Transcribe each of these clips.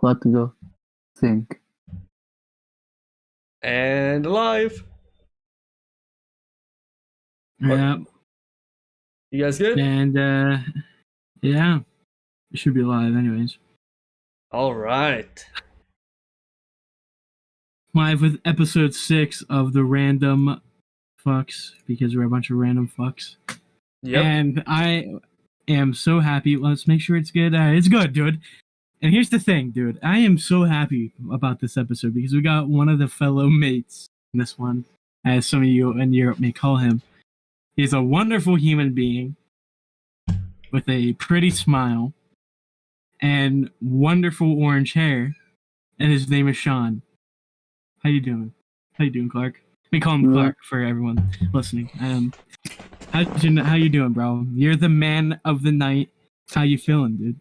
Glad to go. Sync. And live. Yeah. You guys good? And yeah. It should be live anyways. All right. Live with episode 6 of the random Phux, because we're a bunch of random fucks. Yep. And I am so happy. Let's make sure it's good. It's good, dude. And here's the thing, dude. I am so happy about this episode because we got one of the fellow mates in this one, as some of you in Europe may call him. He's a wonderful human being with a pretty smile and wonderful orange hair, and his name is Sean. How you doing? How you doing, Clark? We call him Clark for everyone listening. How you doing, bro? You're the man of the night. How you feeling, dude?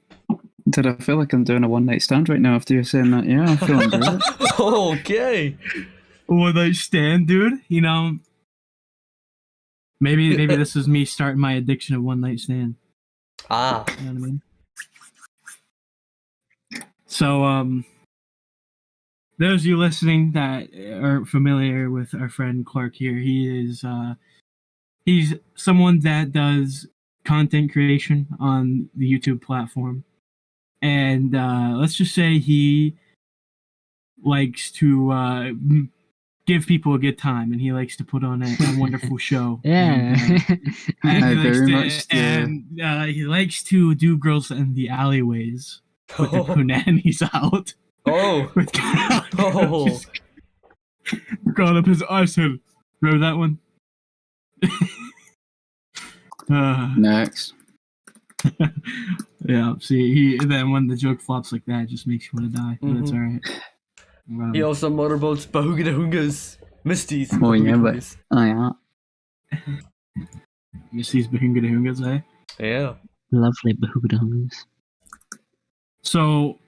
Did I feel like I'm doing a one-night stand right now after you saying that? Yeah, I'm feeling great. Okay. One night stand, dude. You know, maybe this is me starting my addiction of one night stand. Ah. You know what I mean? So, those of you listening that are familiar with our friend Clark here, he's someone that does content creation on the YouTube platform. And let's just say he likes to give people a good time, and he likes to put on a wonderful show. Yeah. And he likes to do girls in the alleyways with their punani's out. Oh. Oh. Called up his arsehole. Remember that one? Next. Yeah, see, then when the joke flops like that, it just makes you want to die. But that's alright. He also motorboats Bahugahungas. Misties. Oh yeah, but yeah. Missy's Bahungadahungas, eh? Yeah. Lovely bahudahungas. So,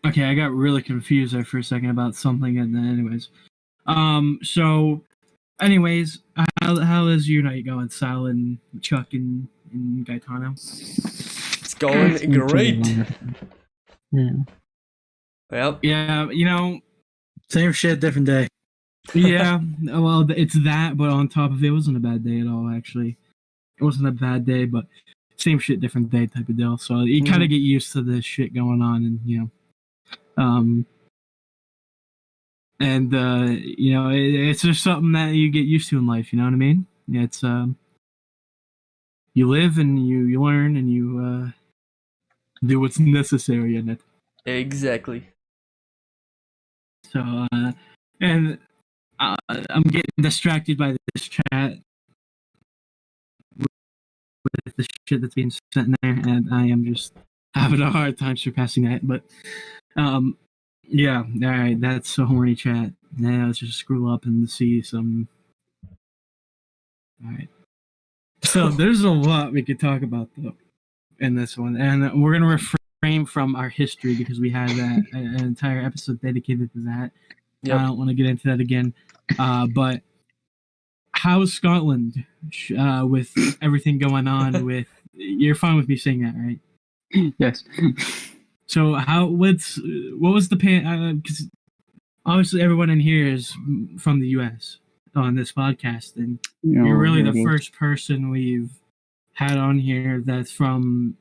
okay, I got really confused there for a second about something, and then anyways. So, anyways, how is your night going, Sal and Chuck and Gaetano? It's going great. Yeah. Yep. Yeah, you know, Same shit, different day. yeah, well, it's that, but on top of it, it wasn't a bad day at all, actually. It wasn't a bad day, but same shit, different day type of deal. So you kind of get used to this shit going on, and, you know, you know, it's just something that you get used to in life, you know what I mean? It's, you live and you learn and you, do what's necessary in it. Exactly. So, and I'm getting distracted by this chat with the shit that's being sent in there, and I am just having a hard time surpassing that. But, yeah, all right, that's a horny chat. Now let's just scroll up and see some. All right. So there's a lot we could talk about though in this one, and we're gonna refrain from our history because we had an entire episode dedicated to that. Yep. I don't want to get into that again. But how's Scotland with everything going on? With you're fine with me saying that, right? Yes. So what was the because obviously everyone in here is from the US on this podcast, and you're really the first person we've had on here that's from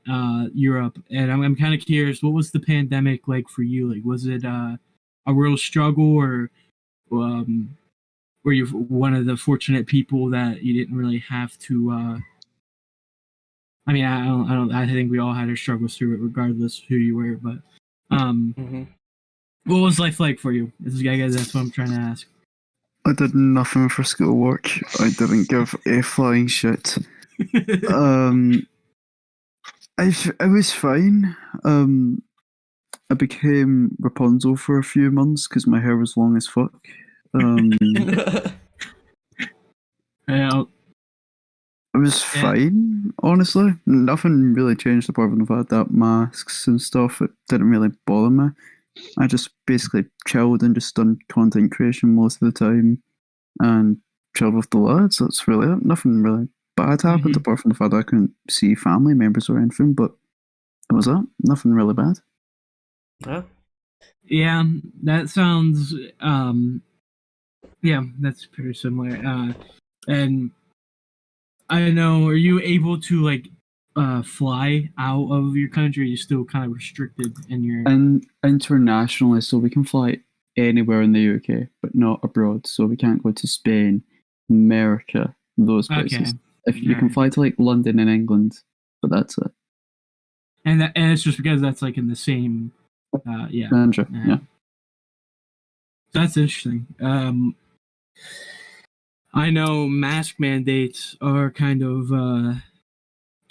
Europe, and I'm kind of curious, what was the pandemic like for you? Like, was it a real struggle, or were you one of the fortunate people that you didn't really have to? I mean, I think we all had our struggles through it, regardless of who you were. But what was life like for you? That's what I'm trying to ask. I did nothing for schoolwork. I didn't give a flying shit. I was fine. I became Rapunzel for a few months because my hair was long as fuck. Yeah. It was fine, honestly. Nothing really changed apart from the fact that masks and stuff, it didn't really bother me. I just basically chilled and just done content creation most of the time and chilled with the lads. That's really it. Nothing really bad happened apart from the fact that I couldn't see family members or anything, but Was that? Nothing really bad. Huh? Yeah, that sounds. Yeah, that's pretty similar. And I know. Are you able to like fly out of your country? Are you still kind of restricted in your? And internationally, so we can fly anywhere in the UK, but not abroad. So we can't go to Spain, America, those places. Okay. If you can fly to like London and England, but that's it. And it's just because that's like in the same. Yeah. Andrew, yeah. That's interesting. I know mask mandates are kind of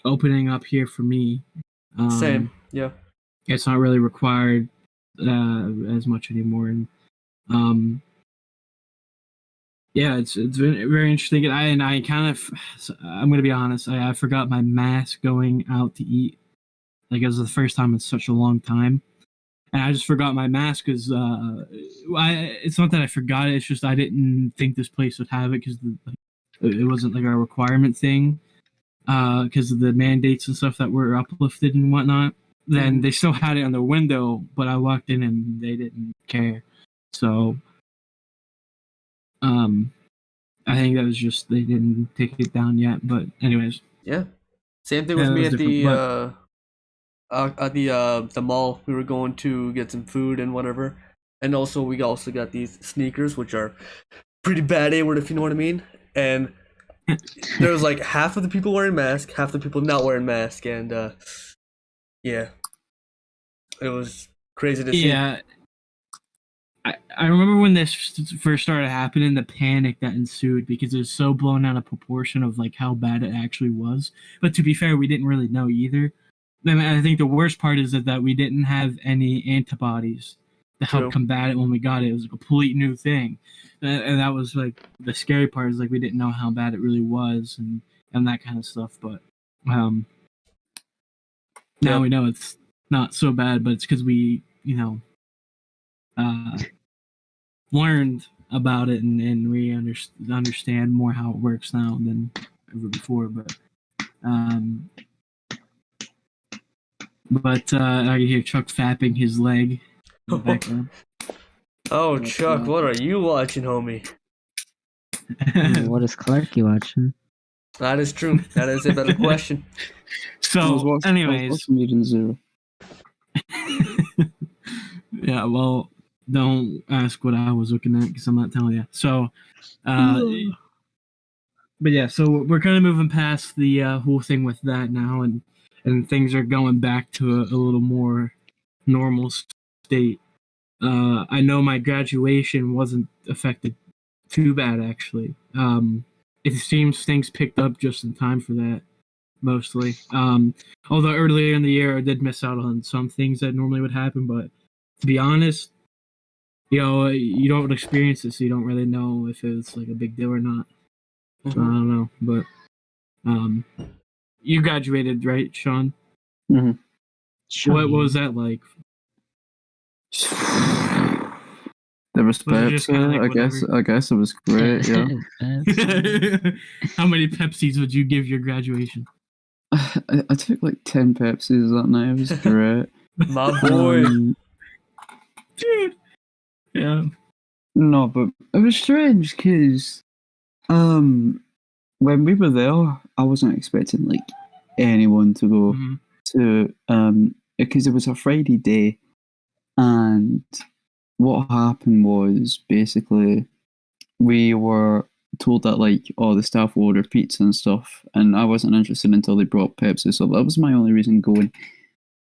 opening up here for me. Same. Yeah. It's not really required as much anymore, and yeah, it's been very interesting. And I kind of, I'm gonna be honest, I forgot my mask going out to eat. Like it was the first time in such a long time. And I just forgot my mask because it's not that I forgot it. It's just I didn't think this place would have it because it wasn't like a requirement thing because of the mandates and stuff that were uplifted and whatnot. Then they still had it on the window, but I walked in and they didn't care. So I think that was just they didn't take it down yet. But anyways. Yeah. Same thing with me at the mall. We were going to get some food and whatever, and we also got these sneakers which are pretty bad A-word, if you know what I mean. And there was like half of the people wearing masks, half the people not wearing masks, and yeah, it was crazy to see. Yeah, I remember when this first started happening, the panic that ensued because it was so blown out of proportion of like how bad it actually was. But to be fair, we didn't really know either. I mean, I think the worst part is that we didn't have any antibodies to help combat it when we got it. It was a complete new thing. And that was like the scary part is like we didn't know how bad it really was and that kind of stuff. But now we know it's not so bad, but it's because we, learned about it and we understand more how it works now than ever before. But I can hear Chuck fapping his leg in the background. Oh, Chuck, what are you watching, homie? What is Clarky watching? That is true. That is a better question. So, anyways. Meeting Zero. Yeah, well, don't ask what I was looking at because I'm not telling you. So, but yeah, so we're kind of moving past the whole thing with that now, and things are going back to a little more normal state. I know my graduation wasn't affected too bad, actually. It seems things picked up just in time for that, mostly. Although earlier in the year I did miss out on some things that normally would happen, but to be honest, you don't experience it, so you don't really know if it's like a big deal or not. So I don't know, but you graduated, right, Sean? Mm-hmm. What was that like? There was Pepsi. Like I guess it was great. Yeah. How many Pepsis would you give your graduation? I took like 10 Pepsis that night. It was great. My boy. Dude. Yeah. No, but it was strange because when we were there, I wasn't expecting like anyone to go to because it was a Friday day, and what happened was basically we were told that like all the staff will order pizza and stuff, and I wasn't interested until they brought Pepsi, so that was my only reason going.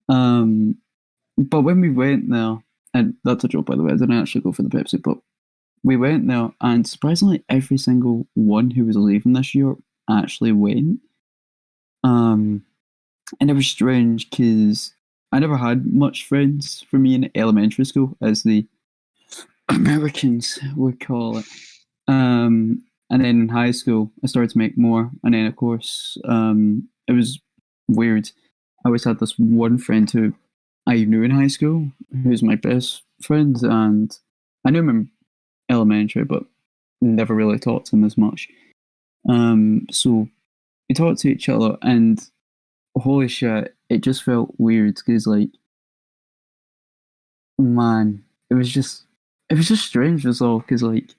But when we went there, and that's a joke by the way, I didn't actually go for the Pepsi, but we went there, and surprisingly every single one who was leaving this year actually went. And it was strange because I never had much friends for me in elementary school, as the Americans would call it. And then in high school, I started to make more. And then, of course, it was weird. I always had this one friend who I knew in high school, who was my best friend. And I knew him in elementary, but never really talked to him as much. So we talked to each other, and holy shit, it just felt weird because, like, man, it was just strange as all because, like,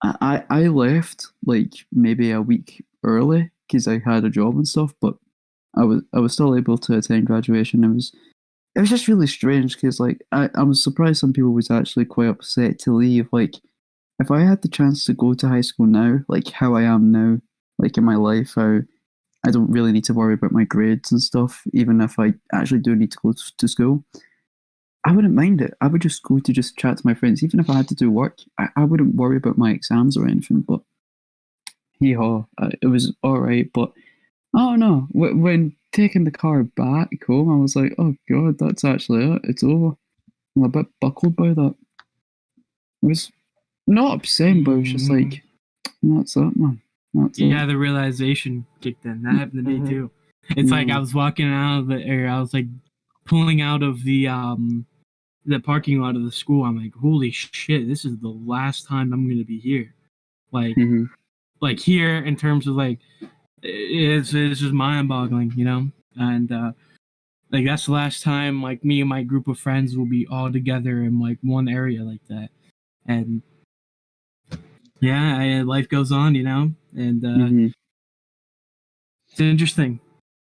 I left like maybe a week early because I had a job and stuff, but I was still able to attend graduation. It was just really strange because, like, I was surprised some people was actually quite upset to leave. Like, if I had the chance to go to high school now, like how I am now, like in my life, how I don't really need to worry about my grades and stuff, even if I actually do need to go to school, I wouldn't mind it. I would just go to just chat to my friends. Even if I had to do work, I wouldn't worry about my exams or anything, but hee-haw, it was alright, but I don't know. When taking the car back home, I was like, oh god, that's actually it. It's over. I'm a bit buckled by that. It was not upsetting, but it was just like, that's it, man. That's Yeah, it. the realization kicked in. That happened to me too. It's like I was walking out of the area, I was like pulling out of the parking lot of the school. I'm like, holy shit, this is the last time I'm gonna be here. Like, like here in terms of like, it's just mind-boggling, you know. And like that's the last time like me and my group of friends will be all together in like one area like that. And yeah, life goes on, you know. And it's interesting.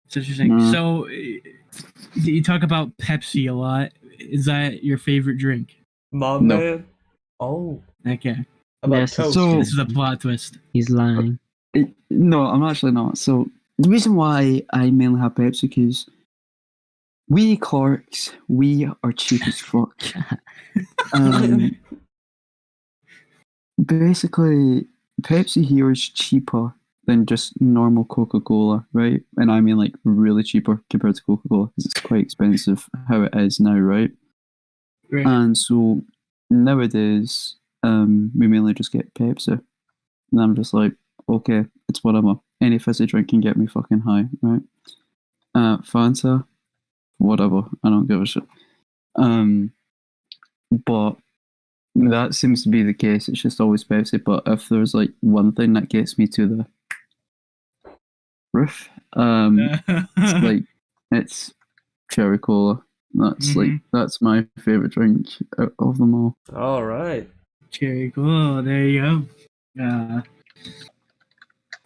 It's interesting. So you talk about Pepsi a lot. Is that your favorite drink? My No. man. Oh. Okay. How about Yes, Coke? So- This is a plot twist. He's lying. No, I'm actually not. So the reason why I mainly have Pepsi because we Clarks, we are cheap as fuck. Basically, Pepsi here is cheaper than just normal Coca-Cola, right? And I mean like really cheaper compared to Coca-Cola because it's quite expensive how it is now, right? Right. And so nowadays, we mainly just get Pepsi. And I'm just like, okay, it's whatever. Any fizzy drink can get me fucking high, right? Fanta, whatever. I don't give a shit. But that seems to be the case. It's just always Pepsi. But if there's like one thing that gets me to the roof, it's like it's cherry cola. That's like that's my favorite drink out of them all. All right. Cherry cool. There you go.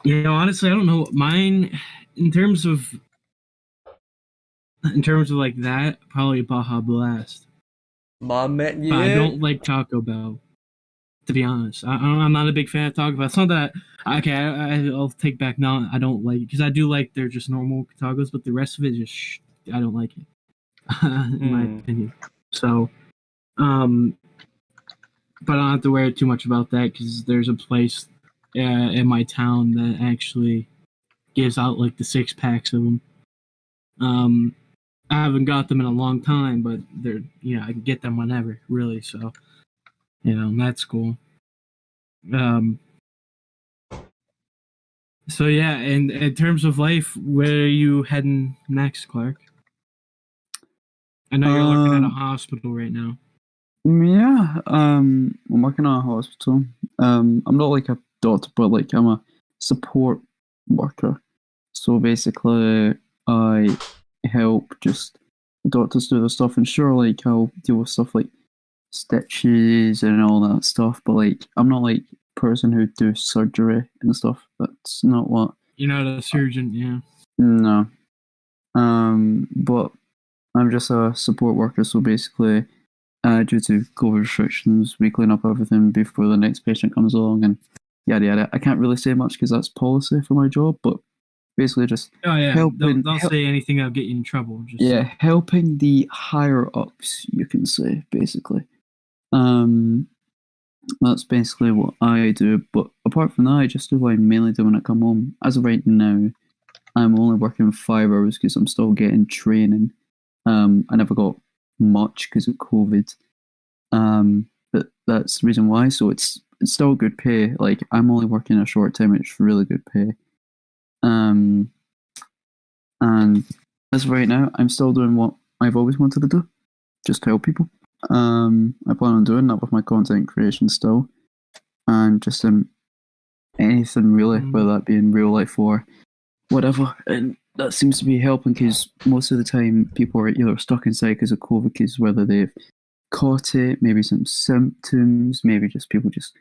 Yeah, honestly, I don't know. Mine, in terms of like that, probably Baja Blast. My man. But I Yeah. don't like Taco Bell, to be honest. I'm not a big fan of Taco Bell. It's not that. Okay, I'll take back. No, I don't like it because I do like they're just normal tacos, but the rest of it just I don't like it, in my opinion. So, but I don't have to worry too much about that because there's a place in my town that actually gives out like the 6-packs of them. I haven't got them in a long time, but they're I can get them whenever, really. So, that's cool. So yeah, and in terms of life, where are you heading next, Clark? I know you're looking at a hospital right now. Yeah, I'm working at a hospital. I'm not like a doctor, but like I'm a support worker. So basically, I help just doctors do their stuff, and sure, like I'll deal with stuff like stitches and all that stuff. But like, I'm not like a person who do surgery and stuff. That's not what. You're not a surgeon, yeah. No. But I'm just a support worker. So basically, due to COVID restrictions, we clean up everything before the next patient comes along, and yada yada. I can't really say much because that's policy for my job, but basically just helping. Don't say anything that'll get you in trouble. Just helping the higher ups, you can say, basically. That's basically what I do. But apart from that, I just do what I mainly do when I come home. As of right now, I'm only working 5 hours because I'm still getting training. I never got much because of COVID. But that's the reason why. So it's still good pay. Like I'm only working a short time. It's really good pay. And as of right now, I'm still doing what I've always wanted to do, just help people. I plan on doing that with my content creation still, and just anything really, whether that be in real life or whatever. And that seems to be helping because most of the time people are either stuck inside because of COVID, because whether they've caught it, maybe some symptoms, maybe just people just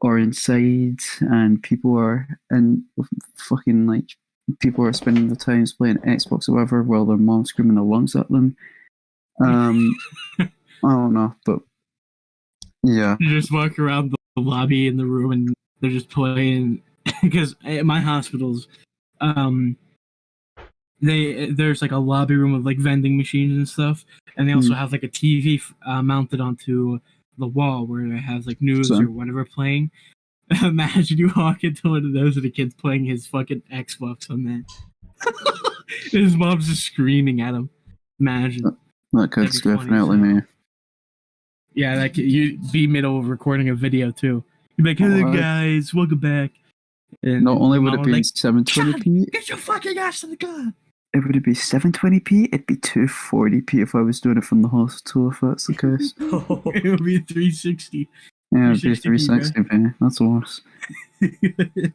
are inside, and people are fucking like people are spending their time playing Xbox or whatever while their mom's screaming their lungs at them. I don't know, but yeah. You just walk around the lobby in the room and they're just playing because at my hospitals, there's like a lobby room with like vending machines and stuff, and they also have like a TV mounted onto the wall where it has like news or whatever playing. Imagine you walk into one of those and the kid's playing his fucking Xbox on that. His mom's just screaming at him. Imagine. That could definitely me. Yeah, like you'd be middle of recording a video too. You'd be like, "Hey guys, welcome back." And not only would it be 720p, get your fucking ass to the gun. It would be 720p. It'd be 240p if I was doing it from the hospital. If that's the case, it would be 360. Yeah, it'd be 360p. That's worse. The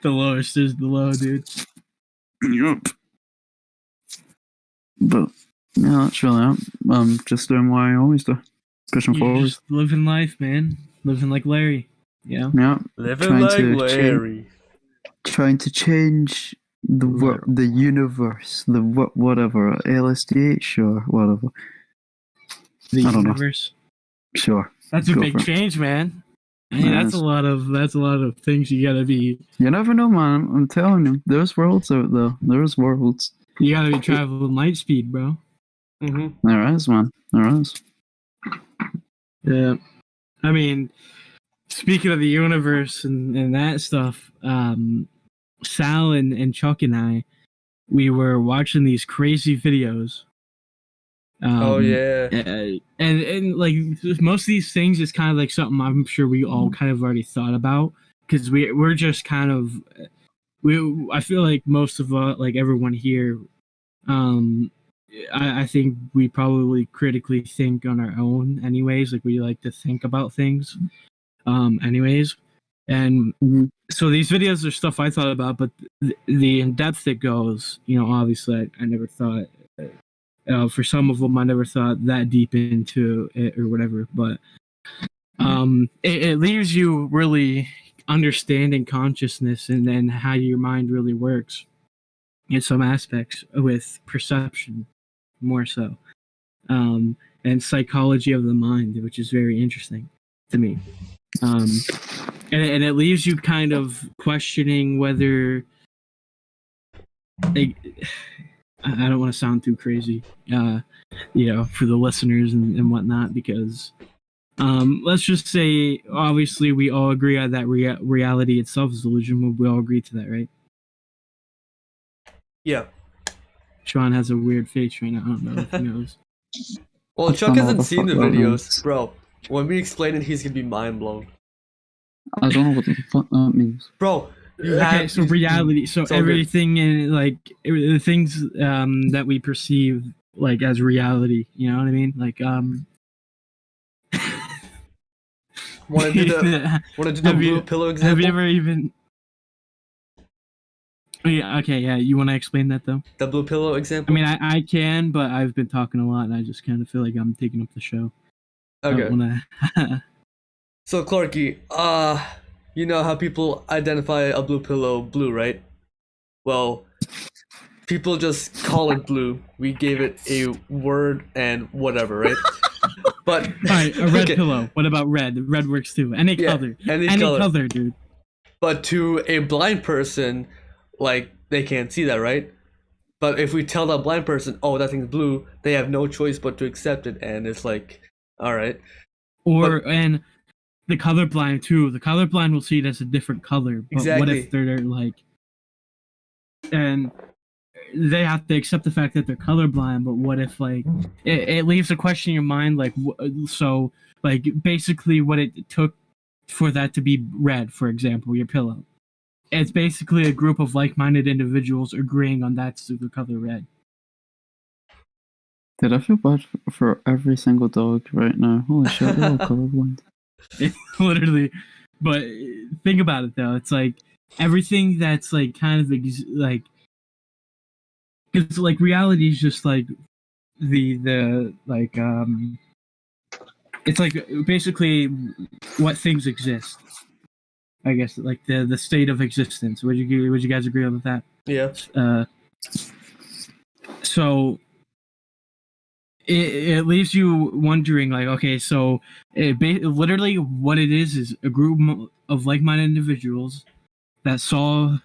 lowest is the low, dude. Yup. But yeah, that's really it. I'm just doing what I always do, pushing forward. Just living life, man. Living like Larry. Yeah. Yeah. Living like Larry. Trying to change the universe, the whatever, LSDH or whatever. The I don't universe. Know. Sure. That's a big change, man. I mean, that's a lot of things you gotta be. You never know, man. I'm telling you, there's worlds out there. There's worlds. You gotta be traveling light speed, bro. Mm-hmm. There is, man. There is. Yeah. I mean, speaking of the universe and that stuff, Sal and Chuck and I, we were watching these crazy videos. Oh yeah. And like most of these things is kind of like something I'm sure we all kind of already thought about, because we're just kind of I feel like most of like everyone here, I think we probably critically think on our own anyways. Like we like to think about things anyways. And so these videos are stuff I thought about, but the in depth it goes, you know, obviously I never thought, for some of them I never thought that deep into it or whatever, but it leaves you really understanding consciousness and then how your mind really works in some aspects with perception more so, and psychology of the mind, which is very interesting to me. And it leaves you kind of questioning whether I don't want to sound too crazy, you know, for the listeners and whatnot, because let's just say, obviously, we all agree on that reality itself is illusion. We all agree to that, right? Yeah. Sean has a weird face right now. I don't know if he knows. Well, Chuck hasn't seen the videos, bro. When we explain it, he's gonna be mind blown. I don't know what the fuck that means. Bro, okay, so reality. So everything in like the things that we perceive like as reality, you know what I mean? Like wanna do the blue pillow example? Have you ever even Yeah, okay, yeah. You wanna explain that though? The blue pillow example? I mean I can, but I've been talking a lot and I just kinda feel like I'm taking up the show. Okay. So Clarky, you know how people identify a blue pillow blue, right? Well, people just call it blue. We gave it a word and whatever, right? But alright, a red pillow. What about red? Red works too. Any color. Any color, dude. But to a blind person, like, they can't see that, right? But if we tell that blind person, oh, that thing's blue, they have no choice but to accept it, and it's like, alright. And the colorblind too. The colorblind will see it as a different color. But exactly. What if they're like, and they have to accept the fact that they're colorblind? But what if like it leaves a question in your mind, like so, like basically what it took for that to be red, for example, your pillow. It's basically a group of like-minded individuals agreeing on that's the color red. Dude, I feel bad for every single dog right now. Holy shit, they're all colorblind. Literally. But think about it though. It's like everything that's like kind of like Because like reality is just like the like it's like basically what things exist. I guess like the state of existence. Would you guys agree with that? Yeah. So it leaves you wondering, like, okay, so literally what it is a group of like-minded individuals that saw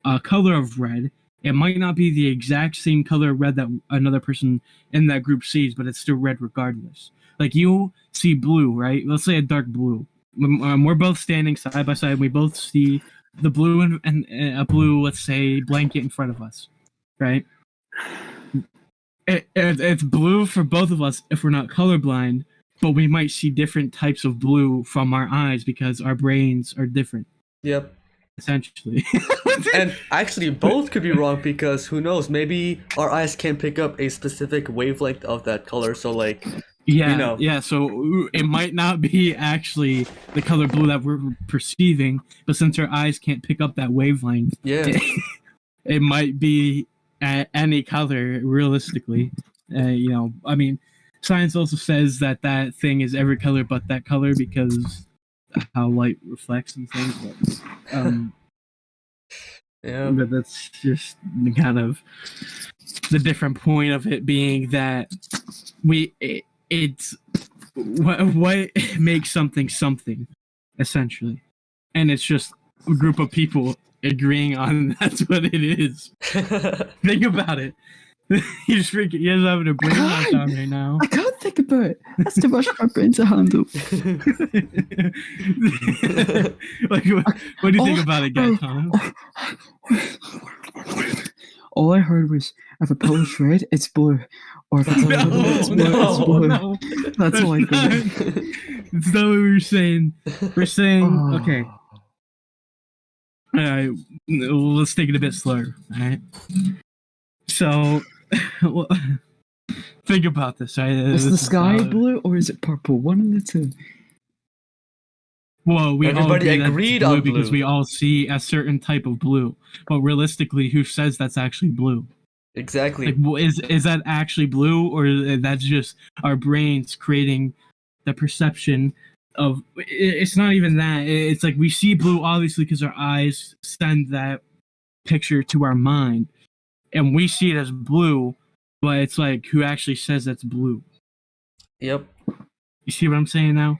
a color of red. It might not be the exact same color of red that another person in that group sees, but it's still red regardless. Like you see blue, right? Let's say a dark blue. We're both standing side by side. We both see the blue and a blue, let's say, blanket in front of us, right? It's blue for both of us if we're not colorblind, but we might see different types of blue from our eyes because our brains are different. Yep. Essentially. And actually, both could be wrong because who knows? Maybe our eyes can't pick up a specific wavelength of that color. So, like, yeah, you know. Yeah. So it might not be actually the color blue that we're perceiving, but since our eyes can't pick up that wavelength, Yeah, it might be any color. Realistically, you know, I mean, science also says that thing is every color but that color because how light reflects and things. But, yeah. but that's just kind of the different point of it being that it's what makes something essentially, and it's just a group of people agreeing on that's what it is. Think about it. You just freaking, you guys having a brain meltdown right now. I can't think about it. That's too much for my brain to handle. Like, what do you think about it, guys? All I heard was if a pill is red, it's blue. Or if it's blue, it's blue. No. That's all I got. It's not what we were saying. We're saying, okay. Alright, let's take it a bit slower, alright? So, think about this, right? Is the sky blue or is it purple? One of the two. Well, we Everybody all agreed blue on because blue. we all see a certain type of blue. But realistically, who says that's actually blue? Exactly. Like, is that actually blue, or that's just our brains creating the perception of? It's not even that. It's like we see blue obviously because our eyes send that picture to our mind, and we see it as blue. But it's like who actually says that's blue? Yep. You see what I'm saying now?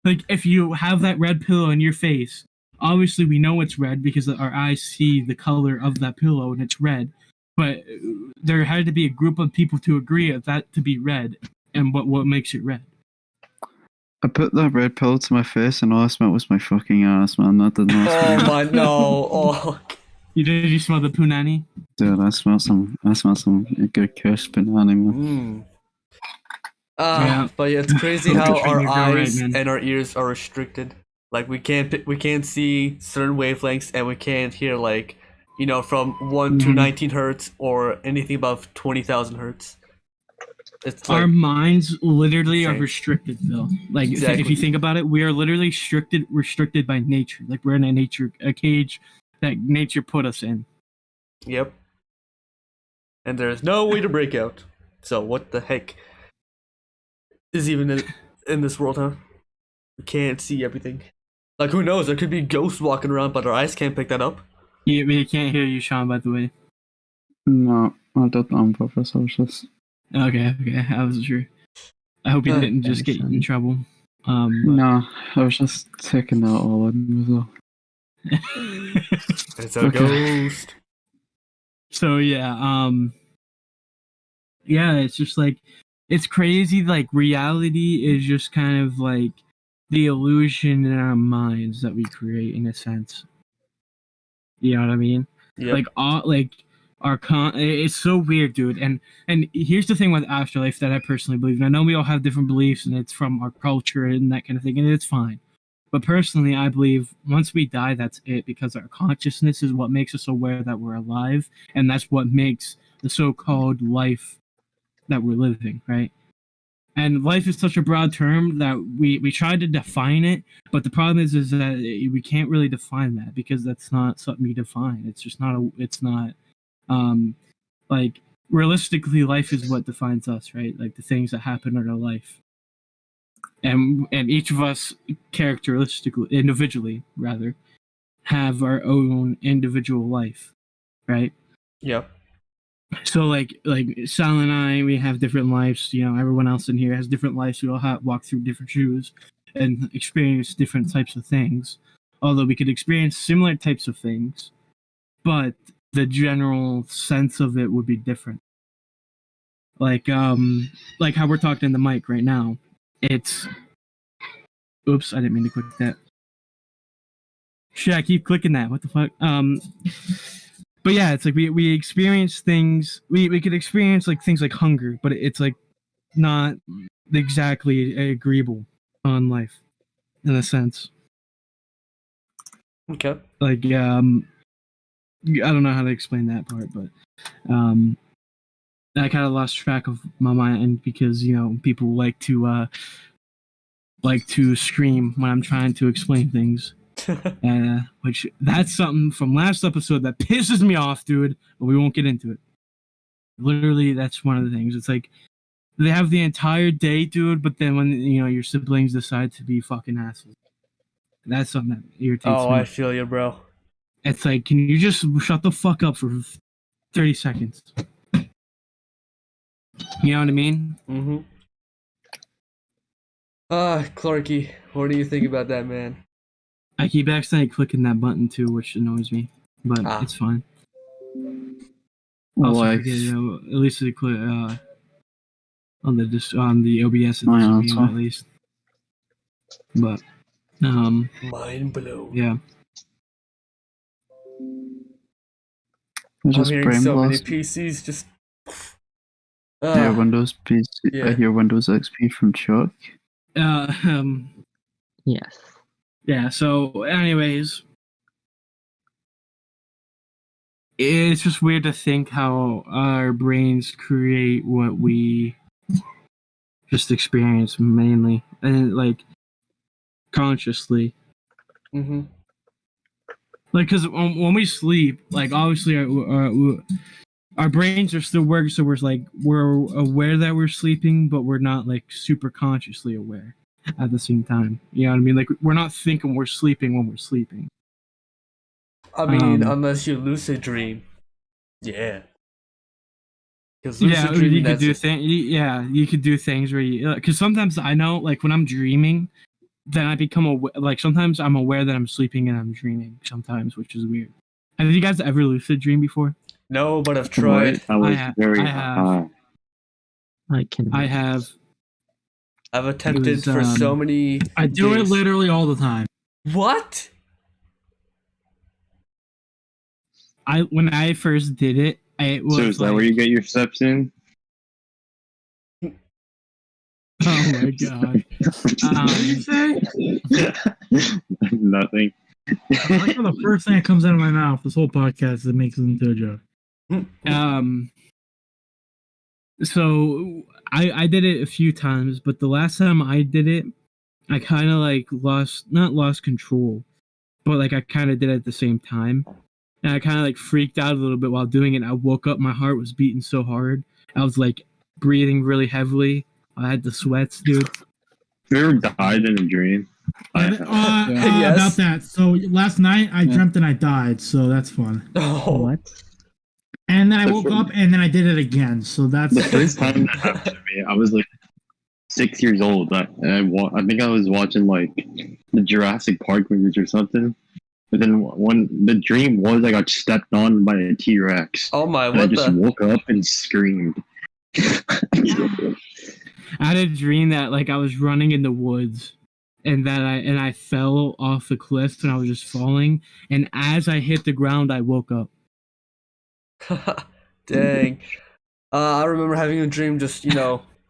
Like if you have that red pillow in your face, obviously we know it's red because our eyes see the color of that pillow and it's red. But there had to be a group of people to agree of that to be red, and what makes it red. I put that red pill to my face and all I smelled was my fucking ass, man. That did not Oh my no. Oh. Did you smell the punani? Dude, I smell some good cursed banana, man. Yeah. But yeah, it's crazy how our You're right, eyes man. and our ears are restricted. Like we can't see certain wavelengths, and we can't hear like, you know, from 1 to 19 hertz or anything above 20,000 hertz. It's like, Our minds literally are insane. restricted, though. Like Exactly. if you think about it, we are literally restricted by nature. Like we're in a cage that nature put us in. Yep. And there's no way to break out. So what the heck is even in this world, huh? We can't see everything. Like who knows? There could be ghosts walking around, but our eyes can't pick that up. We can't hear you, Sean. By the way. No, I did that on purpose. I was just... Okay. I wasn't sure. I hope you didn't just get in trouble. But... No, I was just taking that all in as well. It's a ghost. So yeah, it's just like it's crazy. Like reality is just kind of like the illusion in our minds that we create, in a sense. You know what I mean? Yep. It's so weird, dude. And here's the thing with afterlife that I personally believe. And I know we all have different beliefs, and it's from our culture and that kind of thing, and it's fine. But personally, I believe once we die, that's it, because our consciousness is what makes us aware that we're alive, and that's what makes the so-called life that we're living, right? And life is such a broad term that we try to define it, but the problem is that we can't really define that because that's not something you define. It's just not like realistically, life is what defines us, right? Like the things that happen in our life, and each of us characteristically, individually, rather, have our own individual life, right? Yep. So like Sal and I, we have different lives. You know, everyone else in here has different lives. We all walk through different shoes and experience different types of things. Although we could experience similar types of things, but the general sense of it would be different. Like how we're talking in the mic right now. It's oops, I didn't mean to click that. Shit, I keep clicking that. What the fuck? But yeah, it's like we experience things. We could experience like things like hunger, but it's like not exactly agreeable on life in a sense. Okay. Like I don't know how to explain that part, but I kind of lost track of my mind because you know people like to scream when I'm trying to explain things. Which that's something from last episode that pisses me off, dude. But we won't get into it. Literally, that's one of the things. It's like they have the entire day, dude. But then when you know your siblings decide to be fucking assholes, that's something that irritates me. Oh, I feel you, bro. It's like, can you just shut the fuck up for 30 seconds? You know what I mean? Mm-hmm. Clarky, what do you think about that, man? I keep accidentally clicking that button too, which annoys me, but it's fine. Also, Life. forget, you know, at least they click on the OBS at least. But mind blown. Yeah. I'm Just hearing brain so many blast. PCs just. Your Windows PC, Yeah. your Windows XP from Chuck. Yes. Yeah. So, anyways, it's just weird to think how our brains create what we just experience mainly, and like consciously. Mm-hmm. Like, because when we sleep, like obviously our brains are still working, so we're aware that we're sleeping, but we're not like super consciously aware at the same time. You know what I mean? Like we're not thinking we're sleeping when we're sleeping. I mean, unless you lucid dream. Yeah. Because lucid dreaming, you could do things. Yeah, you could do things where you. Because sometimes I know, like when I'm dreaming, then I become aware. Like sometimes I'm aware that I'm sleeping and I'm dreaming. Sometimes, which is weird. Have you guys ever lucid dream before? No, but I've tried. I was very have. I have. I've attempted for so many. I do days. it literally all the time. What? When I first did it, it was. So is that where you get your steps in? Oh my god! What did you say? Nothing. I like how the first thing that comes out of my mouth, this whole podcast, it makes it into a joke. So I did it a few times, but the last time I did it, I kind of like not lost control, but like I kind of did it at the same time, and I kind of like freaked out a little bit while doing it. I woke up, my heart was beating so hard, I was like breathing really heavily. I had the sweats, dude. You ever died in a dream? Yes. About that. So last night I dreamt and I died, so that's fun. Oh. What? And then I woke up and then I did it again, so that's The first time that happened to me, I was like 6 years old. I think I was watching like the Jurassic Park movies or something. But then when the dream was, I got stepped on by a T-Rex. Oh my! And I just woke up and screamed. I had a dream that like I was running in the woods, and that I fell off the cliff and I was just falling. And as I hit the ground, I woke up. Dang. I remember having a dream, just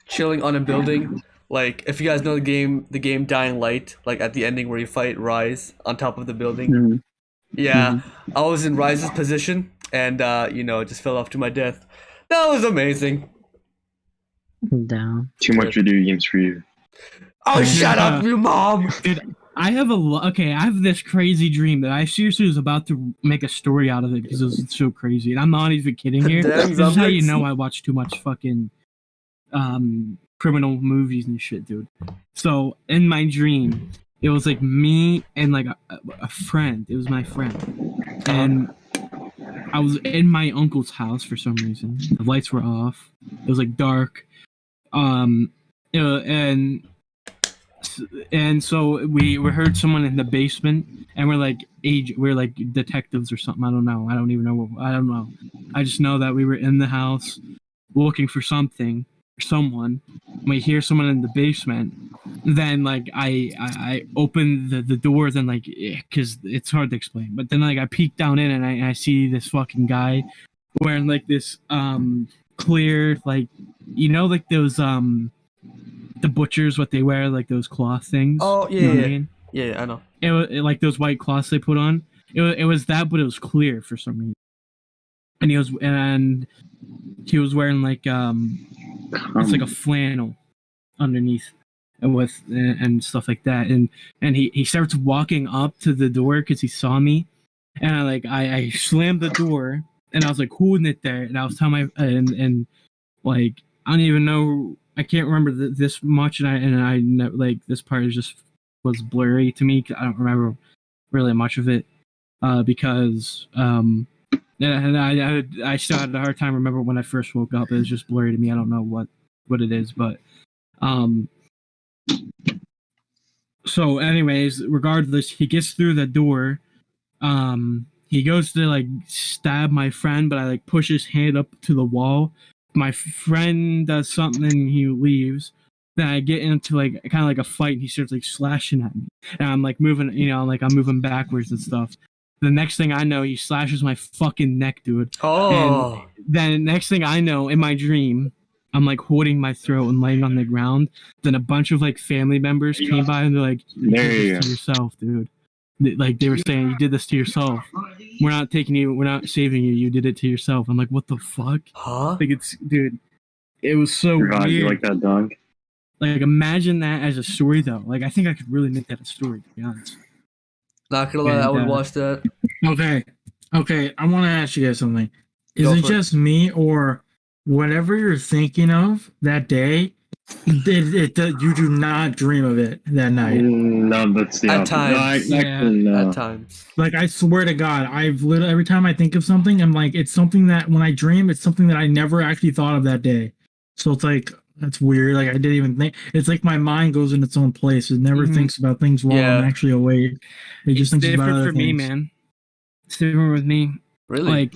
chilling on a building. Like if you guys know the game Dying Light, like at the ending where you fight Rise on top of the building. Mm-hmm. Yeah, I was in Rise's position, and just fell off to my death. That was amazing. Down. Too much video games for you. Oh, shut up, you mom! Dude, I have this crazy dream that I seriously was about to make a story out of it because it was so crazy, and I'm not even kidding here. Damn, This is how you zombies. know I watch too much fucking criminal movies and shit, dude. So in my dream, it was like me and like a friend. It was my friend, and I was in my uncle's house for some reason. The lights were off. It was like dark. And so we heard someone in the basement, and we're like detectives or something. I don't know. I don't even know. I don't know. I just know that we were in the house looking for something or someone. We hear someone in the basement. Then like I open the door. Then like because it's hard to explain. But then like I peek down in, and I see this fucking guy wearing like this clear, like, you know, like those the butchers, what they wear, like those cloth things. Oh yeah, You know what yeah. I mean? Yeah, I know. It was like those white cloths they put on. It was that, but it was clear for some reason. And he was wearing like it's like a flannel underneath, and stuff like that. And he starts walking up to the door because he saw me, and I slammed the door, and I was like holding it there, and I was telling my and like I don't even know. I can't remember this much, and I like this part was blurry to me. I don't remember really much of it because and I still had a hard time remember when I first woke up. It was just blurry to me. I don't know what it is, but so anyways, regardless, he gets through the door. He goes to like stab my friend, but I like push his hand up to the wall. My friend does something and he leaves. Then I get into like kind of like a fight, and he starts like slashing at me, and I'm like moving, I'm moving backwards and stuff. The next thing I know, he slashes my fucking neck, dude. Oh, And then next thing I know, in my dream, I'm like holding my throat and laying on the ground. Then a bunch of like family members came by, and they're like, "You There did you this to go. yourself, dude." Like they were saying, "You did this to yourself. We're not taking you. We're not saving you. You did it to yourself." I'm like, "What the fuck?" huh? Like dude, it was so God, weird. you like that, dog? Like imagine that as a story though. Like I think I could really make that a story, to be honest. Not gonna lie, I would And, watch that. Okay. I want to ask you guys something. Is Go it for it. just me, or whatever you're thinking of that day, you do not dream of it that night? No, that's the At opposite. times. No, Yeah. actually, no. At times. Like, I swear to God, I've literally, every time I think of something, I'm like, it's something that when I dream, it's something that I never actually thought of that day. So it's like, that's weird. Like, I didn't even think. It's like my mind goes in its own place. It never Mhm. thinks about things while Yeah. I'm actually awake. It just It's thinks about different other for me, things. man. It's different with me. Really? Like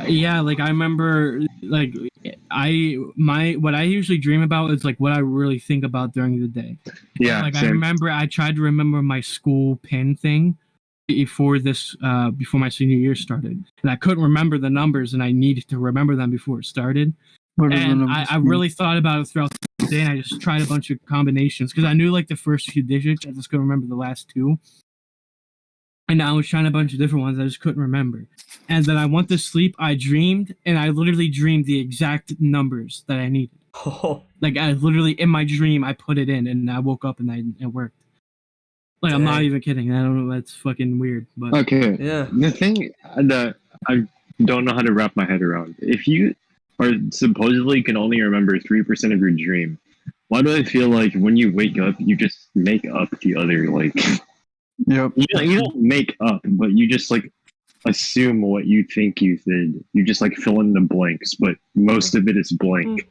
yeah, like I remember like what I usually dream about is like what I really think about during the day. Yeah, Like I same. remember I tried to remember my school pin thing before my senior year started, and I couldn't remember the numbers, and I needed to remember them before it started. What is And the I numbers? really thought about it throughout the day, and I just tried a bunch of combinations because I knew like the first few digits. I just couldn't remember the last two. And I was trying a bunch of different ones I just couldn't remember. And then I went to sleep, I dreamed, and I literally dreamed the exact numbers that I needed. Oh, Like I literally, in my dream, I put it in, and I woke up and it worked. Like I'm not Dang. even kidding. I don't know, that's fucking weird. But Okay. yeah. The thing that I don't know how to wrap my head around, if you are supposedly can only remember 3% of your dream, why do I feel like when you wake up, you just make up the other, like, Yep. you don't make up, but you just, like, assume what you think you did. You just, like, fill in the blanks, but most of it is blank.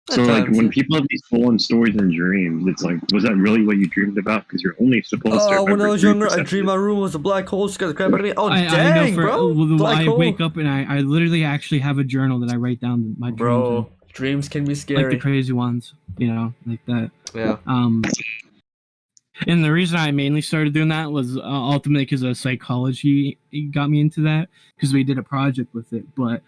So, At like, times, when yeah. people have these full-on stories and dreams, it's like, was that really what you dreamed about? Because you're only supposed to Oh, when remember I was younger, I 3% dreamed my room was a black hole, scared the crap out of me. Oh, I dang, know bro. Black I hole. wake up and I literally actually have a journal that I write down my dreams Bro, dreams can be in, like the scary. crazy ones, like that. Yeah. And the reason I mainly started doing that was ultimately because of psychology. It got me into that because we did a project with it. But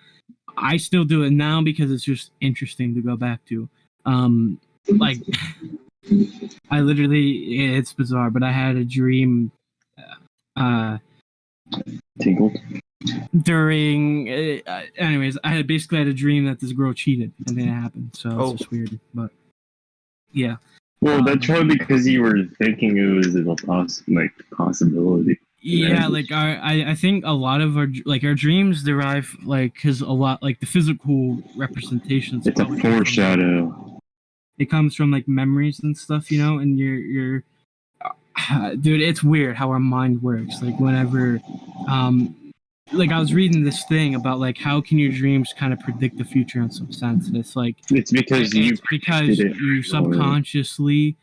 I still do it now because it's just interesting to go back to. Like I literally, it's bizarre, but I had a dream Tingled. during. Anyways, I basically had a dream that this girl cheated, and then it happened. So it's just weird, but yeah. Well, that's probably because you were thinking it was a possibility. Yeah, like I think a lot of our dreams derive because a lot the physical representations. It's a foreshadow. It comes from memories and stuff, and you're dude, it's weird how our mind works. Whenever I was reading this thing about how can your dreams kind of predict the future in some sense, and it's because you subconsciously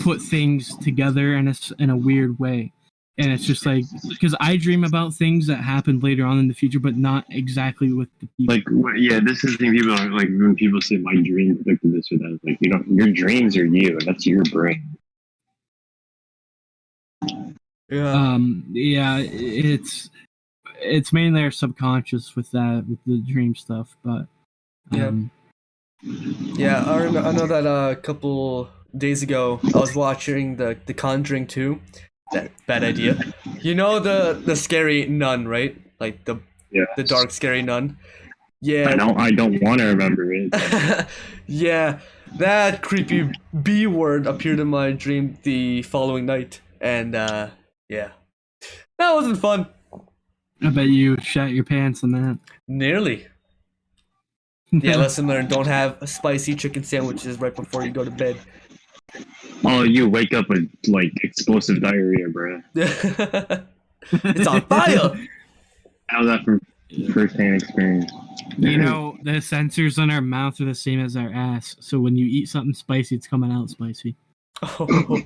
put things together in a weird way. And it's just because I dream about things that happened later on in the future, but not exactly with the people. This is the thing people are when people say my dream predicted this or that. It's your dreams are you, and that's your brain. Yeah. Yeah, it's mainly our subconscious with the dream stuff, but yeah. I know that a couple days ago I was watching the Conjuring 2. That bad idea. You know the scary nun, right? The dark scary nun. Yeah. I don't want to remember it. Yeah, that creepy B word appeared in my dream the following night, and yeah, that wasn't fun. I bet you shat your pants on that. Nearly. Yeah, lesson learned: don't have spicy chicken sandwiches right before you go to bed. Oh, you wake up with explosive diarrhea, bro. It's on fire. I know that from first-hand experience. The sensors on our mouth are the same as our ass, so when you eat something spicy, it's coming out spicy. Oh.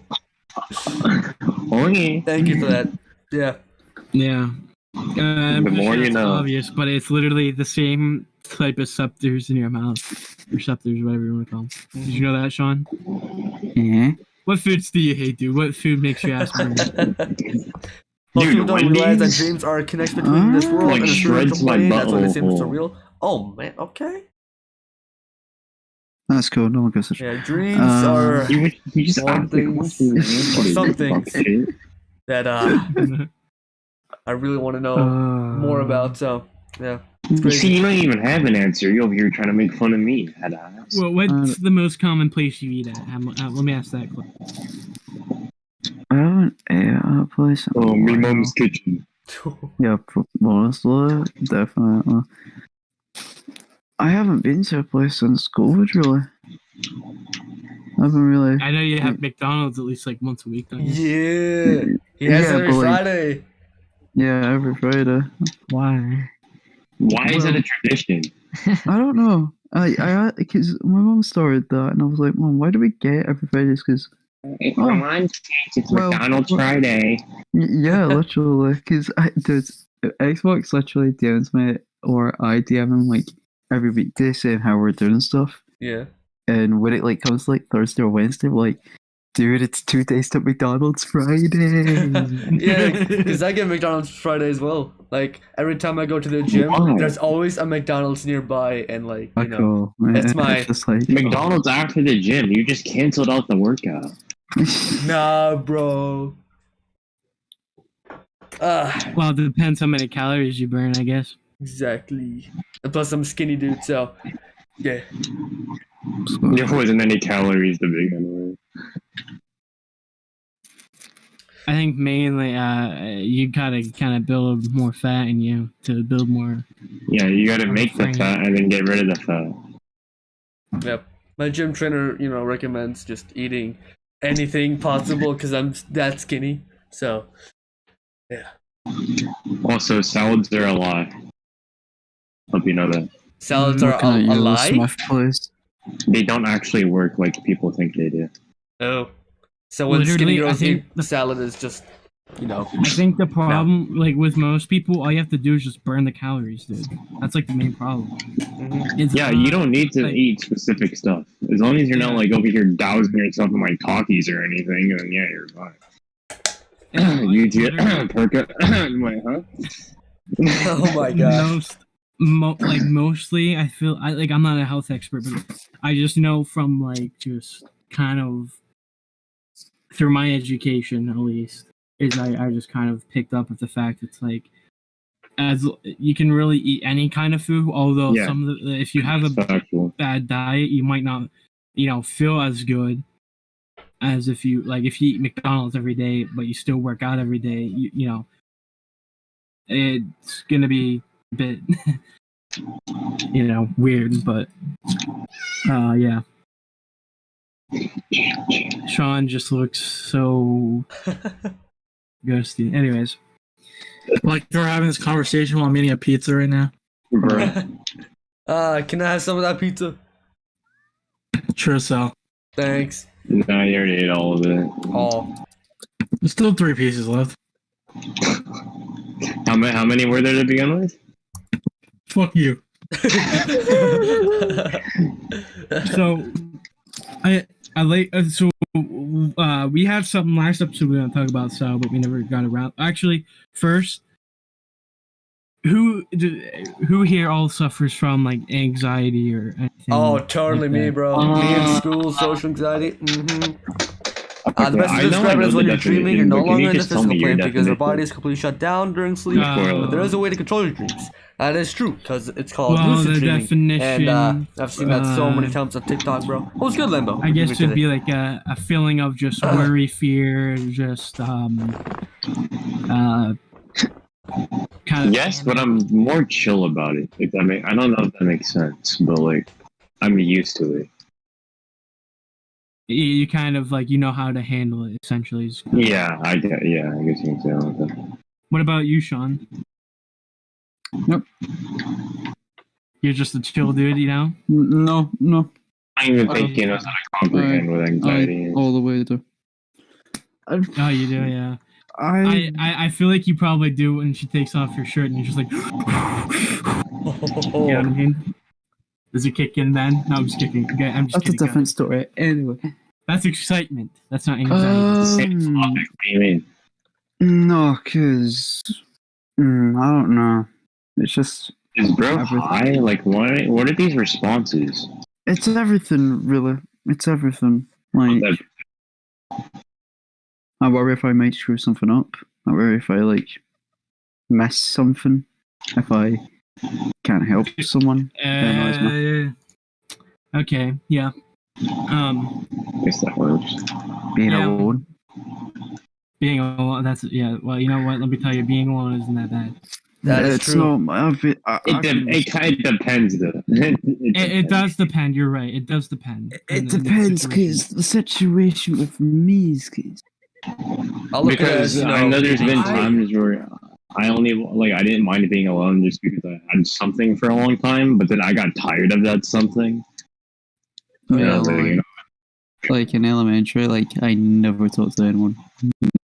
Okay. Thank you for that. Yeah. Yeah. The more you know. Obvious, but it's literally the same type of receptors in your mouth. Receptors, whatever you want to call them. Did you know that, Sean? Yeah. What foods do you hate, dude? What food makes your ass burn? Well, people don't realize that dreams are a connection between this world and the spiritual plane. That's why they say it's so real. Oh man, okay. That's cool. No one gives a shit. Yeah, dreams are you just some things that I really want to know more about. So yeah. You see, you don't even have an answer. You're over here trying to make fun of me. Well, what's the most common place you eat at? Let me ask that question. I haven't ate at a place. Oh, my mom's kitchen. Yeah, honestly, definitely. I haven't been to a place since COVID, really. I haven't really. I know you have McDonald's at least once a week, don't you? Yeah. He has it every Friday. Yeah, every Friday. Why? Why is it a tradition? I don't know. Because my mom started that, and I was like, Mom, why do we get every Friday? Because it's McDonald's Friday. Yeah, literally. Because Xbox literally DMs me, or I DM him every weekday saying how we're doing stuff. Yeah. And when it comes to Thursday or Wednesday, we're dude, it's 2 days to McDonald's Friday. Yeah, because I get McDonald's Friday as well. Every time I go to the gym, there's always a McDonald's nearby, and cool, it's my it's just McDonald's after the gym. You just canceled out the workout. Nah, bro. Well, it depends how many calories you burn, I guess. Exactly. And plus, I'm skinny, dude. So, yeah. There wasn't any calories to begin with. I think mainly you gotta kind of build more fat in you to build more. Yeah, you gotta make the fat and then get rid of the fat. Yep. My gym trainer, recommends just eating anything possible because I'm that skinny. So, yeah. Also, salads are a lie. Hope you know that. Salads are a lie? They don't actually work like people think they do. Oh. So when skinny girls eat salad is just, I think the problem, with most people, all you have to do is just burn the calories, dude. That's the main problem. Mm-hmm. Yeah, you don't need to eat specific stuff. As long as you're not over here dousing yourself in Takis or anything, then yeah, you're fine. You get wait, huh? Oh my god. Mostly, I feel I'm not a health expert, but I just know from just kind of through my education, at least, is I just kind of picked up with the fact it's as you can really eat any kind of food, although some of if you have a bad diet, you might not, feel as good. as if you eat McDonald's every day, but you still work out every day. You know, it's gonna be a bit, you know, weird. But yeah. Sean just looks so ghosty. Anyways, Like we're having this conversation while I'm eating a pizza right now. Can I have some of that pizza? Sure, Sal. Thanks. Nah, you already ate all of it. Oh. There's still 3 pieces left. How many were there to begin with? Fuck you. so I like so we had something last episode we were gonna talk about Sal, but we never got around. Actually, first, who here all suffers from like anxiety or anything? Oh, totally like me, that? bro. Me in school, social anxiety. The best I to know describe it is when you're the dreaming, you're no definition, but can you longer in the just tell physical me your plane because your definition? body is completely shut down during sleep. But there is a way to control your dreams. That is true, because it's called Well, lucid the dreaming. definition, And I've seen that so many times on TikTok, bro. Oh, it's good, Limbo. I guess it'd be like a feeling of just worry, fear, just kind of. Yes, but I'm more chill about it. If that I don't know if that makes sense, but like I'm used to it. You kind of like, you know how to handle it, essentially. Yeah, I guess you can say that. What about you, Sean? Nope. You're just a chill dude, you know? No. I don't even think he knows how to comprehend what anxiety is. All the way to. Oh, you do, yeah. I feel like you probably do when she takes off your shirt and you're just like, you know what I mean? Does it kick in then? No, I'm just kidding. Okay, I'm just That's kidding. a different story. Anyway. That's excitement. That's not anxiety. Same topic. What do you mean? No, because I don't know. It's just Is bro everything. high? Like what are these responses? It's everything, really. It's everything. Like I worry if I might screw something up. I worry if I like miss something. If I can't help someone. It annoys me. Okay, yeah. I guess that works. Being Yeah. alone. Being alone, that's, yeah, well, you know what? Let me tell you, being alone isn't that bad. That is It's true. not. It kind of depends though. It does depend, you're right. It does depend. It depends, because the situation with me is cause I'll look at it Because as, I know there's been I- times where I only like I didn't mind being alone just because I had something for a long time, but then I got tired of that something. Yeah, like, you know, like in elementary, like I never talked to anyone.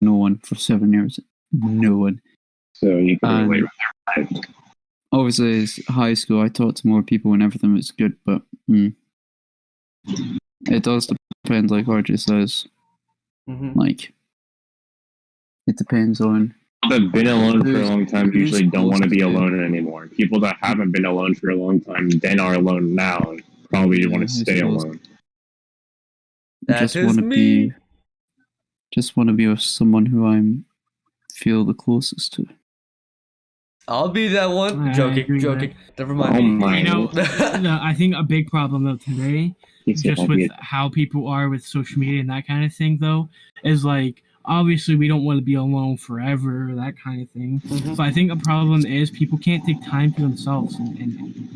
No one for 7 years. No one. so you can relate And- with their life. Obviously, it's high school. I talked to more people and everything was good, but it does depend. Like RJ says, like it depends on. People that have been alone for a Who's- long time who's usually don't want to be close to you? alone anymore. People that haven't been alone for a long time then are alone now and probably want to Yeah, I stay suppose. alone. That just is want to me. be. Just want to be with someone who feel the closest to. I'll be that one. I Joking. agree with Never Oh mind. my! You know, I think a big problem though today, He said, just "I'll with be how people are with social media and that kind of thing, though, is like obviously we don't want to be alone forever, that kind of thing. Mhm. But I think a problem is people can't take time to themselves and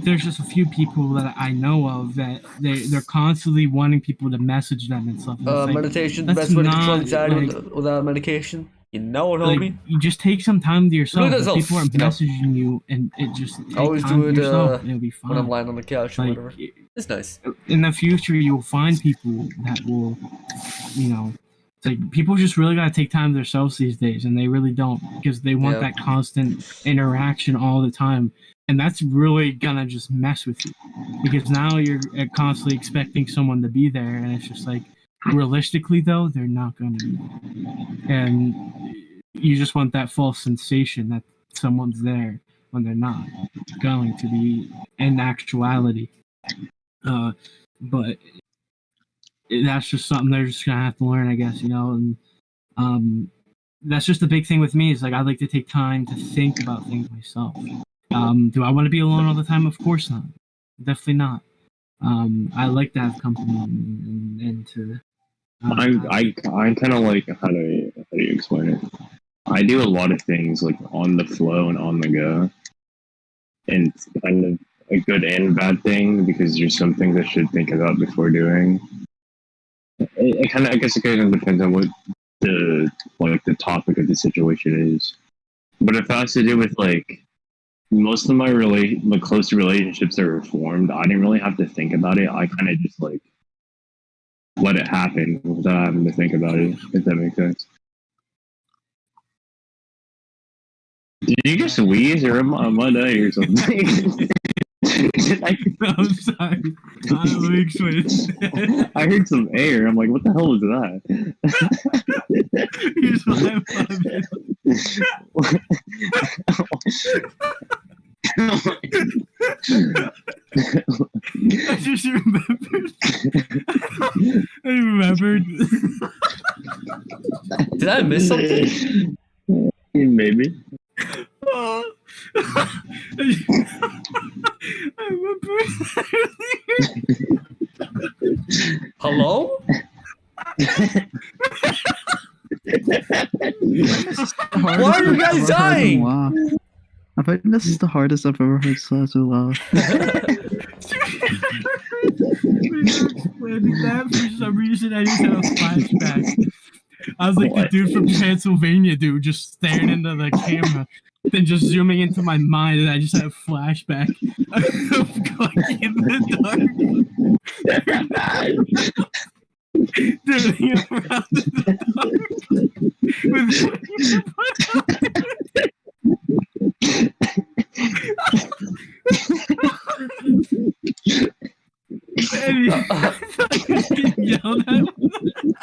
there's just a few people that I know of that they're constantly wanting people to message them and stuff. And it's like, Meditation, the that's best way to control not, anxiety like- without medication. You know it, like, homie. you just take some time to yourself. Look at If yourself, people aren't you know. messaging you, and it just take always time do to it, yourself, and it'll be fine. When I'm lying on the couch or Like, whatever. It's nice. in the future, you'll find people that will, you know, it's like people just really gotta take time to themselves these days, and they really don't because they want Yeah. that constant interaction all the time, and that's really gonna just mess with you because now you're constantly expecting someone to be there, and it's just like realistically though, they're not gonna be, and you just want that false sensation that someone's there when they're not going to be in actuality. But that's just something they're just gonna have to learn, I guess, you know. And that's just the big thing with me is like I like to take time to think about things myself. Do I want to be alone all the time? Of course not. Definitely not. I like to have company and to. I kind of like how do you explain it? I do a lot of things like on the flow and on the go, and it's kind of a good and bad thing because there's some things I should think about before doing. I guess it kind of depends on what the topic of the situation is. But if it has to do with like most of my close relationships that were formed, I didn't really have to think about it. I kind of just like let it happen without having to think about it, if that makes sense. Did you just wheeze or am I dying or something? I'm sorry. I heard some air. I'm like, what the hell was that? Here's why I'm I just remembered. I remembered. Did I miss something? Maybe. I remember. Hello? Why are you guys dying? I think this is the hardest I've ever heard Sazu laugh. That for some reason I just had a flashback. I was like the dude from Pennsylvania, dude, just staring into the camera, then just zooming into my mind, and I just had a flashback of going in the dark. Turning around in the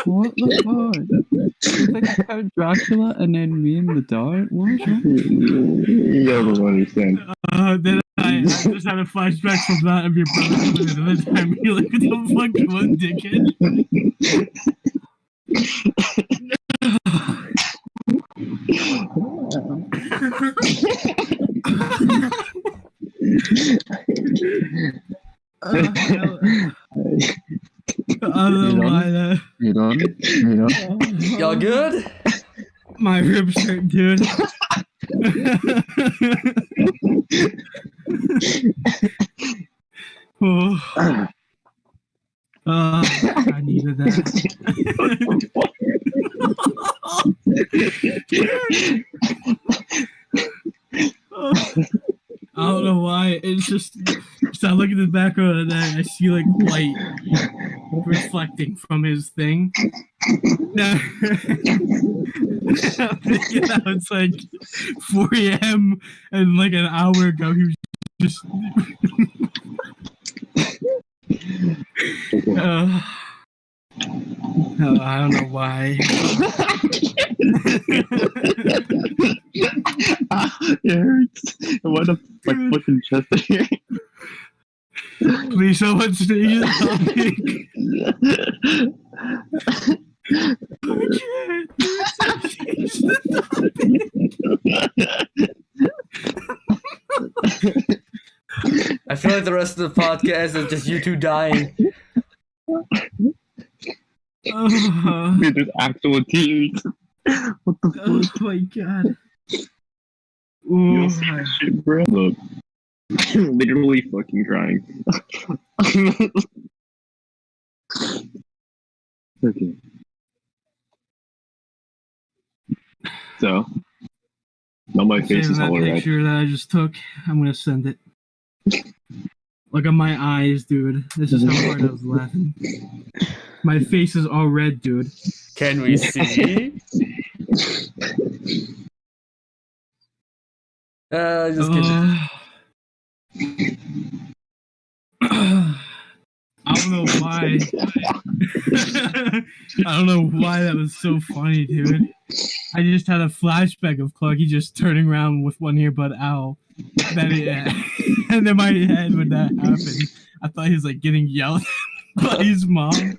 What the fuck? It's like Count Dracula and then me in the dark? What? You don't understand. Then I just had a flashback from that of your brother another time. You're like, what the fuck, you want, dickhead? I don't know why that. You done? Y'all good? My ribs hurt, dude. Oh. I needed that. I don't know why. It's just I look at the background and I see like light reflecting from his thing. Now, it's like 4 a.m. and like an hour ago he was just. I don't know why. It hurts. Why the fucking chest here? Please, someone change the topic. I feel like the rest of the podcast is just you two dying. Dude, there's actual tears. What the fuck? Oh my god. You'll see this shit, bro. Look. Literally fucking crying. Okay. So, now my face is all red. Picture that I just took, I'm gonna send it. Look at my eyes, dude. This is how hard I was laughing. My face is all red, dude. Can we see? Just kidding. I don't know why. I don't know why that was so funny, dude. I just had a flashback of Clarky just turning around with one earbud out. And in my head when that happened, I thought he was like getting yelled at by his mom.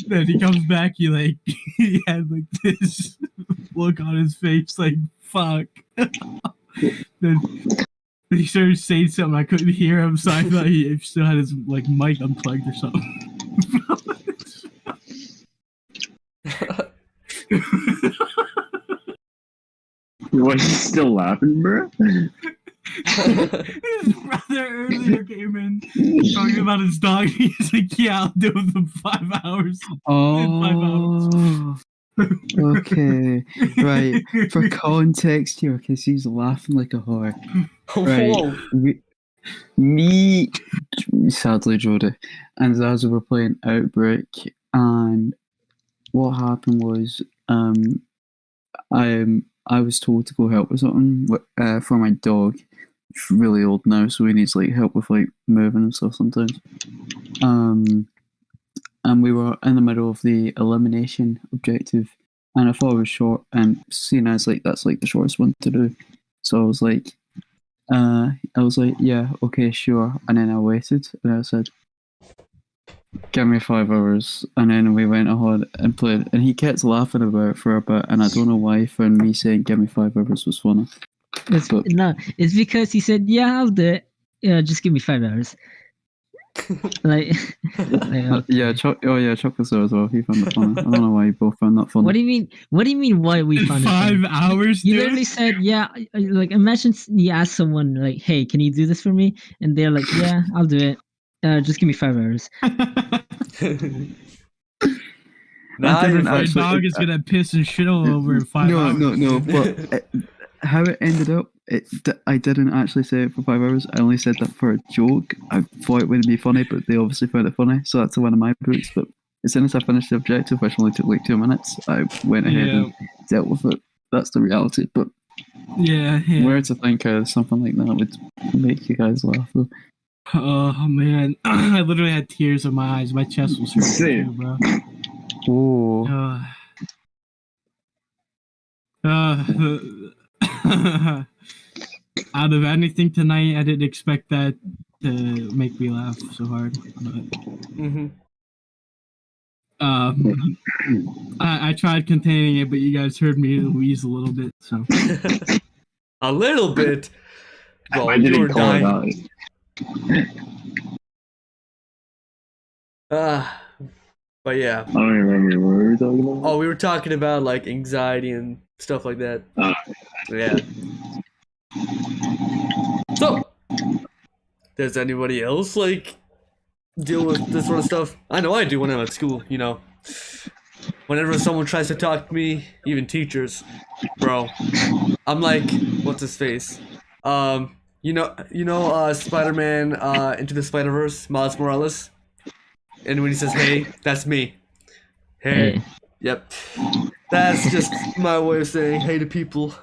Then he comes back, he had like this look on his face, like fuck. Then he started saying something. I couldn't hear him, so I thought he still had his like mic unplugged or something. Why is he still laughing, bro? His brother earlier came in talking about his dog. He's like, "Yeah, I'll do it in 5 hours." Oh, okay, right. For context here, because he's laughing like a whore. Right. Whoa. Me, sadly, Jody, and Zaza were playing Outbreak, and what happened was, I was told to go help with something for my dog. It's really old now, so he needs like help with like moving and stuff sometimes. And we were in the middle of the elimination objective, and I thought it was short, and seeing as like that's like the shortest one to do, so I was like, yeah, okay, sure. And then I waited, and I said, give me 5 hours. And then we went ahead and played, and he kept laughing about it for a bit, and I don't know why he found me saying give me 5 hours was funny. It's because he said, "Yeah, I'll do it. Yeah, just give me 5 hours." Yeah, Chuck was there as well. He found it funny. I don't know why you both found that funny. What do you mean? What do you mean? Why we found it 5 funny? hours? You Dude? literally said, "Yeah." Like, imagine you ask someone like, "Hey, can you do this for me?" And they're like, "Yeah, I'll do it. Just give me 5 hours." Nah, My dog is gonna piss and shit all over in 5 hours. No. But how it ended up, I didn't actually say it for 5 hours. I only said that for a joke. I thought it would be funny, but they obviously found it funny, so that's one of my books. But as soon as I finished the objective, which only took like 2 minutes, I went ahead and dealt with it. That's the reality. But yeah. weird to think something like that would make you guys laugh. Though. Oh man, I literally had tears in my eyes. My chest was hurting, too, bro. Oh. Out of anything tonight, I didn't expect that to make me laugh so hard. But, I tried containing it, but you guys heard me wheeze a little bit. So a little bit. Well, I you didn't were call it out. dying. But yeah. I don't remember what we were talking about. Oh, we were talking about like anxiety and stuff like that. Yeah. So, does anybody else like deal with this sort of stuff? I know I do when I'm at school, you know. Whenever someone tries to talk to me, even teachers, bro, I'm like, what's his face? Spider-Man, Into the Spider-Verse, Miles Morales. And when he says, "Hey," that's me. Hey. Yep. That's just my way of saying hey to people.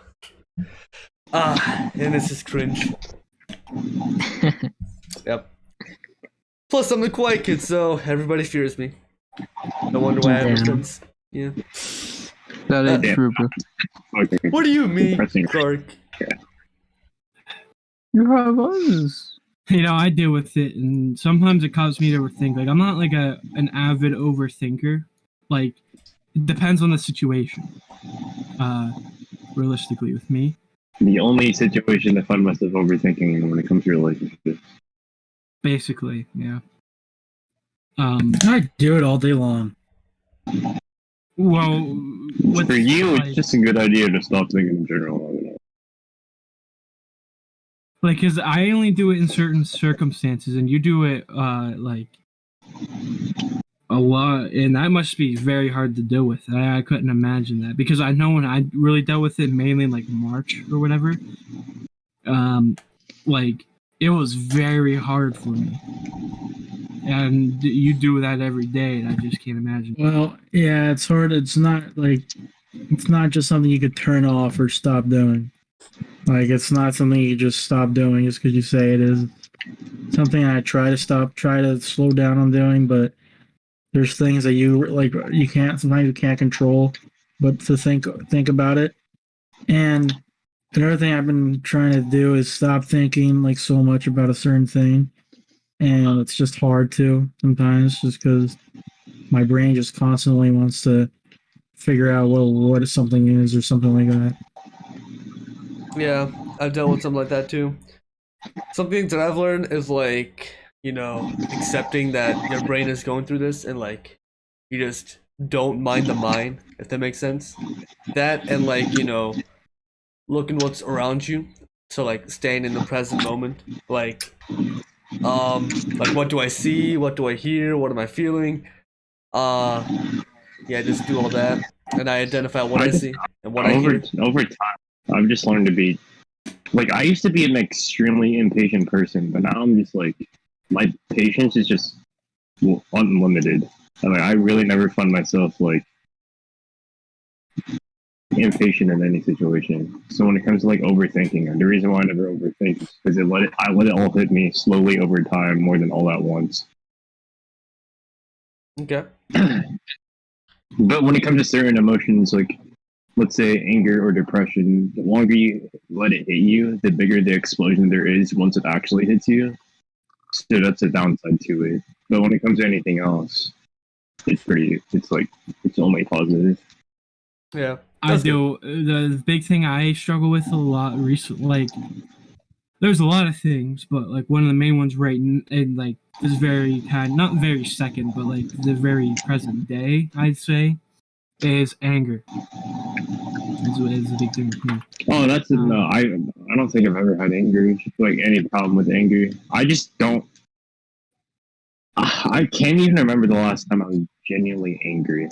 And it's just cringe. Yep. Plus, I'm the quiet kid, so everybody fears me. No wonder why I have friends. Yeah. That ain't true, bro. Okay. What do you mean, Clark? You have us. You know, I deal with it, and sometimes it causes me to overthink. Like, I'm not like an avid overthinker. Like, it depends on the situation. Realistically, with me. The only situation I find myself overthinking when it comes to relationships. Basically, yeah. I do it all day long. Well, for you, it's just a good idea to stop thinking in general. Like, because I only do it in certain circumstances, and you do it, like, a lot, and that must be very hard to deal with. I couldn't imagine that, because I know when I really dealt with it, mainly in, like, March or whatever, like, it was very hard for me. And you do that every day, and I just can't imagine. Well, yeah, it's hard. It's not just something you could turn off or stop doing. Like, it's not something you just stop doing just because you say it is. It's something I try to slow down on doing, but there's things that sometimes you can't control, but to think about it. And another thing I've been trying to do is stop thinking like so much about a certain thing. And it's just hard to sometimes, just because my brain just constantly wants to figure out what something is or something like that. Yeah, I've dealt with something like that too. something that I've learned is like, accepting that your brain is going through this and like you just don't mind the mind, if that makes sense. That and like, looking what's around you. So like staying in the present moment. Like what do I see? What do I hear? What am I feeling? Yeah, just do all that. And I identify what I see and what I hear. Over time, I've just learned to be like, I used to be an extremely impatient person, but now I'm just like, my patience is just unlimited. And like, I really never find myself like impatient in any situation. So when it comes to like overthinking, the reason why I never overthink is because I let it all hit me slowly over time more than all at once. Okay. But when it comes to certain emotions, like let's say anger or depression, the longer you let it hit you, the bigger the explosion there is once it actually hits you. So that's a downside to it. But when it comes to anything else, it's only positive. Yeah. I do. The big thing I struggle with a lot recently, like, there's a lot of things, but like one of the main ones right in like this very not very second, but like the very present day, I'd say, is anger. Is a big thing with me. Oh, that's no. I don't think I've ever had anger, like any problem with anger. I just don't. I can't even remember the last time I was genuinely angry.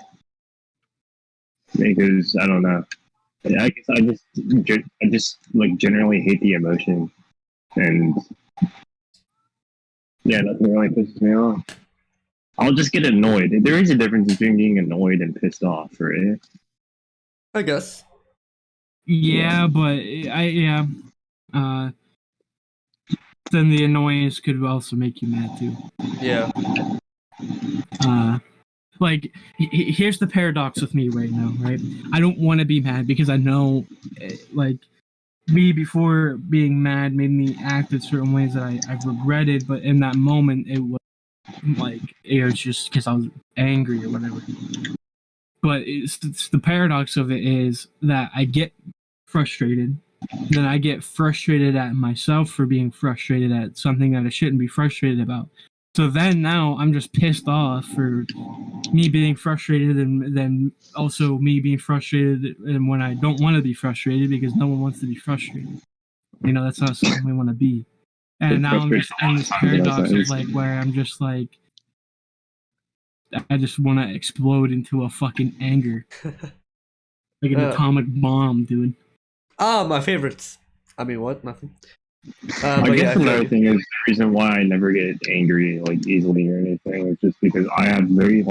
Because I don't know. I guess I just like generally hate the emotion, and yeah, nothing really pisses me off. I'll just get annoyed. There is a difference between being annoyed and pissed off, right? I guess. Yeah, but then the annoyance could also make you mad too. Yeah. Like, here's the paradox with me right now, right? I don't want to be mad because I know, like, me before being mad made me act in certain ways that I've regretted, but in that moment, it was like, it was just because I was angry or whatever. But it's the paradox of it is that I get frustrated, then I get frustrated at myself for being frustrated at something that I shouldn't be frustrated about. So then now I'm just pissed off for me being frustrated, and then also me being frustrated and when I don't want to be frustrated because no one wants to be frustrated. That's not something we want to be. And now I'm just in this paradox of like where I'm just like, I just want to explode into a fucking anger. Like an atomic bomb, dude. My favorites. I mean, what? Nothing. I guess another thing is the reason why I never get angry like easily or anything is just because I have very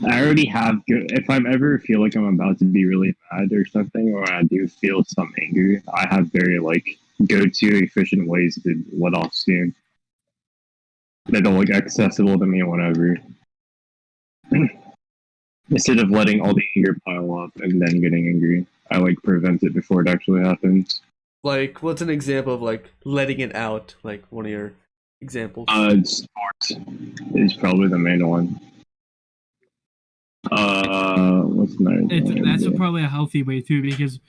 I already have if I'm ever feel like I'm about to be really mad or something, or I do feel some anger, I have very go-to efficient ways to let off steam that are accessible to me whenever. Instead of letting all the anger pile up and then getting angry, I prevent it before it actually happens. Like, what's an example of letting it out? Like one of your examples. Sports is probably the main one. What's another? That's probably a healthy way too, because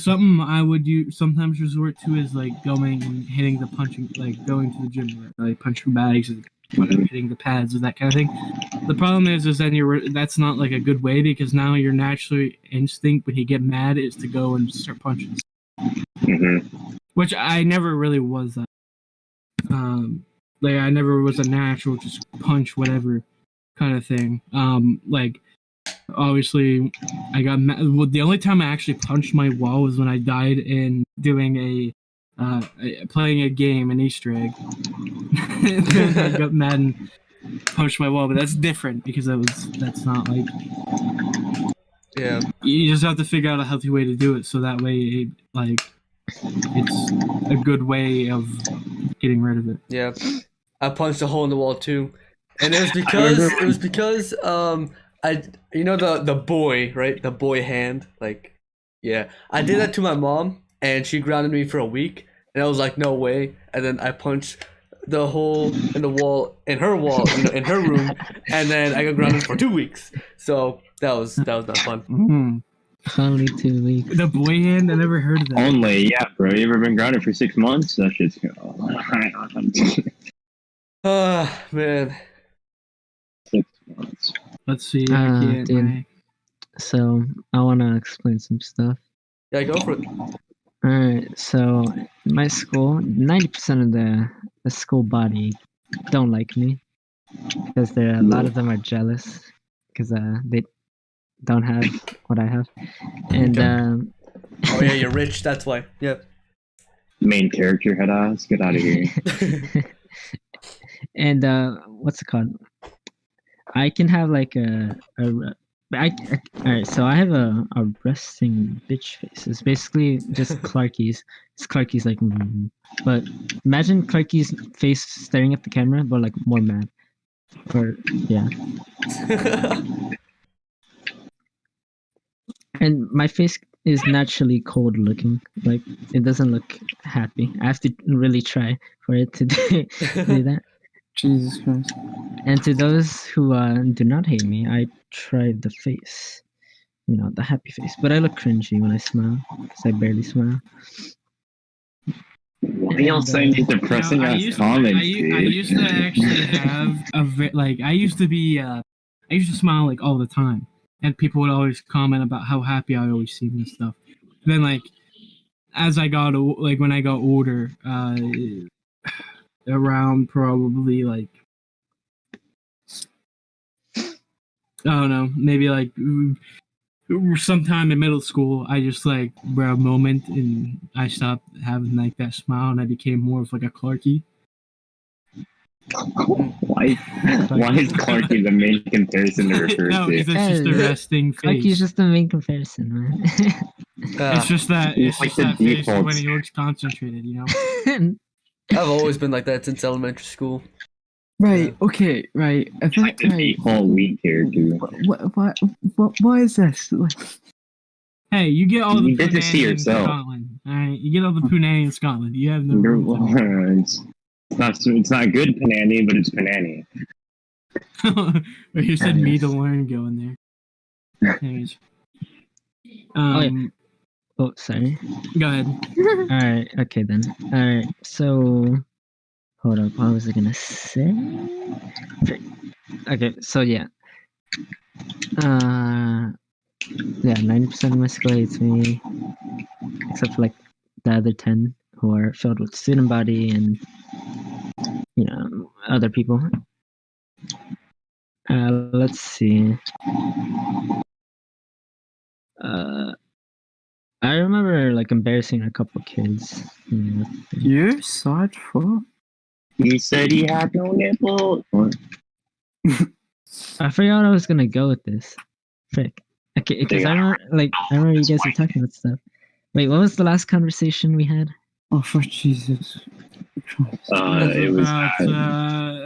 something I would sometimes resort to is going and hitting the punching, going to the gym, punching bags and hitting the pads and that kind of thing. The problem is then that's not a good way, because now your natural instinct when you get mad is to go and start punching. Mm-hmm. Which I never really was. I never was a natural just punch whatever kind of thing. Obviously, I got mad. Well, the only time I actually punched my wall was when I died in doing playing a game, an Easter egg. And then I got mad and punched my wall, but that's different because that's not yeah. You just have to figure out a healthy way to do it, so that way it's a good way of getting rid of it. Yeah, I punched a hole in the wall too, and it was because the boy, right, the boy hand, yeah, I did that to my mom and she grounded me for a week, and I was like, no way, and then I punched the hole in the wall in her in her room, and then I got grounded for 2 weeks. So that was not fun. Mm-hmm. Only 2 weeks. The boy hand, I never heard of that. Only, yeah, bro. You ever been grounded for 6 months? That shit's. Ah, man. 6 months. Let's see. I can't. Dude. So I want to explain some stuff. Yeah, go for it. Alright, so my school, 90% of the school body don't like me because a lot of them are jealous because they don't have what I have, and Oh yeah, you're rich. That's why. Yeah. Main character head ass. Get out of here. and what's it called? I can have like alright, so I have a resting bitch face. It's basically just Clarky's. It's Clarky's like, but imagine Clarky's face staring at the camera, but like more mad. Or yeah. And my face is naturally cold looking. Like it doesn't look happy. I have to really try for it to do that. Jesus Christ. And to those who do not hate me, I tried the face. You know, the happy face. But I look cringy when I smile, because I barely smile. Why y'all saying these depressing ass comments, I used to actually have I used to smile like all the time. And people would always comment about how happy I always seem and stuff. Then like, as I got, like when I got older, around probably like, I don't know, maybe like sometime in middle school, I just like were a moment and I stopped having like that smile and I became more of like a Clarky. Why is Clarky the main comparison to refer No, to? because it's just a resting face. Clarky's just the main comparison, man. It's just that it's like just the that face default. when he looks concentrated, you know. I've always been like that since elementary school. Right, okay, right. I It's like think, the right. default weak character. Why is this? Like, Hey, you get all the You get to see punani in yourself. Scotland. Alright, you get all the punani in Scotland. You have no room to- It's not good panani, but it's panani. But you said me to learn going there. Anyways. Oh, sorry. Go ahead. Alright, okay then. Alright, so... Hold up, what was I gonna say? Okay, so yeah. Yeah, 90% of my school hates me. Except for like the other 10 who are filled with student body and, you know, other people. Let's see. I remember like embarrassing a couple kids. you sad fuck? He said he had no nipple. What? I forgot I was gonna go with this. Frick. Okay, because I remember you guys were talking about stuff. Wait, what was the last conversation we had? Oh, for Jesus. It was About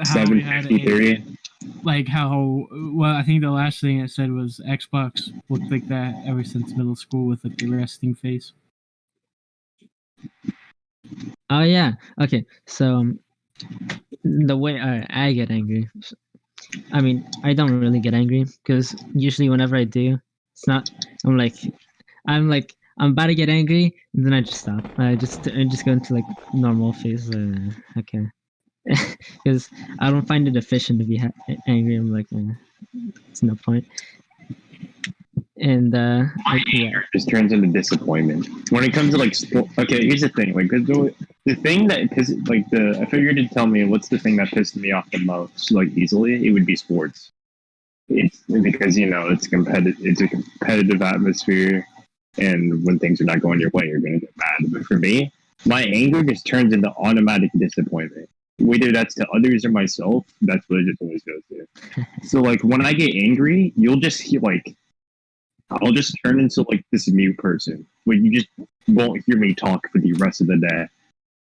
how we had 7:53. like how I think the last thing I said was Xbox looked like that ever since middle school with like the resting face. Oh yeah. Okay. So the way I get angry. I mean, I don't really get angry because usually whenever I do, it's not. I'm about to get angry, and then I just stop. I just go into like normal phase. Okay. Because I don't find it efficient to be angry. I'm like, it's no point. And yeah. Just turns into disappointment when it comes to like okay, here's the thing, like the thing that I figured to tell me what's the thing that pissed me off the most, like easily, it would be sports. It's because it's a competitive atmosphere, and when things are not going your way, you're gonna get mad. But for me, my anger just turns into automatic disappointment. Whether that's to others or myself, that's what it just always goes to. So like when I get angry, you'll just hear like I'll just turn into like this mute person where you just won't hear me talk for the rest of the day.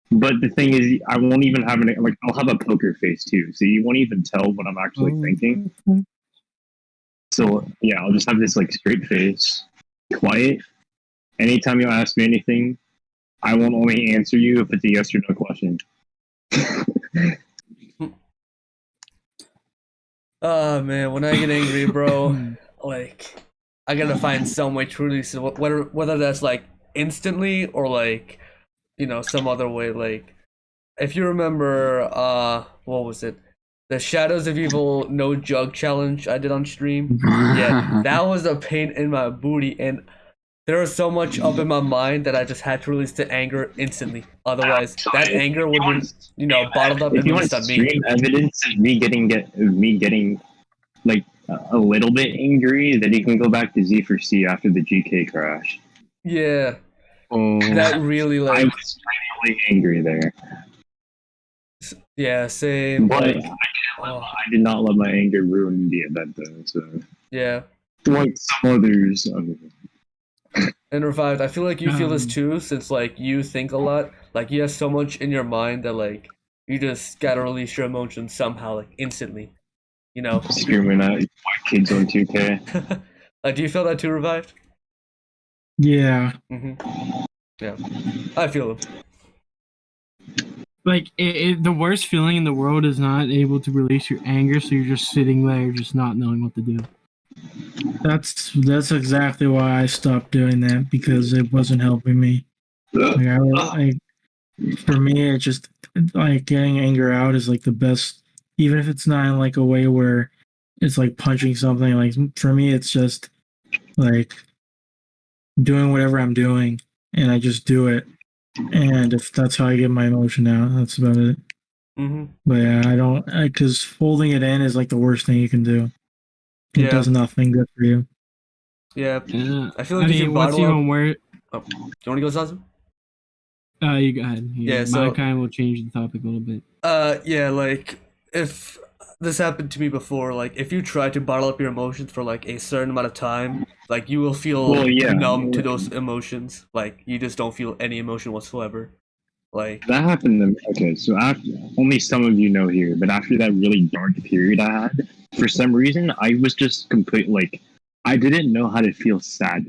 But the thing is, I won't even have I'll have a poker face too, so you won't even tell what I'm actually thinking. So yeah, I'll just have this like straight face, quiet. Anytime you ask me anything, I won't only answer you if it's a yes or no question. Oh man, when I get angry, bro, like I gotta find some way to release it, whether that's like instantly or like, some other way. Like, if you remember, what was it? The Shadows of Evil No Jug challenge I did on stream. Yeah, that was a pain in my booty, and there was so much up in my mind that I just had to release the anger instantly. Otherwise, that anger would be, bottled up and released on me. Stream evidence of me getting like a little bit angry, then you can go back to Z4C after the GK crash. Yeah, Oh, that really I was really angry there. Yeah, same. But Like, I did not let my anger ruin the event though, so yeah. like some others. And Revived, I feel like you feel this too, since like you think a lot. Like you have so much in your mind that like you just gotta release your emotions somehow, like instantly. Screaming at white kids on 2K. Do you feel that too, Revived? Yeah. Yeah, I feel it. Like the worst feeling in the world is not able to release your anger, so you're just sitting there, just not knowing what to do. That's exactly why I stopped doing that, because it wasn't helping me. Like, for me, it just like getting anger out is like the best, even if it's not in like a way where it's like punching something. Like for me, it's just like doing whatever I'm doing, and I just do it. And if that's how I get my emotion out, that's about it. But yeah, I don't, because holding it in is like the worst thing you can do. It does nothing good for you. Yeah. I feel like you can what's bottle even worse? up. Do you want to go, Zazu? You go ahead. Yeah, so- my kind will change the topic a little bit. Yeah, like if this happened to me before, like if you try to bottle up your emotions for like a certain amount of time, like you will feel numb to those emotions. Like you just don't feel any emotion whatsoever. Like that happened to me. Okay, so after, only some of you know here, but after that really dark period I had, for some reason I was just like I didn't know how to feel sad.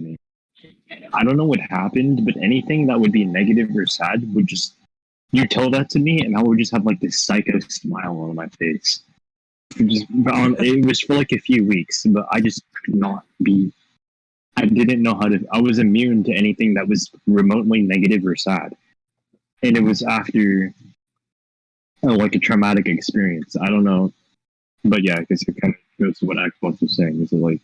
I don't know what happened, but anything that would be negative or sad would just, you tell that to me and I would just have like this psycho smile on my face. It was for like a few weeks, but I just could not be, I didn't know how to, I was immune to anything that was remotely negative or sad. And it was after like a traumatic experience. I don't know. But yeah, because it kind of goes to what Xbox was saying. Is like,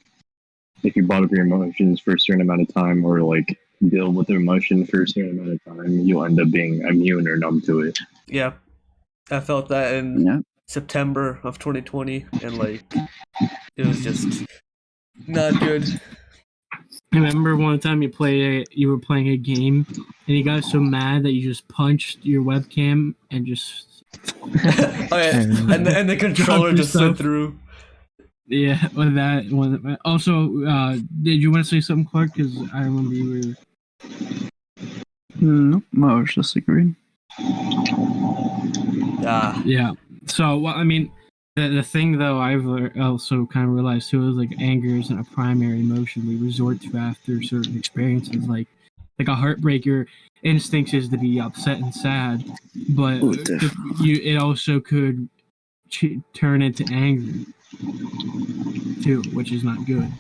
if you bottle up your emotions for a certain amount of time, or like deal with the emotion for a certain amount of time, you'll end up being immune or numb to it. yeah, I felt that in September of 2020, and like it was just not good. I remember one time you were playing a game and you got so mad that you just punched your webcam and just Oh yeah, and the controller just slid through. Yeah, with that one. Also, did you want to say something, Clark? Because I remember you were. Nope, I was just agreeing. Yeah. So, well, I mean, the thing though, I've also kind of realized too is like anger isn't a primary emotion we resort to after certain experiences. Like a heartbreak, your instincts is to be upset and sad, but it also could turn into anger too, which is not good.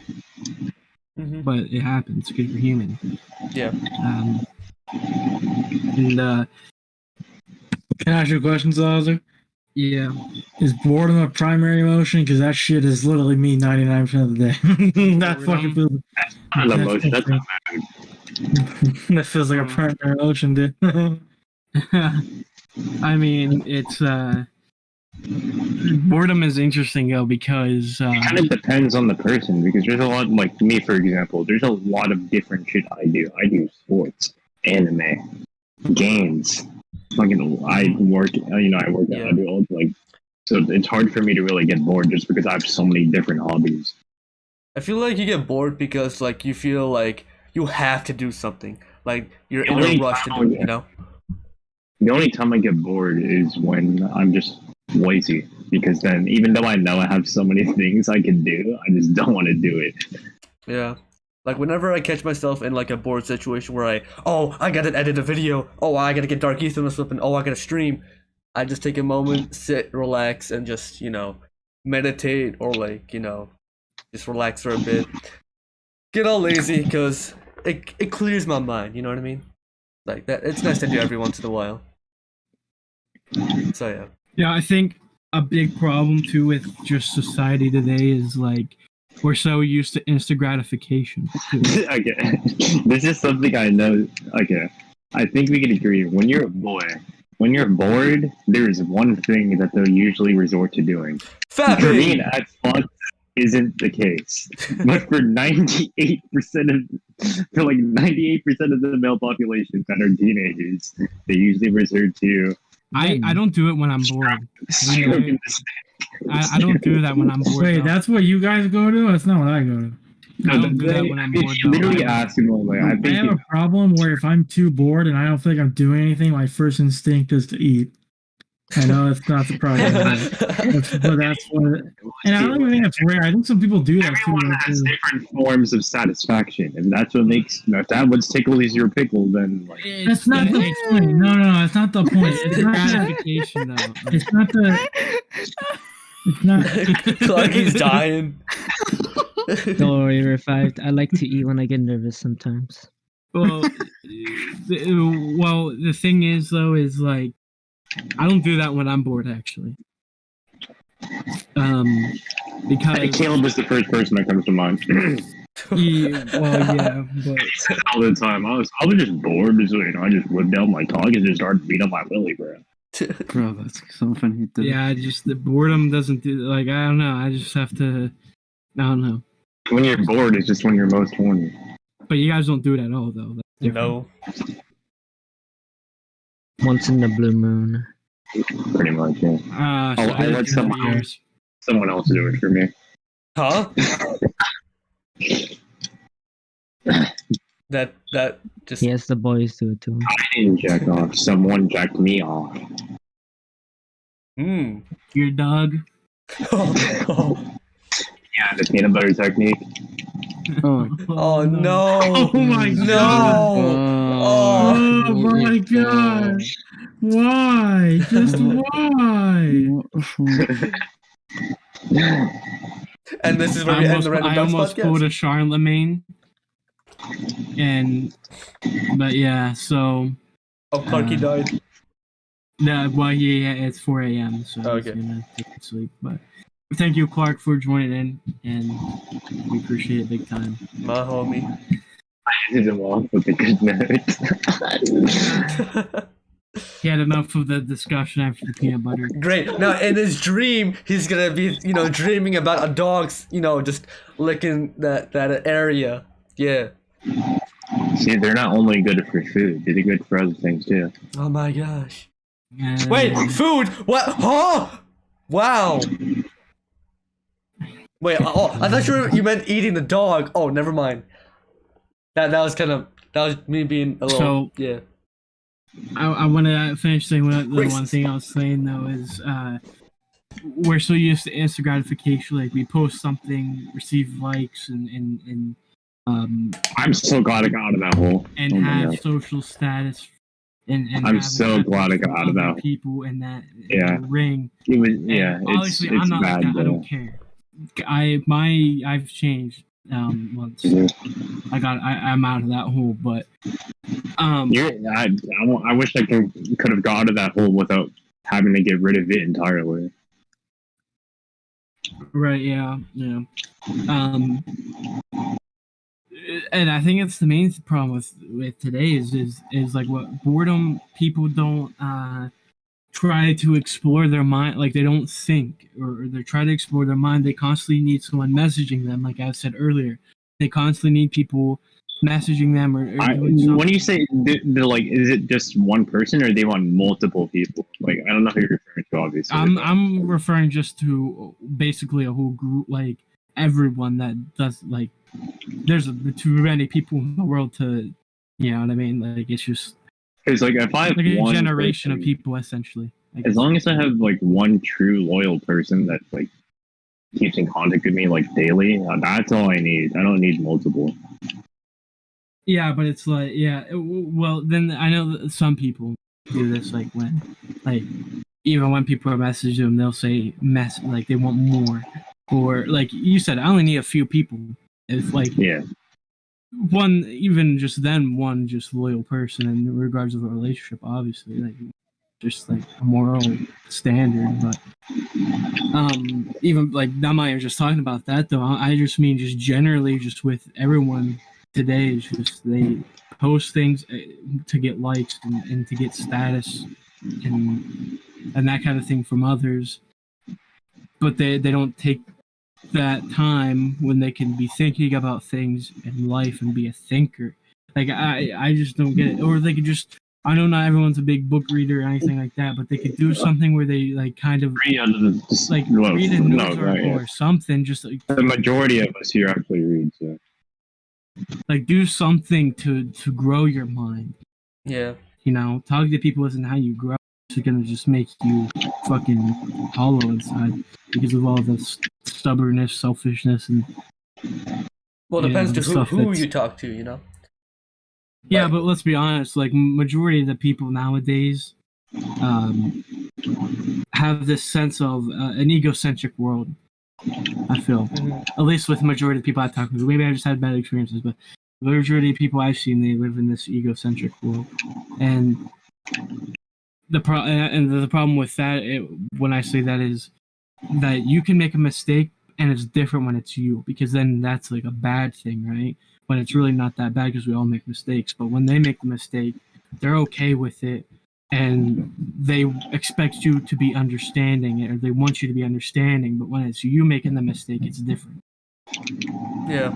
But it happens because you're human. Yeah. And can I ask you a question, Zazu? Yeah. Is boredom a primary emotion? Because that shit is literally me 99% of the day. That fucking feels. That's not an emotion. That's a mood. That feels like a primary emotion, dude. I mean, it's boredom is interesting though because it kind of depends on the person, because there's a lot, like me for example, there's a lot of different shit I do. I do sports, anime, games. I work. I work out. I do all like. So it's hard for me to really get bored just because I have so many different hobbies. I feel like you get bored because like you feel like you have to do something. Like you're in a rush to do it, The only time I get bored is when I'm just lazy, because then even though I know I have so many things I can do, I just don't want to do it. Yeah. Like whenever I catch myself in like a bored situation where I gotta edit a video, I gotta get Dark Ether on this and I gotta stream, I just take a moment, sit, relax, and just, meditate or just relax for a bit. get all lazy because it clears my mind. You know what I mean? Like that. It's nice to do every once in a while. So yeah. Yeah, I think a big problem too with just society today is like we're so used to instant gratification. Okay, this is something I know. Okay, I think we can agree. When you're a boy, when you're bored, there is one thing that they'll usually resort to doing. For me, and Xbox isn't the case, but for 98% for like 98% of the male population that are teenagers, they usually resort to. I don't do it when I'm bored. I don't do that when I'm bored. Wait, though. that's what you guys go to? That's not what I go to. I don't do that when I'm bored. though. Literally asking them, like, I have a problem where if I'm too bored and I don't feel like I'm doing anything, my first instinct is to eat. I know it's not the problem, but that's what. And I don't even think it's rare. I think some people do that too. Everyone has different forms of satisfaction, and that's what makes. If that what's tickles your pickle, then like, That's not the point. No, that's not the point. It's gratification, though. It's not the. It's not. Clarky's dying. Don't worry, Revived. I like to eat when I get nervous sometimes. Well, the thing is though is like I don't do that when I'm bored actually. Because Caleb was the first person that comes to mind. yeah, but all the time. I was just bored, so I just whipped out my cock and just started beating up my willy, bro. Bro, that's something he did. yeah, just the boredom doesn't do like I don't know. I just have to. I don't know. When you're bored, it's just when you're most horny. But you guys don't do it at all though. That's different. No. Once in the blue moon. Pretty much, yeah. So I let someone else do it for me. Huh? that just. Yes, the boys do it too. I didn't jack off. Someone jacked me off. Your dog. Yeah, the peanut butter technique. Oh no! Oh my No! Oh my god! Why? Just why? And this is where we end the Random I Ducks almost podcast. pulled a Charlemagne. But yeah, so. Oh, Clarky died. No, well, yeah, it's 4 a.m. So Okay. he's gonna take a sleep. But thank you, Clark, for joining in, and we appreciate it big time. My homie. I ended him off with a good note. He had enough of the discussion after the peanut butter. Great. Now, in his dream, he's gonna be, dreaming about a dog's, just licking that area. Yeah. See, they're not only good for food; they're good for other things too. Oh my gosh. Wait, food? What? Huh? Wow. Wait, I thought you meant eating the dog. Oh, never mind. That was me being a little. So, yeah. I want to finish saying one thing I was saying though is we're so used to instant gratification. Like we post something, receive likes, and I'm so glad I got out of that hole. And have social status. And I'm so glad I got out of that. People in that ring. It was Obviously, it's I'm not bad, like that. I though. don't care. I've changed once. Mm-hmm. I'm out of that hole, but I wish I could have got out of that hole without having to get rid of it entirely. Right, yeah. And I think it's the main problem with today is like what boredom. People don't try to explore their mind, like they don't think or they try to explore their mind. They constantly need someone messaging them, like I said earlier. They constantly need people messaging them or doing something. When you say they're like, is it just one person or they want multiple people? Like, I don't know who you're referring to, obviously. I'm referring just to basically a whole group, like everyone that does, like, there's too many people in the world to, you know what I mean? Like, it's just It's like if I have like a one generation person, of people, essentially. as long as I have like one true loyal person that like keeps in contact with me like daily, that's all I need. I don't need multiple. Yeah, but it's like, well, then I know that some people do this, like when, like, even when people message them, they'll say like they want more, or like you said, I only need a few people. If like, Yeah. one, even just then, one just loyal person in regards of a relationship, obviously, like just like a moral standard. But even like not my just talking about that though. I just mean just generally, just with everyone today, is just they post things to get likes and to get status and that kind of thing from others, but they don't take that time when they can be thinking about things in life and be a thinker. Like I just don't get it. Or they could just, I know not everyone's a big book reader or anything like that, but they could do something where they like kind of read a news article or something. Just like the majority of us here actually read, so like do something to grow your mind. Yeah. You know, talking to people isn't how you grow. It's gonna just make you fucking hollow inside because of all the stubbornness, selfishness, and well, it depends the to stuff who that's- you talk to, you know. Yeah, but let's be honest. Like majority of the people nowadays have this sense of an egocentric world. I feel, at least with the majority of the people I talk to. Maybe I just had bad experiences, but the majority of people I've seen, they live in this egocentric world, and the problem with that, when I say that, is that you can make a mistake and it's different when it's you, because then that's like a bad thing, right? When it's really not that bad because we all make mistakes. But when they make the mistake, they're okay with it and they expect you to be understanding, or they want you to be understanding. But when it's you making the mistake, it's different. Yeah.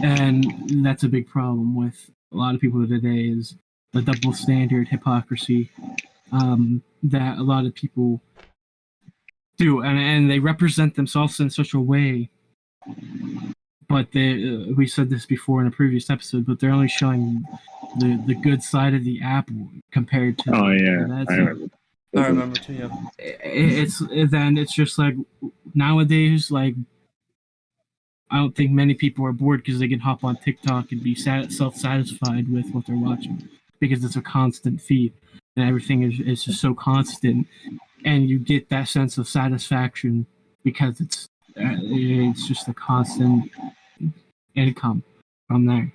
And that's a big problem with a lot of people today, is the double standard hypocrisy that a lot of people do, and they represent themselves in such a way, but we said this before in a previous episode, but they're only showing the good side of the apple compared to I remember. I remember too. Yeah. It's just like nowadays, like I don't think many people are bored because they can hop on TikTok and be self-satisfied with what they're watching, because it's a constant feed and everything is just so constant, and you get that sense of satisfaction because it's just a constant income from there.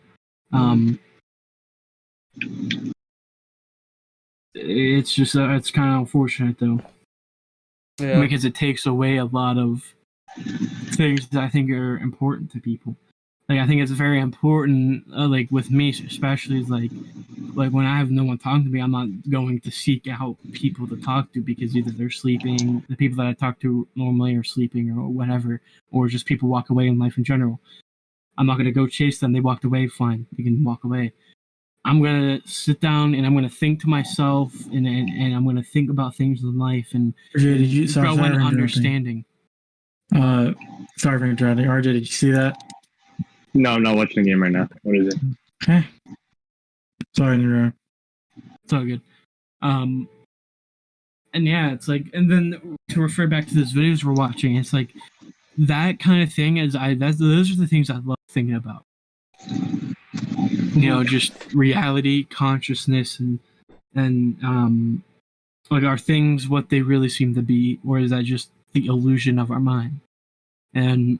It's just it's kind of unfortunate though, because it takes away a lot of things that I think are important to people. Like I think it's very important, like with me especially, is like when I have no one talking to me, I'm not going to seek out people to talk to, because either they're sleeping, the people that I talk to normally are sleeping or whatever, or just people walk away in life in general. I'm not going to go chase them. They walked away, fine, they can walk away. I'm going to sit down and I'm going to think to myself, and I'm going to think about things in life and grow an understanding. Sorry for interrupting. RJ, did you see that? No, I'm not watching the game right now. What is it? Okay. Sorry to interrupt. It's all good. And yeah, it's like, and then to refer back to those videos we're watching, it's like that kind of thing those are the things I love thinking about. You know, just reality, consciousness, and like, are things what they really seem to be, or is that just the illusion of our mind? And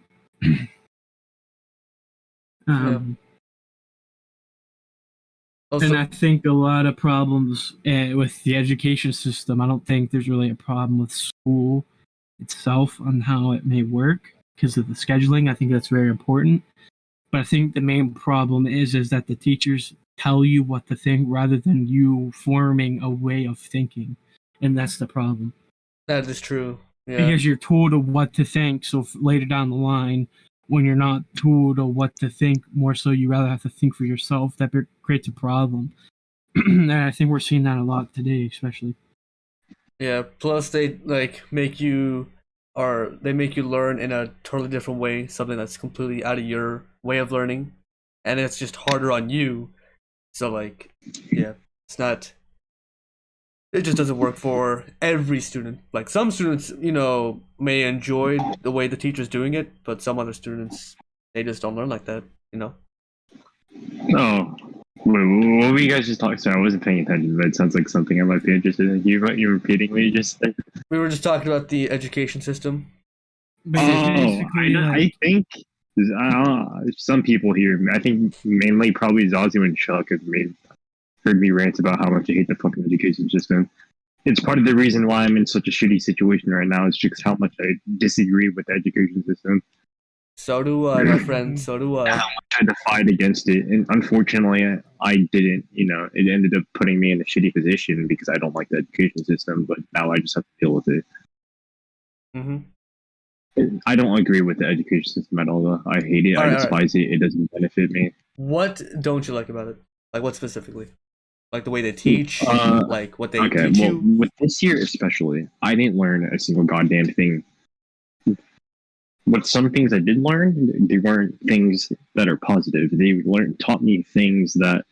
Also, and I think a lot of problems with the education system, I don't think there's really a problem with school itself on how it may work because of the scheduling. I think that's very important. But I think the main problem is that the teachers tell you what to think rather than you forming a way of thinking. And that's the problem. that is true. Yeah. Because you're told what to think, so later down the line, when you're not told what to think, more so you rather have to think for yourself, that creates a problem. And I think we're seeing that a lot today, especially. Yeah. Plus, they make you learn in a totally different way, something that's completely out of your way of learning, and it's just harder on you. So it's not. It just doesn't work for every student. Like some students, may enjoy the way the teacher's doing it, but some other students, they just don't learn like that. Oh, wait, what were you guys just talking? Sorry, I wasn't paying attention, but it sounds like something I might be interested in. You're repeating what you just said? We were just talking about the education system. I think Some people here, I think mainly probably Zazu and Chuck have heard me rant about how much I hate the fucking education system. It's part of the reason why I'm in such a shitty situation right now. Is just how much I disagree with the education system. So do I, my friend. So do I. I tried to fight against it, and unfortunately, I didn't. You know, it ended up putting me in a shitty position because I don't like the education system. But now I just have to deal with it. I don't agree with the education system at all. Though. I hate it. I despise it. It doesn't benefit me. What don't you like about it? Like, what specifically? Like the way they teach? Like what they teach you? With this year especially, I didn't learn a single goddamn thing. But some things I did learn, they weren't things that are positive. They taught me things that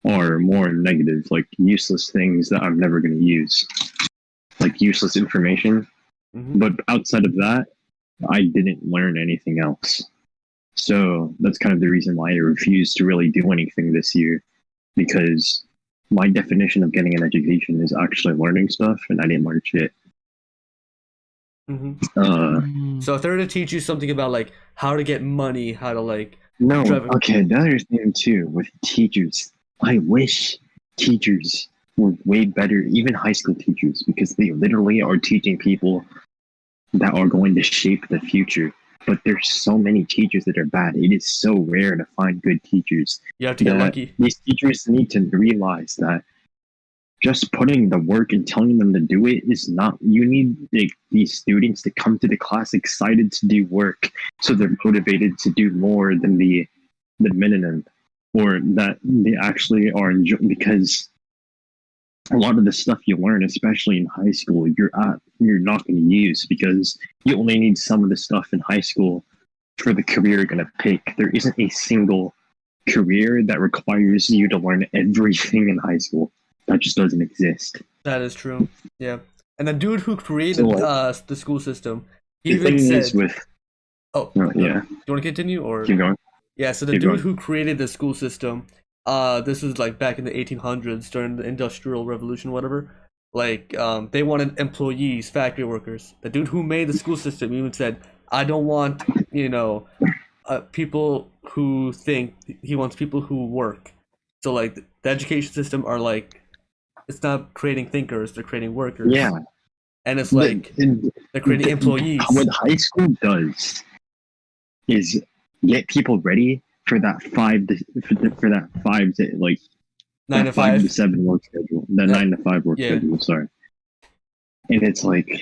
are more negative, like useless things that I'm never going to use, like useless information. But outside of that, I didn't learn anything else. So that's kind of the reason why I refused to really do anything this year, because my definition of getting an education is actually learning stuff, and I didn't learn shit. So if they were to teach you something about like how to get money, how to like okay, the other thing too with teachers, I wish teachers were way better, even high school teachers, because they literally are teaching people that are going to shape the future. But there's so many teachers that are bad. It is so rare to find good teachers. You have to get lucky. These teachers need to realize that just putting the work and telling them to do it is not. You need these students to come to the class excited to do work, so they're motivated to do more than the minimum, or that they actually are enjoying. Because a lot of the stuff you learn, especially in high school, you're not going to use, because you only need some of the stuff in high school for the career you're going to pick. There isn't a single career that requires you to learn everything in high school. That just doesn't exist. That is true. Yeah. And the dude who created the school system, he even said... yeah. Do you want to continue? Or keep going. Yeah, so the dude who created the school system, this was like back in the 1800s during the Industrial Revolution, whatever. Like, they wanted employees, factory workers. The dude who made the school system even said, I don't want, people who think. He wants people who work. So, like, the education system are like, it's not creating thinkers, they're creating workers. Yeah. And it's like, they're creating employees. What high school does is get people ready for that 5 to 7 work schedule, that 9 to 5 work schedule. Sorry, and it's like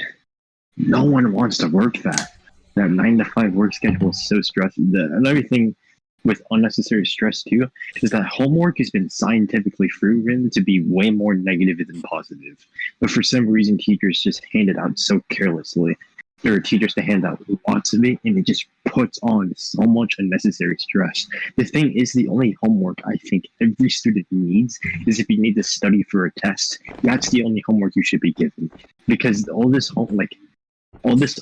no one wants to work that 9 to 5 work schedule is so stressful. Another thing with unnecessary stress too is that homework has been scientifically proven to be way more negative than positive, but for some reason teachers just hand it out so carelessly. There are teachers that hand out lots of it, and it just puts on so much unnecessary stress. The thing is, the only homework I think every student needs is if you need to study for a test. That's the only homework you should be given, because all this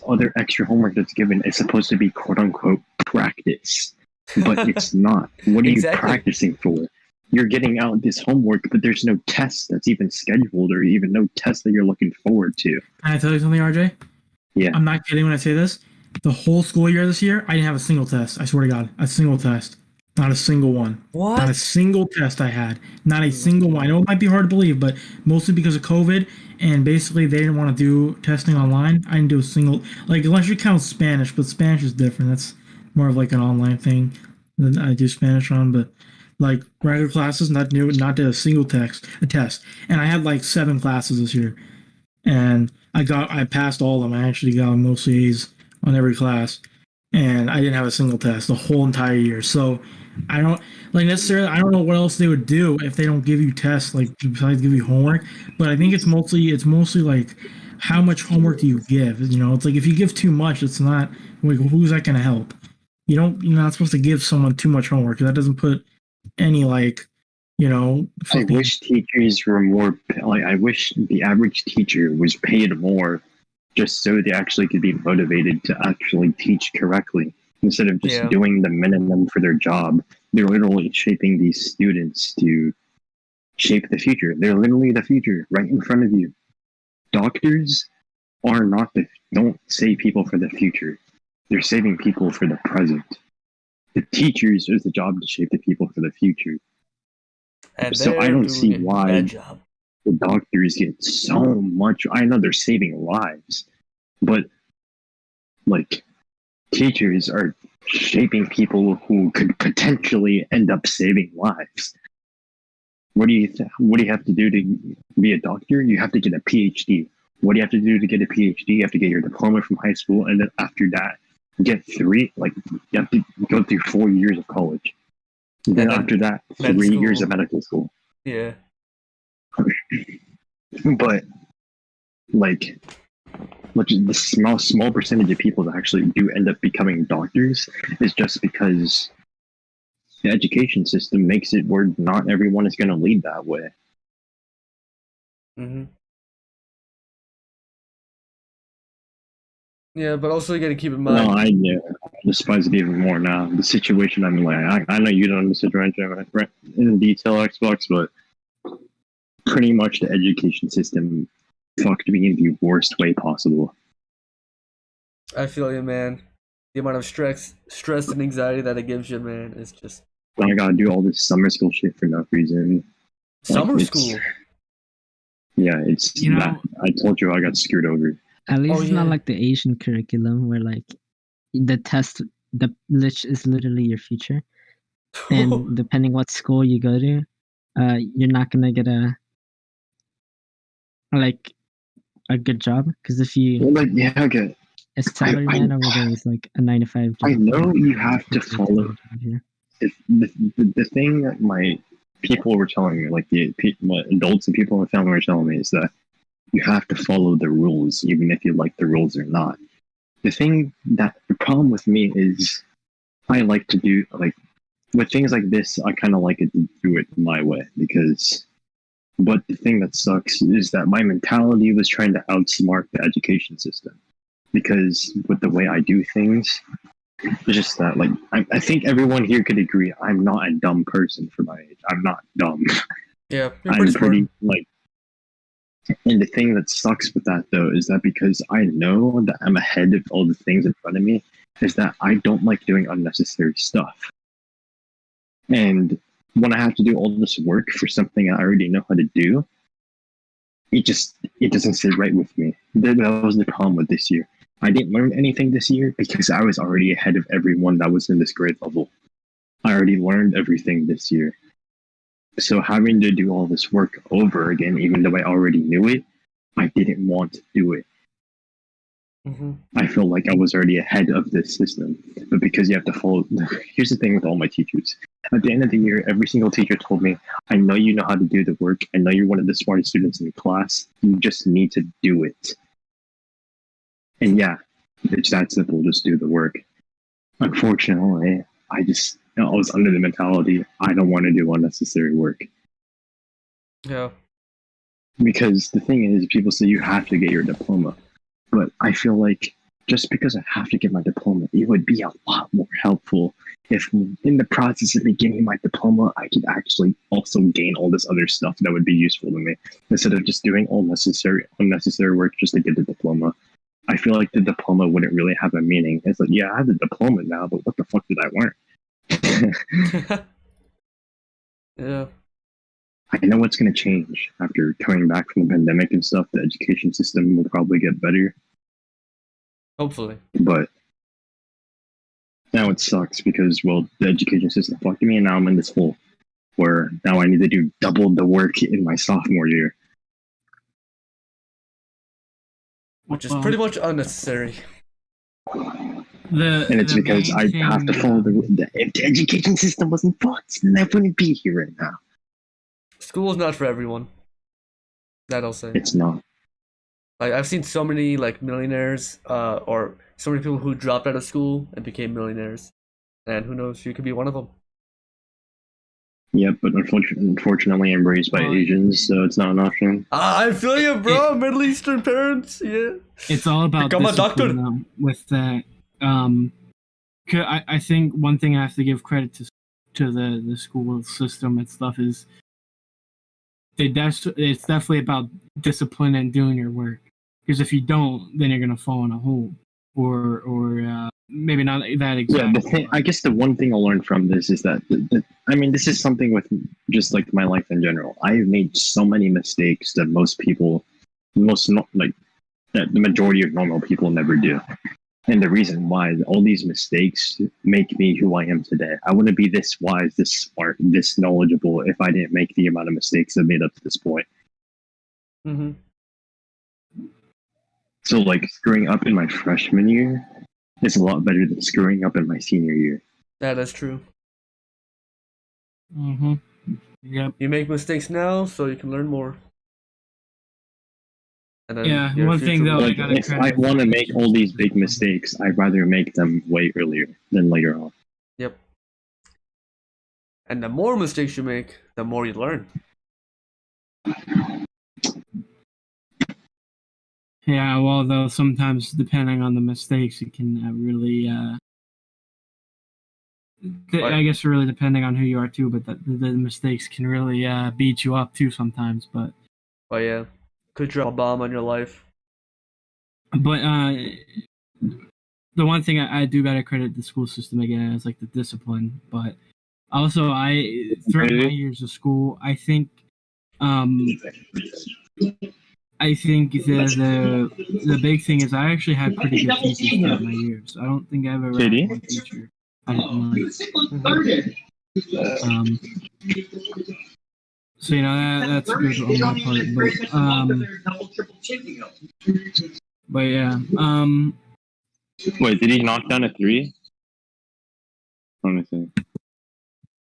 other extra homework that's given is supposed to be quote unquote practice, but it's not. What are you practicing for? You're getting out this homework, but there's no test that's even scheduled, or even no test that you're looking forward to. Can I tell you something, RJ? Yeah. I'm not kidding when I say this. The whole school year this year, I didn't have a single test. I swear to God, a single test. Not a single one. What? Not a single test I had. Not a single one. I know it might be hard to believe, but mostly because of COVID, and basically they didn't want to do testing online. I didn't do a single, like, unless you count Spanish, but Spanish is different. That's more of like an online thing that I do Spanish on, but like regular classes, not did a single test. And I had like 7 classes this year. And I passed all of them. I actually got mostly A's on every class, and I didn't have a single test the whole entire year. So I don't know what else they would do if they don't give you tests, like besides give you homework. But I think it's mostly like how much homework do you give? It's like if you give too much, it's not like who's that going to help? You're not supposed to give someone too much homework, because that doesn't put any I wish teachers were more, I wish the average teacher was paid more, just so they actually could be motivated to actually teach correctly, instead of just doing the minimum for their job. They're literally shaping these students to shape the future. They're literally the future right in front of you. Doctors don't save people for the future. They're saving people for the present. the teachers is the job to shape the people for the future. And So I they're don't doing see a why bad job. the doctors get so much. I know they're saving lives, but like teachers are shaping people who could potentially end up saving lives. What do you have to do to be a doctor? You have to get a PhD. What do you have to do to get a PhD? You have to get your diploma from high school, and then after that, you have to go through 4 years of college. Then after that, 3 years of medical school. Yeah. But like the small percentage of people that actually do end up becoming doctors is just because the education system makes it where not everyone is going to lead that way. Mm-hmm. Yeah, but also you got to keep in mind. No, I despise it even more now. The situation I'm in, like, I know you don't understand in detail Xbox, but pretty much the education system fucked me in the worst way possible. I feel you, man. The amount of stress and anxiety that it gives you, man, is just. I gotta do all this summer school shit for no reason. Summer school. Yeah, it's that. I told you I got screwed over. At least it's not like the Asian curriculum where like the test, is literally your future, and depending what school you go to, you're not gonna get a good job, because if you okay. A salaryman over there is like a 9 to 5 job. I know you have to follow. The thing that my people were telling me, like my adults and people in my family were telling me, is that you have to follow the rules, even if you like the rules or not. The problem with me is I like to do, like, with things like this, I kind of like it to do it my way, but the thing that sucks is that my mentality was trying to outsmart the education system, because with the way I do things, it's just that, like, I think everyone here could agree I'm not a dumb person for my age. I'm not dumb. Yeah, I'm pretty like. And the thing that sucks with that, though, is that because I know that I'm ahead of all the things in front of me, is that I don't like doing unnecessary stuff. And when I have to do all this work for something I already know how to do, it doesn't sit right with me. That was the problem with this year. I didn't learn anything this year because I was already ahead of everyone that was in this grade level. I already learned everything this year. So having to do all this work over again, even though I already knew it, I didn't want to do it. Mm-hmm. I felt like I was already ahead of this system. But because you have to follow... Here's the thing with all my teachers. At the end of the year, every single teacher told me, I know you know how to do the work. I know you're one of the smartest students in the class. You just need to do it. And yeah, it's that simple. Just do the work. Unfortunately, I was under the mentality, I don't want to do unnecessary work. Yeah. Because the thing is, people say you have to get your diploma. But I feel like just because I have to get my diploma, it would be a lot more helpful if in the process of me getting my diploma, I could actually also gain all this other stuff that would be useful to me, instead of just doing all unnecessary work just to get the diploma. I feel like the diploma wouldn't really have a meaning. It's like, yeah, I have the diploma now, but what the fuck did I learn? Yeah. I know what's going to change after coming back from the pandemic and stuff. The education system will probably get better. Hopefully. But now it sucks because, well, the education system fucked me, and now I'm in this hole where now I need to do double the work in my sophomore year. Which is pretty much unnecessary. And it's because I have to follow if the education system wasn't fucked, then I wouldn't be here right now. School is not for everyone. That I'll say. It's not. Like, I've seen so many like millionaires, or so many people who dropped out of school and became millionaires, and who knows, you could be one of them. Yep, but unfortunately, I'm raised by Asians, so it's not an option. I feel you, bro. Middle Eastern parents, yeah. It's all about become a doctor. With that, I think one thing I have to give credit to the school system and stuff is it's definitely about discipline and doing your work. Because if you don't, then you're gonna fall in a hole, or maybe not that Yeah, exact. I guess the one thing I learned from this is that, I mean, this is something with just like my life in general. I've made so many mistakes that that the majority of normal people never do. And the reason why all these mistakes make me who I am today. I wouldn't be this wise, this smart, this knowledgeable if I didn't make the amount of mistakes I've made up to this point. Mm-hmm. So, like, screwing up in my freshman year is a lot better than screwing up in my senior year. That is true. Mm-hmm. Yep. You make mistakes now, so you can learn more. And then Yeah, your one thing future though, will- I Like, gotta if I credit- want to make all these big mistakes, I'd rather make them way earlier than later on. Yep. And the more mistakes you make, the more you learn. Yeah, well, though sometimes depending on the mistakes, it can really, I guess really depending on who you are too. But the mistakes can really beat you up too sometimes. But Yeah, could drop a bomb on your life. the one thing I do gotta credit the school system again is like the discipline. But also, throughout my years of school, I think the big thing is I actually had pretty good teachers throughout my years. I don't think I've ever had one teacher I didn't like. So that's good on my part. But yeah. Wait, did he knock down a 3? Let me see.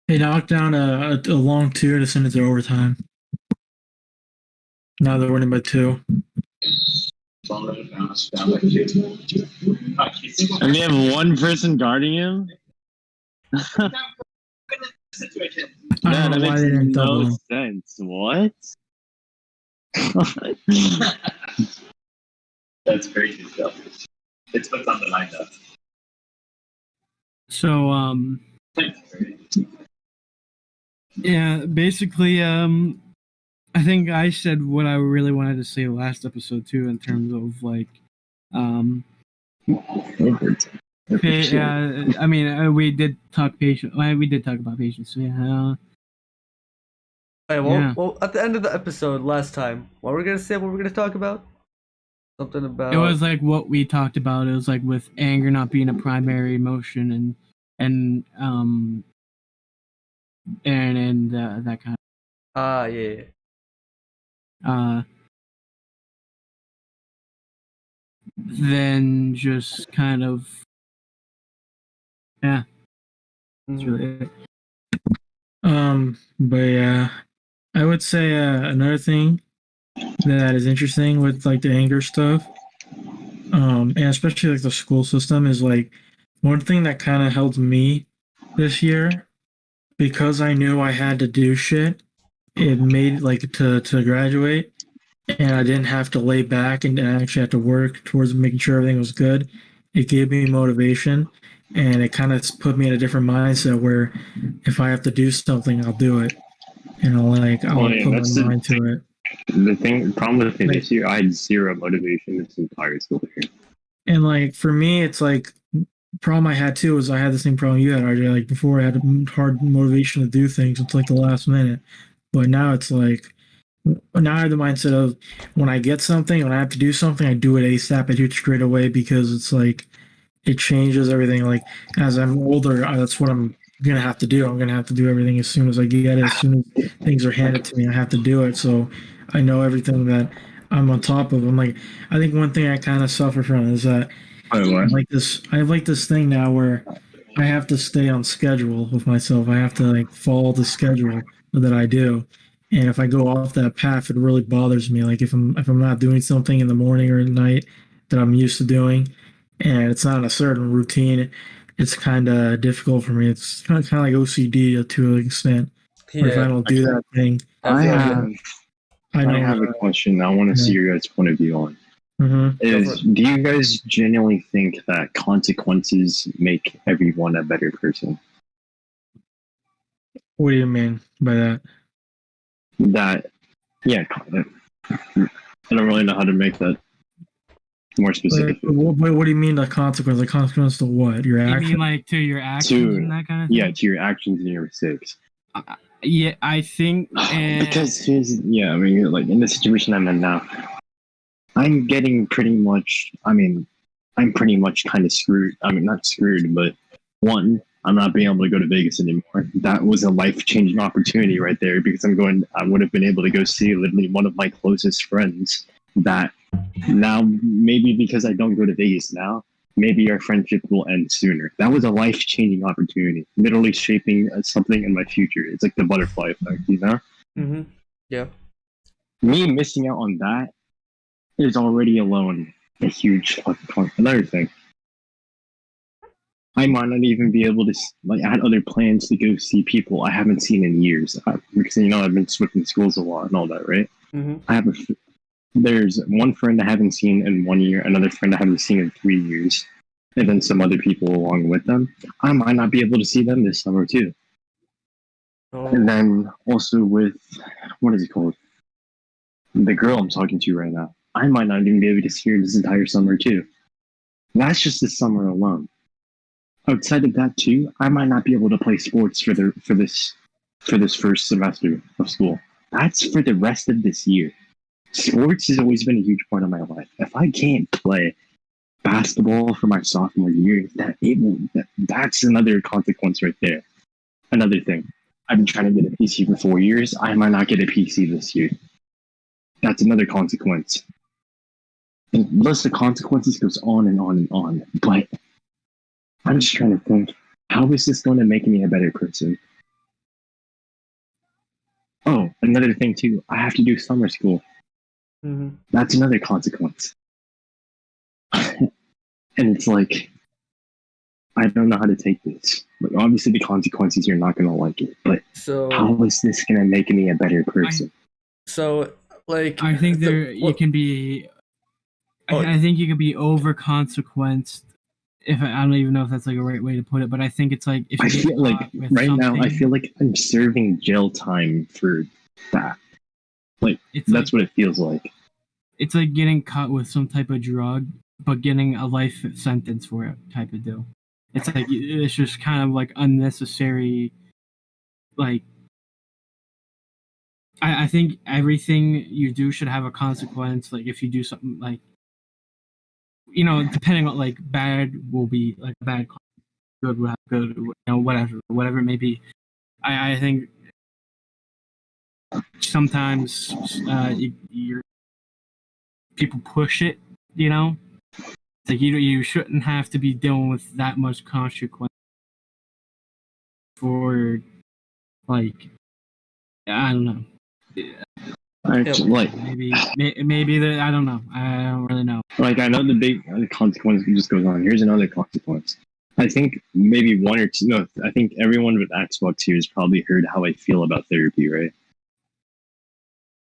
They knocked down a long 2 to send it to overtime. Now they're winning by 2. And they have one person guarding him? I don't know why they didn't double him. sense. What? That's crazy stuff. It's what's on the lineup. So yeah, basically I think I said what I really wanted to say last episode too, in terms of like I mean we did talk about patience. So yeah. Hey, well, at the end of the episode last time, what were we gonna say? What were we gonna talk about? Something about. It was like what we talked about. It was like with anger not being a primary emotion and that kind of. Yeah. Then just kind of. Yeah. That's really it. But yeah, I would say another thing that is interesting with like the anger stuff, and especially like the school system is like one thing that kind of helped me this year because I knew I had to do shit. It made like to graduate, and I didn't have to lay back and actually have to work towards making sure everything was good. It gave me motivation. And it kind of put me in a different mindset where if I have to do something, I'll do it. And I'll put my mind to it. The problem with me this year, I had zero motivation this entire school year. And like for me, it's like problem I had too was I had the same problem you had, RJ. Like before, I had a hard motivation to do things until like the last minute. But now it's like now I have the mindset of when I get something, when I have to do something, I do it ASAP. I do it straight away because it's like. It changes everything. Like as I'm older, that's what I'm gonna have to do. I'm gonna have to do everything as soon as I get it. As soon as things are handed to me, I have to do it. So I know everything that I'm on top of. I'm like, I think one thing I kind of suffer from is that I have like this thing now where I have to stay on schedule with myself. I have to like follow the schedule that I do. And if I go off that path, it really bothers me. Like if I'm not doing something in the morning or at night that I'm used to doing. And it's not a certain routine. It's kind of difficult for me. It's kind of like OCD to an extent. Yeah. If I don't do that thing, I have a question I want to see your guys' point of view on. Mm-hmm. Do you guys genuinely think that consequences make everyone a better person? What do you mean by that? I don't really know how to make that more specific. What do you mean the consequence? The consequence to what? Your You action? mean like to your actions To- and that kind of thing? Yeah, to your actions and your mistakes. Yeah, I think. Because I mean, like in the situation I'm in now, I'm getting pretty much. I mean, I'm pretty much kind of screwed. I mean, not screwed, but one, I'm not being able to go to Vegas anymore. That was a life-changing opportunity right there because I would have been able to go see literally one of my closest friends that now, maybe because I don't go to Vegas now, maybe our friendship will end sooner. That was a life-changing opportunity, literally shaping something in my future. It's like the butterfly effect, you know? Mm-hmm. Yeah. Me missing out on that is already alone a huge another thing. I might not even be able to, like, I had other plans to go see people I haven't seen in years. Because, you know, I've been switching schools a lot and all that, right? Mm-hmm. There's one friend I haven't seen in 1 year, another friend I haven't seen in 3 years, and then some other people along with them. I might not be able to see them this summer too. Oh. And then also with, what is it called? The girl I'm talking to right now. I might not even be able to see her this entire summer too. That's just this summer alone. Outside of that too, I might not be able to play sports for this first semester of school. That's for the rest of this year. Sports has always been a huge part of my life. If I can't play basketball for my sophomore year, that's another consequence right there. Another thing. I've been trying to get a PC for 4 years. I might not get a PC this year. That's another consequence. And the list of consequences goes on and on and on. But I'm just trying to think, how is this going to make me a better person? Oh, another thing too. I have to do summer school. Mm-hmm. That's another consequence. And it's like, I don't know how to take this. Like, obviously the consequences, you're not going to like it. But So, how is this going to make me a better person? like, I think you can be. I think you can be over consequenced. If I don't even know if that's like a right way to put it, but I think it's like if you I get feel like caught with right now, I something, feel like I'm serving jail time for that. Like, it's that's what it feels like. It's like getting caught with some type of drug, but getting a life sentence for it type of deal. It's like it's just kind of like unnecessary. Like, I think everything you do should have a consequence. Like if you do something like, you know, depending on like bad will be like bad, good will have good, you know, whatever it may be. I think sometimes your people push it, you know. It's like you shouldn't have to be dealing with that much consequence for, like, I don't know. Actually, like, maybe that I don't know. I don't really know. Like, I know the big consequence just goes on. Here's another consequence. I think maybe one or two. No, I think everyone with Xbox here has probably heard how I feel about therapy, right?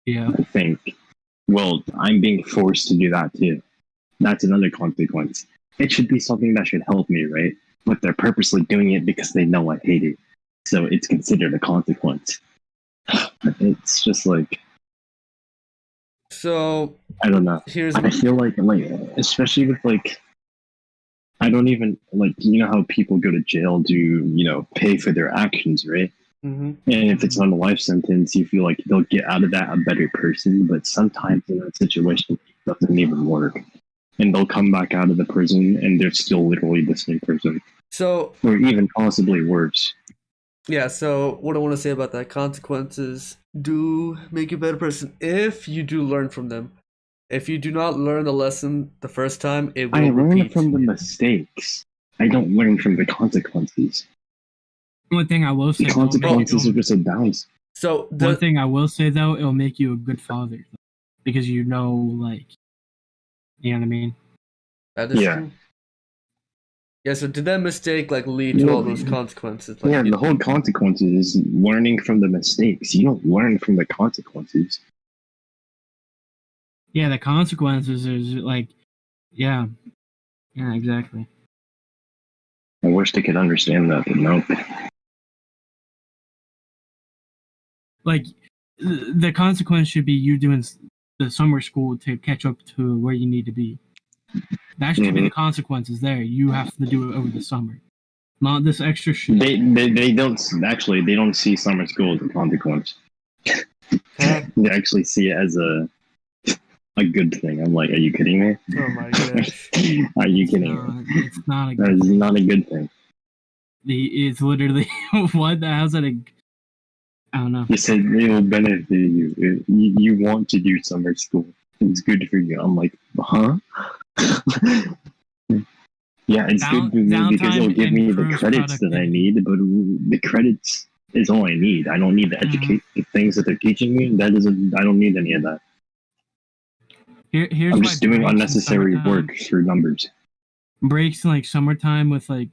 Yeah. I think. Well, I'm being forced to do that too. That's another consequence. It should be something that should help me, right? But they're purposely doing it because they know I hate it. So it's considered a consequence. It's just like, so I don't know. here's I feel like, especially with like, I don't even like, you know how people go to jail to, you know, pay for their actions, right? Mm-hmm. And if it's not a life sentence, you feel like they'll get out of that a better person. But sometimes in that situation, it doesn't even work. And they'll come back out of the prison and they're still literally the same person. So, or even possibly worse. Yeah, so what I want to say about that, consequences do make you a better person if you do learn from them. If you do not learn the lesson the first time, it will I learn repeat. from the mistakes. I don't learn from the consequences. One thing I will say, The consequences are just a downs. So one thing I will say though, it'll make you a good father because you know, like, you know what I mean. That is Yeah. true. Yeah. So did that mistake like lead to all those consequences? Like, Yeah, the whole consequences is learning from the mistakes. You don't learn from the consequences. Yeah, the consequences is like, yeah, exactly. I wish they could understand that, but nope. Like, the consequence should be you doing the summer school to catch up to where you need to be. That should be the consequences there. You have to do it over the summer. Not this extra shit. They don't see summer school as a consequence. They actually see it as a good thing. I'm like, are you kidding me? Oh my gosh. Are you kidding me? It's not a That good is not a good thing. It's literally what? How's that I don't know. You said it will benefit you. You want to do summer school. It's good for you. I'm like, huh? Yeah, it's good for me because it'll give me the credits that I need, but the credits is all I need. I don't need the the things that they're teaching me. I don't need any of that. Here's I'm just doing unnecessary work for numbers. Breaks in like summertime with like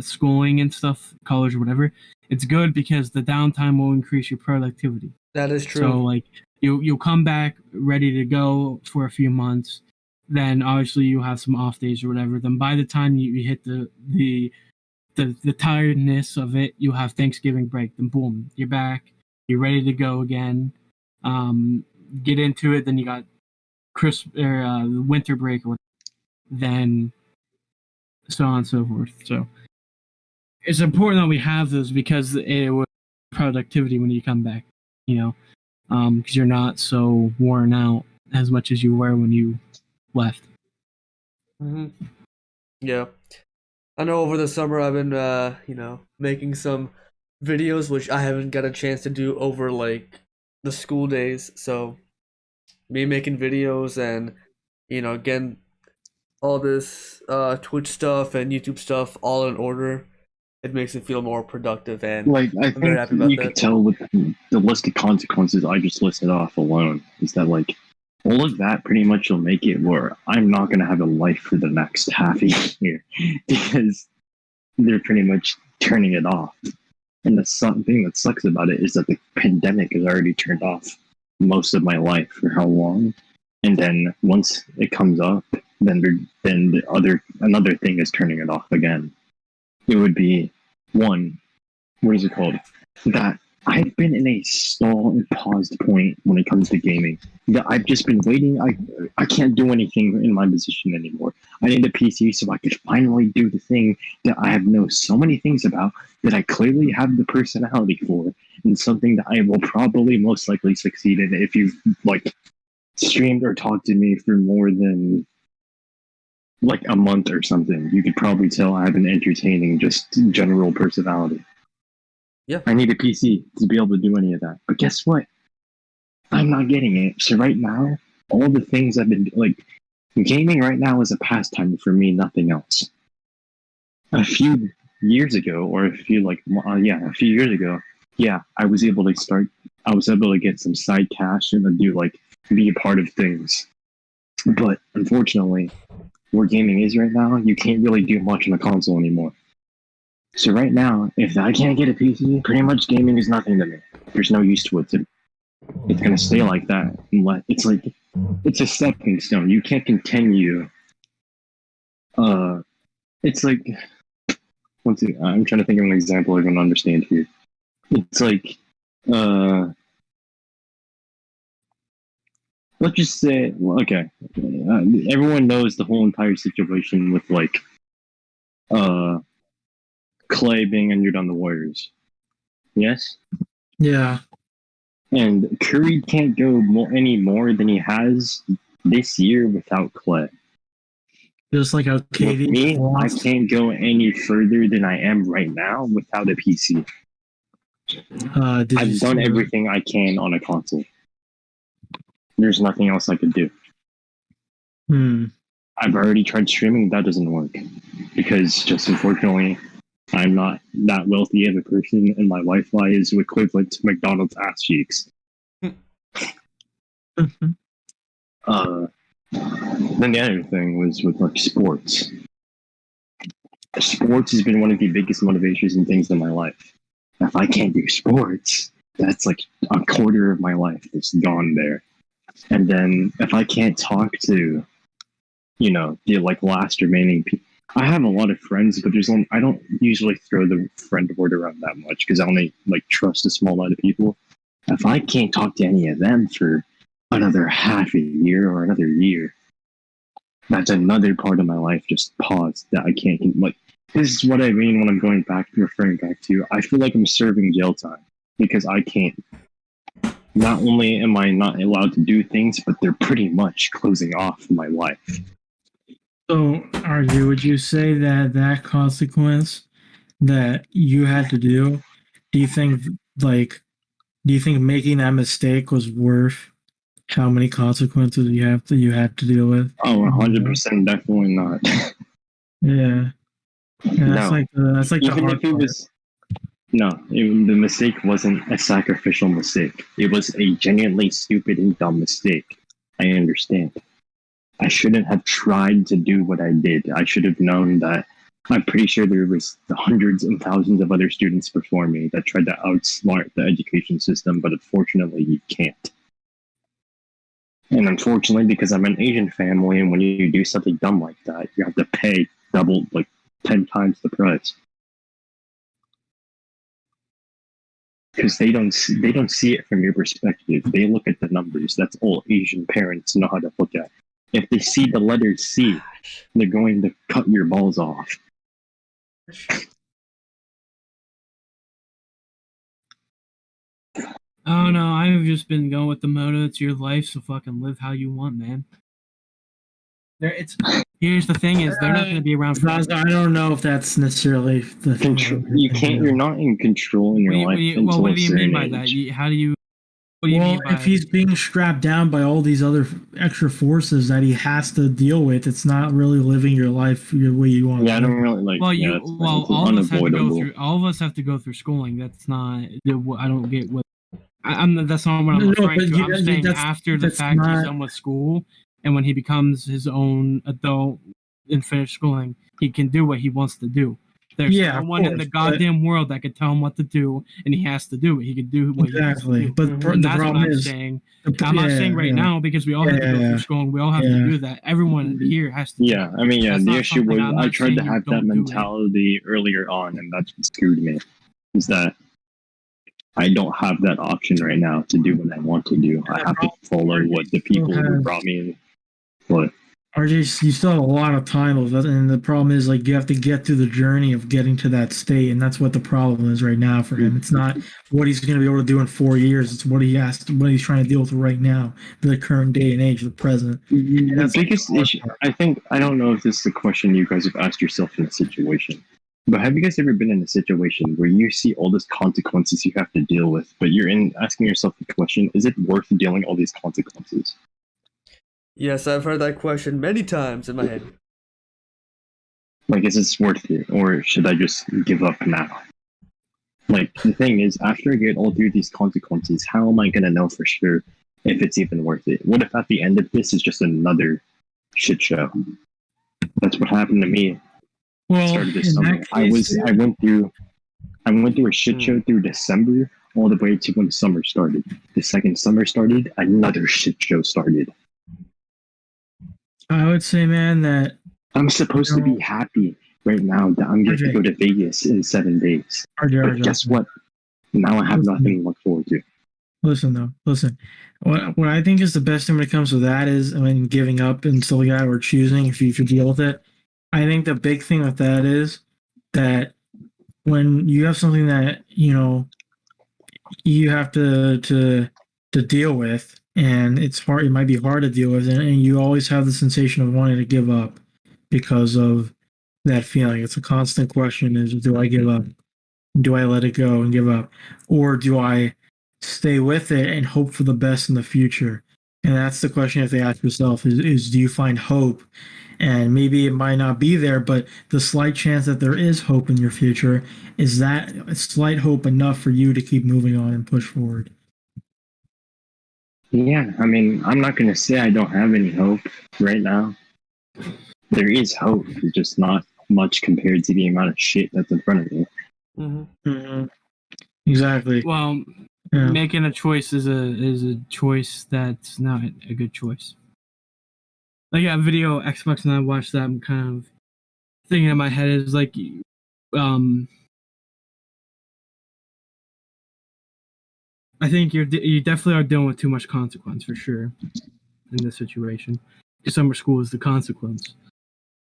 schooling and stuff, college or whatever. It's good because the downtime will increase your productivity. That is true. So like you'll come back ready to go for a few months. Then obviously you have some off days or whatever. Then by the time you hit the tiredness of it, you have Thanksgiving break. Then boom, you're back. You're ready to go again. Get into it. Then you got winter break or whatever. Then so on and so forth. So it's important that we have those because it will productivity when you come back. Because you're not so worn out as much as you were when you left. Mm-hmm. Yeah, I know over the summer I've been making some videos which I haven't got a chance to do over like the school days. So me making videos and getting all this Twitch stuff and YouTube stuff all in order, it makes it feel more productive, and like I think very happy about you that. could tell with the list of consequences I just listed off alone is that like all of that pretty much will make it where I'm not going to have a life for the next half a year because they're pretty much turning it off. And the thing that sucks about it is that the pandemic has already turned off most of my life for how long, and then once it comes up, then another thing is turning it off again. It would be one, what is it called? That I've been in a stall and paused point when it comes to gaming. That I've just been waiting. I can't do anything in my position anymore. I need a PC so I could finally do the thing that I have known so many things about that I clearly have the personality for, and something that I will probably most likely succeed in if you've like streamed or talked to me for more than like a month or something. You could probably tell I have an entertaining, just general personality. Yeah. I need a PC to be able to do any of that. But guess what? I'm not getting it. So right now, all the things I've been like, gaming right now is a pastime for me, nothing else. A few years ago, I was able to get some side cash and then be a part of things. But unfortunately, where gaming is right now, you can't really do much on a console anymore. So right now, if I can't get a PC, pretty much gaming is nothing to me. There's no use to it. It's gonna stay like that. It's like it's a stepping stone. You can't continue. It's like I'm trying to think of an example I can understand here. It's like let's just say, okay, everyone knows the whole entire situation with Clay being injured on the Warriors. Yes? Yeah. And Curry can't go any more than he has this year without Clay. Just like how Katie. With me, I can't go any further than I am right now without a PC. I've done everything I can on a console. There's nothing else I could do. I've already tried streaming. That doesn't work. Because just unfortunately, I'm not that wealthy of a person, and my Wi-Fi is equivalent to McDonald's ass cheeks. Then the other thing was with sports. Sports has been one of the biggest motivations and things in my life. If I can't do sports, that's like a quarter of my life that's gone there. And then if I can't talk to, the last remaining people. I have a lot of friends, but I don't usually throw the friend word around that much because I only trust a small amount of people. If I can't talk to any of them for another half a year or another year, that's another part of my life just paused that I can't, like, this is what I mean when I'm referring back to, I feel like I'm serving jail time because I can't. Not only am I not allowed to do things, but they're pretty much closing off my life. So, RJ, would you say that that consequence that you had to do you think making that mistake was worth how many consequences you had to deal with? Oh, 100% definitely not. Yeah. And that's No. that's like Even the hard if it part. was, no, the mistake wasn't a sacrificial mistake. It was a genuinely stupid and dumb mistake. I understand. I shouldn't have tried to do what I did. I should have known that. I'm pretty sure there was hundreds and thousands of other students before me that tried to outsmart the education system, but unfortunately you can't. And unfortunately, because I'm an Asian family, and when you do something dumb like that, you have to pay double, like 10 times the price. Because they don't see it from your perspective. They look at the numbers. That's all Asian parents know how to look at. If they see the letter C, they're going to cut your balls off. Oh no, I've just been going with the motto, it's your life, so fucking live how you want, man. Here's the thing is, they're not going to be around for... I don't know if that's necessarily the thing. You're not in control in your life. What do you mean by that? How do you... What do you mean by... if he's being strapped down by all these other extra forces that he has to deal with, it's not really living your life the way you want. Yeah, I don't really like. Well, all of us have to go through. All of us have to go through schooling. That's not. I don't get what. That's not what I'm referring to. I'm saying after the fact he's done with school, and when he becomes his own adult and finished schooling, he can do what he wants to do. There's no one in the goddamn world that could tell him what to do, and he has to do it. He can do what he has to do. But and that's what I'm saying. I'm not saying right now because we all have to go through school and we all have to do that. Everyone here has to. Yeah, I mean, yeah. The issue was I tried to have that mentality earlier on, and that's what screwed me. Is that I don't have that option right now to do what I want to do. I have to follow what the people who brought me in. But RJ, you still have a lot of time of it, and the problem is like you have to get through the journey of getting to that state, and that's what the problem is right now for him. It's not what he's going to be able to do in 4 years; it's what he's trying to deal with right now, the current day and age, the present. The biggest issue, I don't know if this is a question you guys have asked yourself in a situation, but have you guys ever been in a situation where you see all these consequences you have to deal with, but you're asking yourself the question: is it worth dealing all these consequences? Yes, I've heard that question many times in my head. Like, is this worth it, or should I just give up now? Like, the thing is, after I get all through these consequences, how am I going to know for sure if it's even worth it? What if at the end of this is just another shit show? That's what happened to me. Well, started this summer. I went through a shit show through December all the way to when summer started. The second summer started, another shit show started. I would say, man, that I'm supposed to be happy right now that I'm going to go to Vegas in 7 days. But guess what? Now I have nothing to look forward to. Listen. What I think is the best thing when it comes to that is, I mean, giving up and still or choosing if you should deal with it. I think the big thing with that is that when you have something that, you have to deal with, and it's hard, it might be hard to deal with, and you always have the sensation of wanting to give up because of that feeling. It's a constant question: is do I give up? Do I let it go and give up? Or do I stay with it and hope for the best in the future? And that's the question you have to ask yourself is do you find hope? And maybe it might not be there, but the slight chance that there is hope in your future, is that slight hope enough for you to keep moving on and push forward? Yeah, I mean, I'm not going to say I don't have any hope right now. There is hope, it's just not much compared to the amount of shit that's in front of me. Mm-hmm. Mm-hmm. Exactly. Well, making a choice is a choice that's not a good choice. Like a video Xbox, and I watched that. I'm kind of thinking in my head is like, I think you definitely are dealing with too much consequence for sure in this situation. summer school is the consequence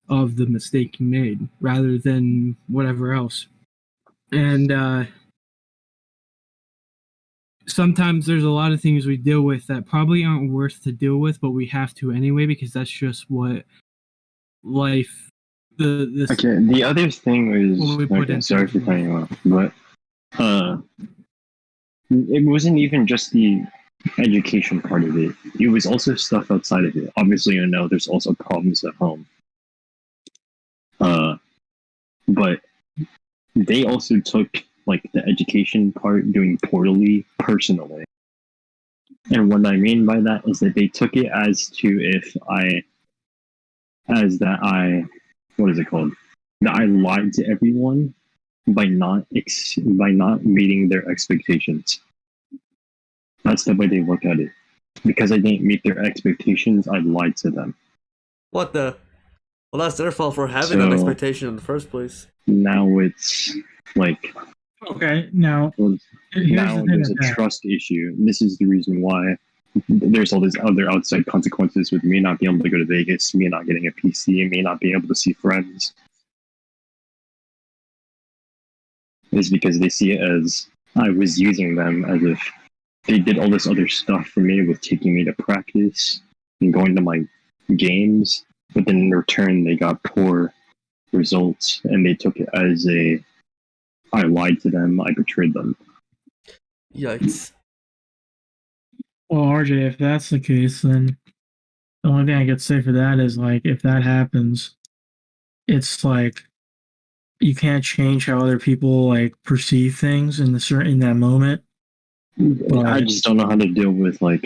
of the mistake you made rather than whatever else. And sometimes there's a lot of things we deal with that probably aren't worth to deal with, but we have to anyway because that's just what life. The other thing was, sorry for cutting you off, but it wasn't even just the education part of it. It was also stuff outside of it. Obviously, I know there's also problems at home. But they also took like the education part doing poorly personally. And what I mean by that is that they took it as what is it called? That I lied to everyone by not meeting their expectations. That's the way they look at it. Because I didn't meet their expectations, I lied to them. What the? Well, that's their fault for having that expectation in the first place. Now it's like... Okay, now there's a trust issue. This is the reason why there's all these other outside consequences with me not being able to go to Vegas, me not getting a PC, me not being able to see friends. Is because they see it as I was using them as if they did all this other stuff for me with taking me to practice and going to my games, but then in return they got poor results and they took it as I lied to them, I betrayed them. Yikes. Well, RJ, if that's the case, then the only thing I could say for that is, like, if that happens, it's like you can't change how other people like perceive things in that moment. But I just don't know how to deal with, like,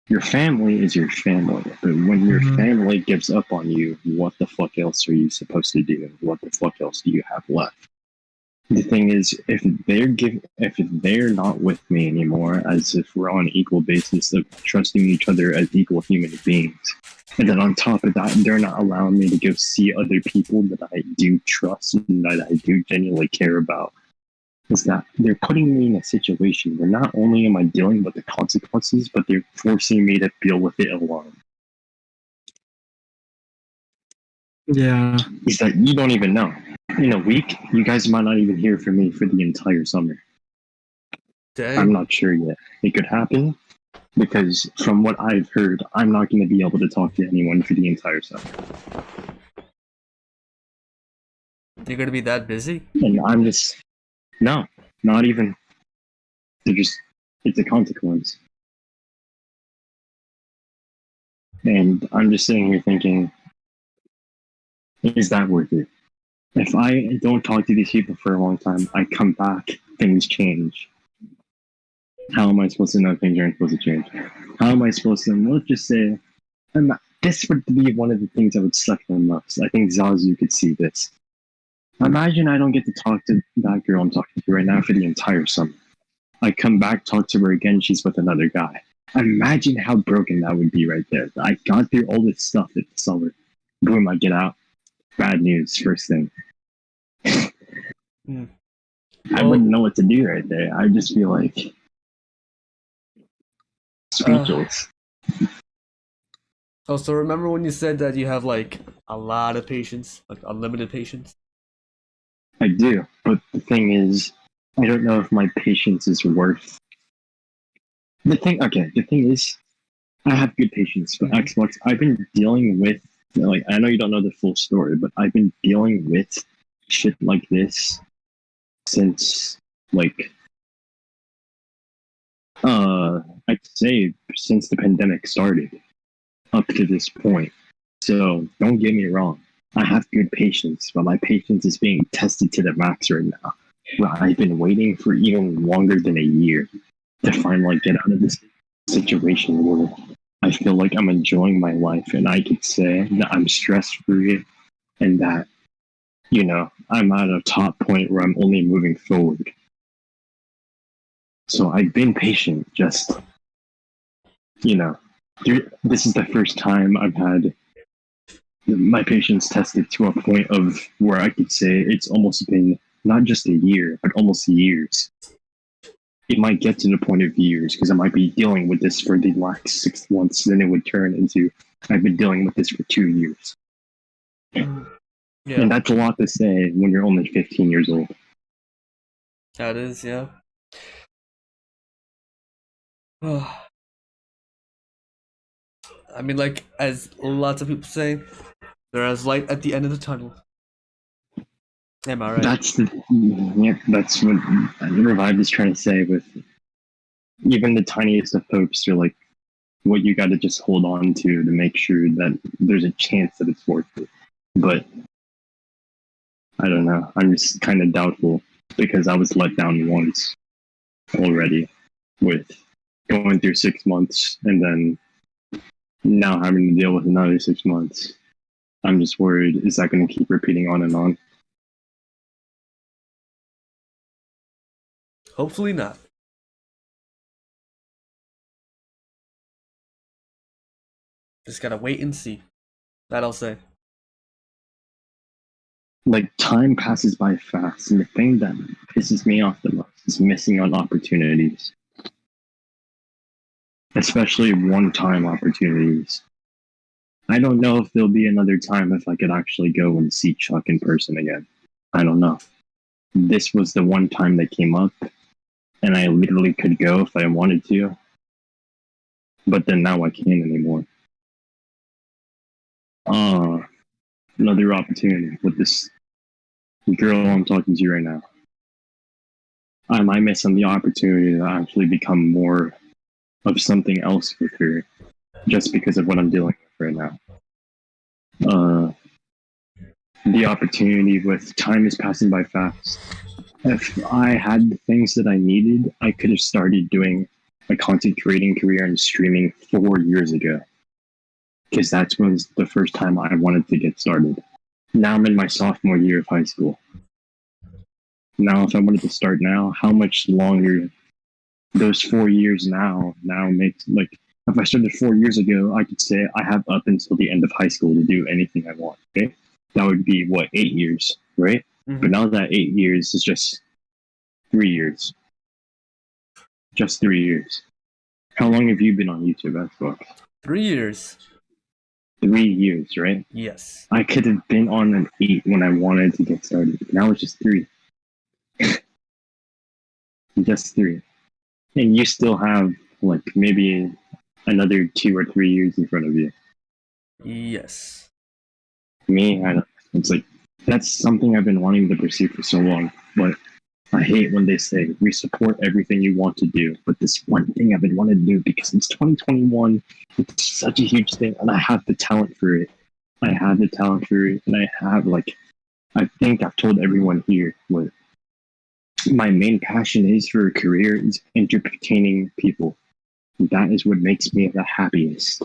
your family is your family, but when your family gives up on you, what the fuck else are you supposed to do? What the fuck else do you have left? The thing is, if they're not with me anymore, as if we're on an equal basis of trusting each other as equal human beings, and then on top of that, they're not allowing me to go see other people that I do trust and that I do genuinely care about, is that they're putting me in a situation where not only am I dealing with the consequences, but they're forcing me to deal with it alone. yeah, Is that you don't even know. In a week, you guys might not even hear from me for the entire summer. Dang. I'm not sure yet. It could happen, because from what I've heard, I'm not going to be able to talk to anyone for the entire summer. You're gonna be that busy? And I'm just... No, not even. It's a consequence. And I'm just sitting here thinking, is that worth it? If I don't talk to these people for a long time, I come back, things change. How am I supposed to know things aren't supposed to change? How am I supposed to, let's just say, this would be one of the things that would suck the most. I think Zazu could see this. Imagine I don't get to talk to that girl I'm talking to right now for the entire summer. I come back, talk to her again, she's with another guy. Imagine how broken that would be right there. I got through all this stuff in the summer. Boom, I get out. Bad news, first thing. I wouldn't know what to do right there. I just feel like speechless. Oh, so remember when you said that you have like a lot of patience, like unlimited patience? I do, but the thing is, I don't know if my patience is worth. The thing is, I have good patience, but Xbox, I've been dealing with, like, I know you don't know the full story, but I've been dealing with shit like this since, like, I'd say since the pandemic started up to this point. So don't get me wrong. I have good patience, but my patience is being tested to the max right now. Well, I've been waiting for even longer than a year to finally get out of this situation where I feel like I'm enjoying my life and I could say that I'm stress-free and that, you know, I'm at a top point where I'm only moving forward. So I've been patient, just, you know, this is the first time I've had my patience tested to a point of where I could say it's almost been not just a year, but almost years. it might get to the point of years because I might be dealing with this for the last 6 months. Then it would turn into I've been dealing with this for 2 years. Yeah, And that's a lot to say when you're only 15 years old. that is, yeah. I mean, like, as lots of people say, there is light at the end of the tunnel. Am I right? That's what Revive is trying to say with even the tiniest of hopes are like what you got to just hold on to make sure that there's a chance that it's worth it. But I don't know. I'm just kind of doubtful because I was let down once already with going through 6 months and then now having to deal with another 6 months. I'm just worried, is that going to keep repeating on and on? Hopefully not. Just gotta wait and see. That I'll say. Like, time passes by fast, and the thing that pisses me off the most is missing on opportunities. Especially one-time opportunities. I don't know if there'll be another time if I could actually go and see Chuck in person again. I don't know. This was the one time that came up, and I literally could go if I wanted to. But then now I can't anymore. Another opportunity with this girl I'm talking to right now. I might miss on the opportunity to actually become more of something else with her just because of what I'm dealing with right now. The opportunity with time is passing by fast. If I had the things that I needed, I could have started doing a content creating career and streaming 4 years ago. Because that was the first time I wanted to get started. Now I'm in my sophomore year of high school. Now, if I wanted to start now, how much longer those 4 years now makes, like, if I started 4 years ago, I could say I have up until the end of high school to do anything I want, okay? That would be, 8 years, right? Mm-hmm. But now that 8 years is just 3 years. Just 3 years. How long have you been on YouTube, Xbox? 3 years. 3 years, right? Yes. I could have been on an 8 when I wanted to get started. Now it's just 3. Just 3. And you still have, like, maybe another 2 or 3 years in front of you. Yes. Me, I don't. It's like, that's something I've been wanting to pursue for so long. But I hate when they say, we support everything you want to do. But this one thing I've been wanting to do, because it's 2021, it's such a huge thing, and I have the talent for it. And I have, like, I think I've told everyone here what my main passion is for a career is entertaining people. That is what makes me the happiest.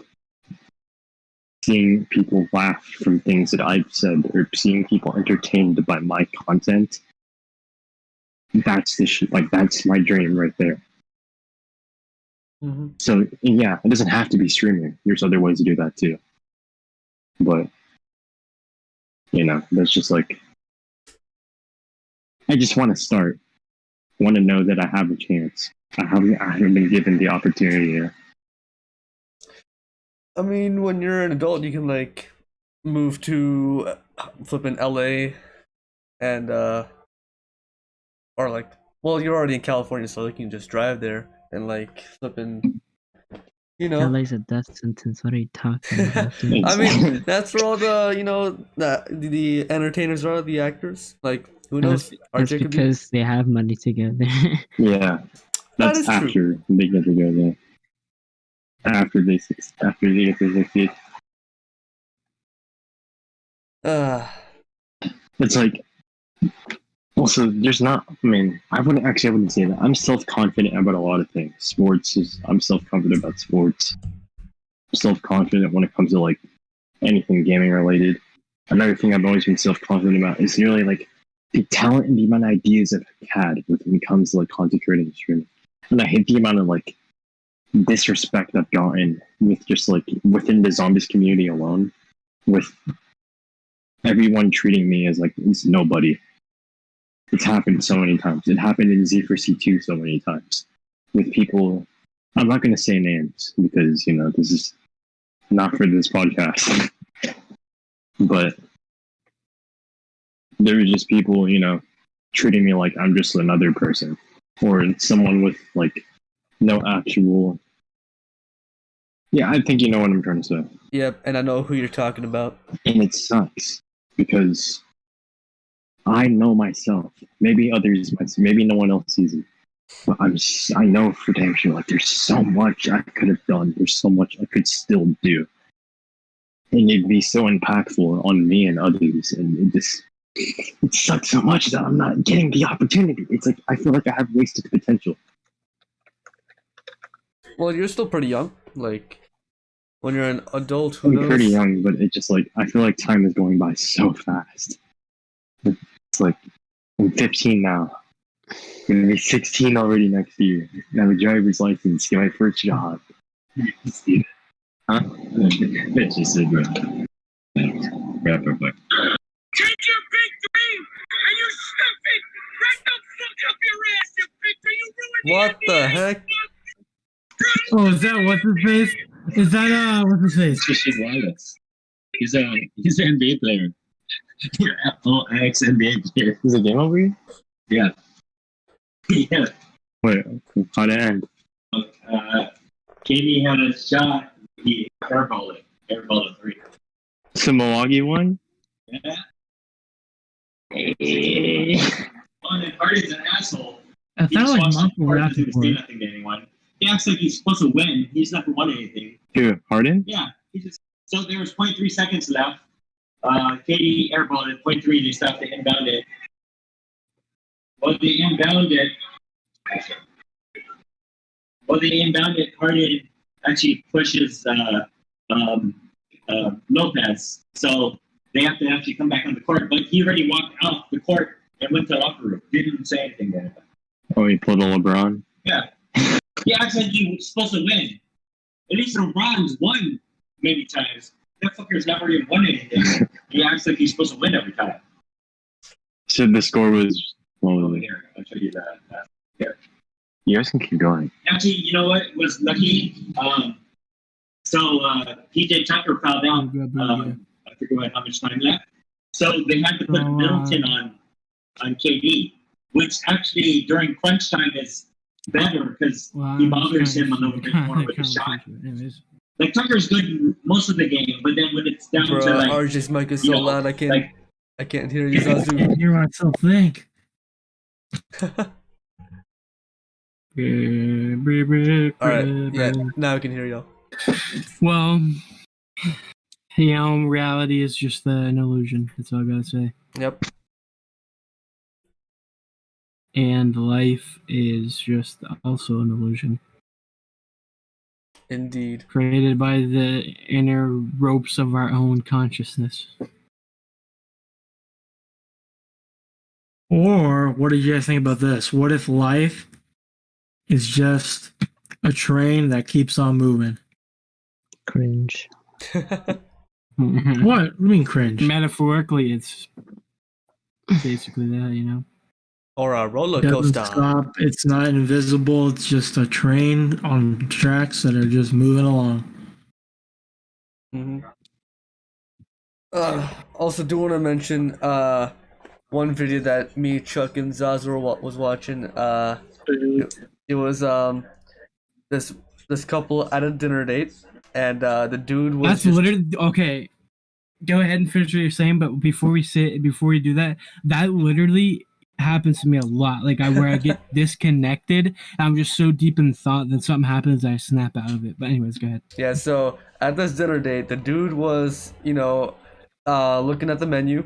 Seeing people laugh from things that I've said, or seeing people entertained by my content. That's that's my dream right there. Mm-hmm. So yeah, it doesn't have to be streaming. There's other ways to do that too. But that's just like, I just want to start. I want to know that I have a chance. I haven't been given the opportunity yet. I mean, when you're an adult, you can, like, move to flipping LA and or, like, well, you're already in California, so, like, you can just drive there and, like, flipping, LA's a death sentence. What are you talking about, dude? I mean, that's where all the the entertainers are, the actors. Like, who knows? That's RJ could be. because they have money to go there. Yeah, that's is after true. they get to go there. After they get their 60. It's like, also, there's not, I mean, I wouldn't say that. I'm self-confident about a lot of things. I'm self-confident about sports. I'm self-confident when it comes to, like, anything gaming related. Another thing I've always been self-confident about is really, like, the talent and the amount of ideas I've had when it comes to, like, content creating and streaming. And I hate the amount of, like, disrespect I've gotten with just, like, within the Zombies community alone, with everyone treating me as, like, it's nobody. It's happened so many times. It happened in Z4C2 so many times. with people. I'm not going to say names because, you know, this is not for this podcast. But there were just people, you know, treating me like I'm just another person or someone with like no actual. Yeah, I think you know what I'm trying to say. Yep, and I know who you're talking about. And it sucks because I know myself. Maybe others might see, maybe no one else sees it. But I know for damn sure, like, there's so much I could have done. There's so much I could still do. And it'd be so impactful on me and others. And it sucks so much that I'm not getting the opportunity. It's like, I feel like I have wasted potential. Well, you're still pretty young. Like, when you're an adult, who I'm knows? pretty young, but it just like, I feel like time is going by so fast. It's like, I'm 15 now. I'm gonna be 16 already next year. I have a driver's license, get my first job. Huh? Bitch, you said, bro. Yeah, perfect. Take your big dream and you stuff it right the fuck up your ass, you Victor. You ruined What the heck? Oh, is that what's his face? Is that what's his face? Christian Wallace. He's an NBA player. ex-NBA player. Is the game over here? Yeah. Yeah. Wait, how'd it end? KD had a shot. He airballed it. Airballed a three. So Milwaukee won? Yeah. Oh, and Hardy's an asshole. I He sound just like wants Michael Harden to say Rappaport. nothing to anyone. He acts like he's supposed to win. He's never won anything. Who, Harden? Yeah. He just so there was 0.3 seconds left. KD airballed it, 0.3, they stopped to inbound it. Well, they inbound it. Harden actually pushes Lopez. So they have to actually come back on the court. But he already walked off the court and went to the locker room. Didn't say anything to anybody. Oh, he pulled a LeBron? Yeah. He acts like he was supposed to win. At least LeBron's won many times. That fucker's never even won anything. He acts like he's supposed to win every time. So the score was... What was it? Here, I'll show you that. Here. You guys can keep going. Actually, you know what was lucky? PJ Tucker fouled out. I forget how much time left. So they had to put Middleton on KD, which actually during crunch time is better because he bothers him a little bit more with the shot. Anyways. Like Tucker's good most of the game, but then when it's down Bro, to like RJ's mic is so you know, loud I can't hear you, I Zazu. can't hear myself think. Alright, yeah, now I can hear y'all. Well, you know, reality is just an illusion. That's all I gotta say. Yep. And life is just also an illusion. Indeed. Created by the inner ropes of our own consciousness. Or what do you guys think about this? What if life is just a train that keeps on moving? Cringe. What? What do you mean cringe? Metaphorically, it's basically that, you know. Or a roller It doesn't coaster. stop. It's not invisible. It's just a train on tracks that are just moving along. Mm-hmm. Also, do want to mention one video that me, Chuck, and Zazu was watching. It was this couple at a dinner date, and the dude was. That's just... literally okay. Go ahead and finish what you're saying, but before you do that, that literally happens to me a lot. Like where I get disconnected, I'm just so deep in thought that something happens, I snap out of it. But anyways, go ahead. Yeah. So at this dinner date, the dude was, looking at the menu.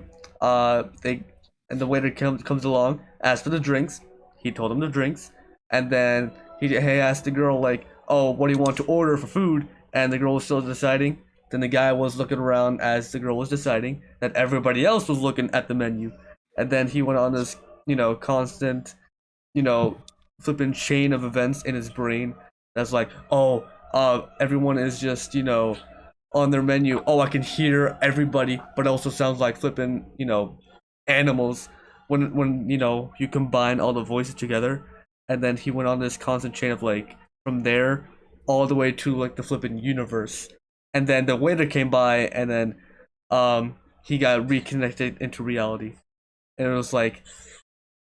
And the waiter comes along, asks for the drinks. He told him the drinks, and then he asked the girl like, "Oh, what do you want to order for food?" And the girl was still deciding. Then the guy was looking around as the girl was deciding. That everybody else was looking at the menu, and then he went on this, constant, flipping chain of events in his brain. That's like, oh, everyone is just, on their menu. Oh, I can hear everybody, but it also sounds like flipping, animals when you combine all the voices together. and then he went on this constant chain of like from there all the way to like the flipping universe, and then the waiter came by, and then he got reconnected into reality, and it was like,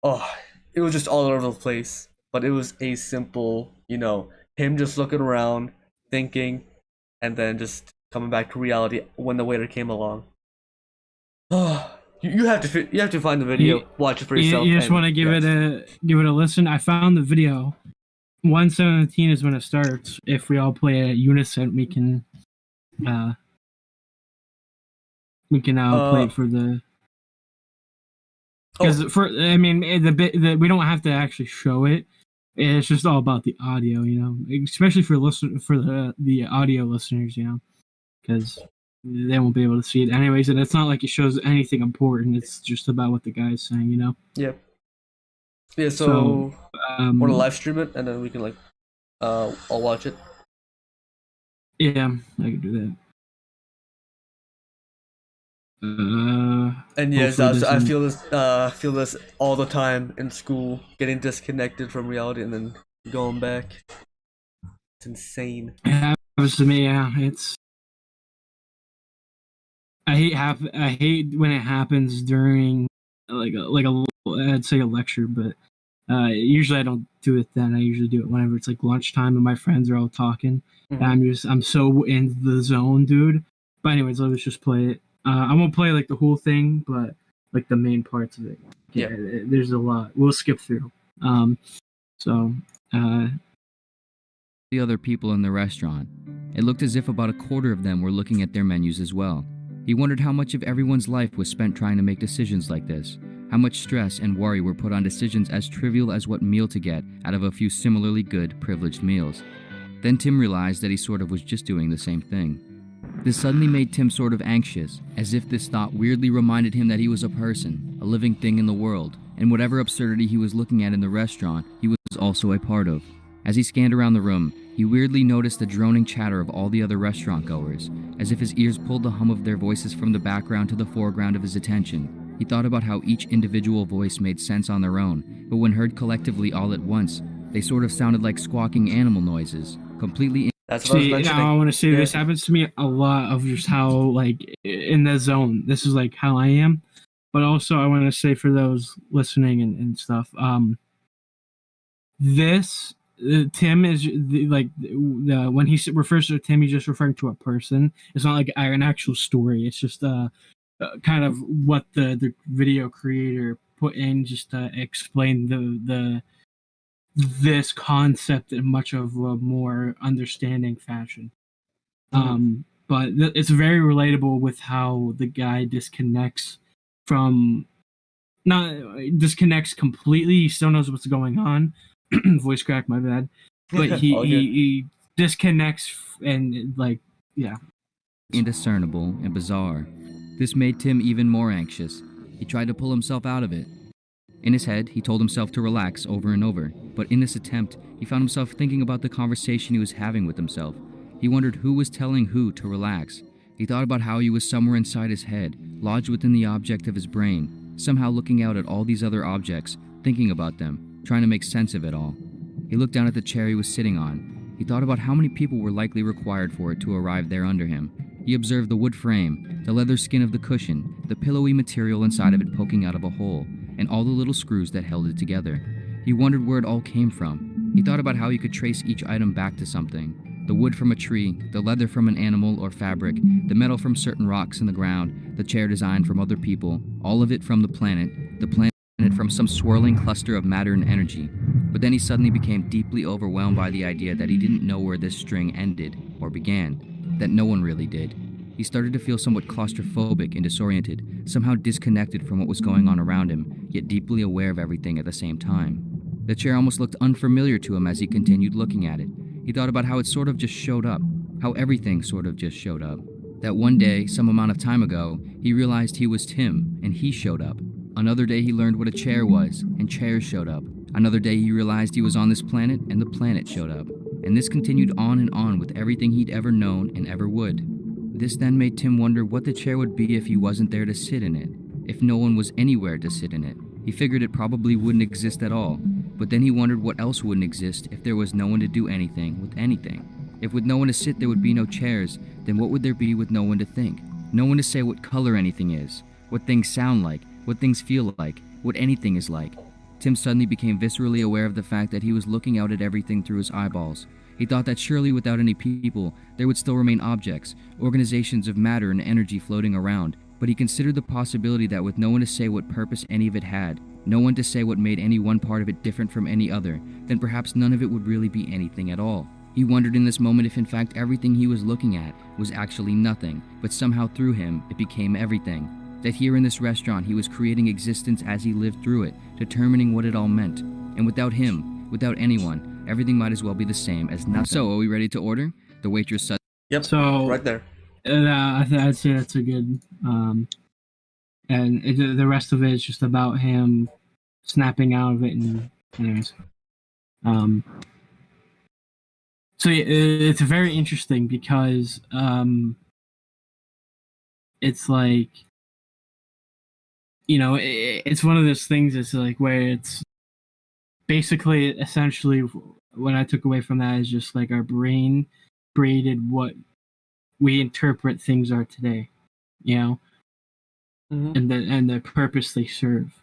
oh, it was just all over the place. But it was a simple, him just looking around, thinking, and then just coming back to reality when the waiter came along. Oh, you have to find the video, watch it for yourself. You just want to give it a listen. I found the video. 1:17 is when it starts. If we all play at unison, we can play it for the. Because we don't have to actually show it. It's just all about the audio, especially for the audio listeners, because they won't be able to see it anyways, and it's not like it shows anything important. It's just about what the guy's saying, Yep. Yeah. So want to live stream it, and then we can I'll watch it. Yeah, I can do that. And yes, I feel this all the time in school, getting disconnected from reality and then going back. It's insane. It happens to me. Yeah, I hate when it happens during I'd say a lecture, but usually I don't do it then. I usually do it whenever it's like lunchtime and my friends are all talking. Mm-hmm. And I'm so in the zone, dude. But anyways, let's just play it. I won't play like the whole thing, but like the main parts of it. Yeah. There's a lot. We'll skip through. The other people in the restaurant. It looked as if about a quarter of them were looking at their menus as well. He wondered how much of everyone's life was spent trying to make decisions like this. How much stress and worry were put on decisions as trivial as what meal to get out of a few similarly good, privileged meals. Then Tim realized that he sort of was just doing the same thing. This suddenly made Tim sort of anxious, as if this thought weirdly reminded him that he was a person, a living thing in the world, and whatever absurdity he was looking at in the restaurant, he was also a part of. As he scanned around the room, he weirdly noticed the droning chatter of all the other restaurant goers, as if his ears pulled the hum of their voices from the background to the foreground of his attention. He thought about how each individual voice made sense on their own, but when heard collectively all at once, they sort of sounded like squawking animal noises, completely. That's what I was mentioning. I want to say this happens to me a lot of just how like in the zone. This is like how I am, but also I want to say for those listening and stuff, Tim is when he refers to Tim, he's just referring to a person. It's not like an actual story. It's just kind of what the video creator put in just to explain this concept in much of a more understanding fashion. But it's very relatable with how the guy disconnects completely. He still knows what's going on. Voice crack, my bad. But he disconnects and indiscernible and bizarre. This made Tim even more anxious. He tried to pull himself out of it. In his head, he told himself to relax over and over, but in this attempt, he found himself thinking about the conversation he was having with himself. He wondered who was telling who to relax. He thought about how he was somewhere inside his head, lodged within the object of his brain, somehow looking out at all these other objects, thinking about them, trying to make sense of it all. He looked down at the chair he was sitting on. He thought about how many people were likely required for it to arrive there under him. He observed the wood frame, the leather skin of the cushion, the pillowy material inside of it poking out of a hole, and all the little screws that held it together. He wondered where it all came from. He thought about how he could trace each item back to something. The wood from a tree, the leather from an animal or fabric, the metal from certain rocks in the ground, the chair design from other people, all of it from the planet from some swirling cluster of matter and energy. But then he suddenly became deeply overwhelmed by the idea that he didn't know where this string ended or began, that no one really did. He started to feel somewhat claustrophobic and disoriented, somehow disconnected from what was going on around him, yet deeply aware of everything at the same time. The chair almost looked unfamiliar to him as he continued looking at it. He thought about how it sort of just showed up, how everything sort of just showed up. That one day, some amount of time ago, he realized he was Tim, and he showed up. Another day he learned what a chair was, and chairs showed up. Another day he realized he was on this planet, and the planet showed up. And this continued on and on with everything he'd ever known and ever would. This then made Tim wonder what the chair would be if he wasn't there to sit in it, if no one was anywhere to sit in it. He figured it probably wouldn't exist at all, but But then he wondered what else wouldn't exist if there was no one to do anything with anything. If with no one to sit there would be no chairs, then what would there be with no one to think? No one to say what color anything is, what things sound like, what things feel like, what anything is like. Tim suddenly became viscerally aware of the fact that he was looking out at everything through his eyeballs. He thought that surely without any people, there would still remain objects, organizations of matter and energy floating around, but he considered the possibility that with no one to say what purpose any of it had, no one to say what made any one part of it different from any other, then perhaps none of it would really be anything at all. He wondered in this moment if in fact everything he was looking at was actually nothing, but somehow through him it became everything. That here in this restaurant he was creating existence as he lived through it, determining what it all meant. And without him, without anyone, everything might as well be the same as nothing. So, are we ready to order? The waitress said. Yep. So right there. I'd say that's a good. The rest of it is just about him snapping out of it, and anyways. So it's very interesting because it's like, you know, it's one of those things. It's like where it's basically, essentially, what I took away from that is just like our brain created what we interpret things are today, you know, and the purpose they serve.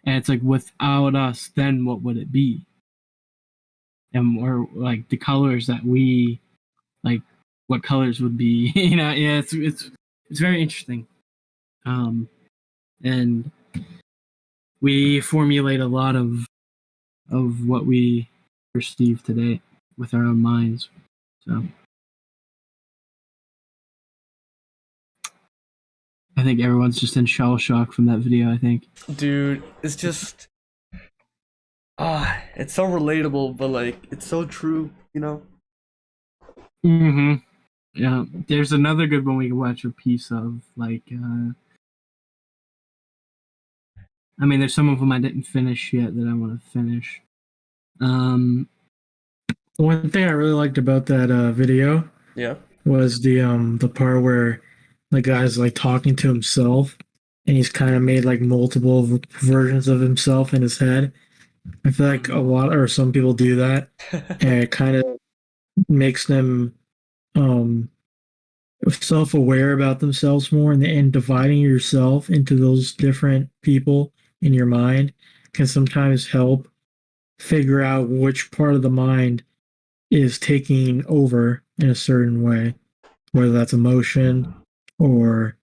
And it's like, without us, then what would it be? And or like the colors that we like, what colors would be? You know, yeah, it's very interesting. And we formulate a lot of what we perceive today with our own minds. So I think everyone's just in shell shock from that video, I think. Dude, it's just it's so relatable, but like it's so true, you know? Yeah. There's another good one we can watch a piece of, like I mean, there's some of them I didn't finish yet that I want to finish. One thing I really liked about that video was the part where the guy's like talking to himself, and he's kind of made like multiple versions of himself in his head. I feel like a lot, or some people do that, and it kind of makes them self-aware about themselves more, and dividing yourself into those different people in your mind can sometimes help figure out which part of the mind is taking over in a certain way, whether that's emotion or,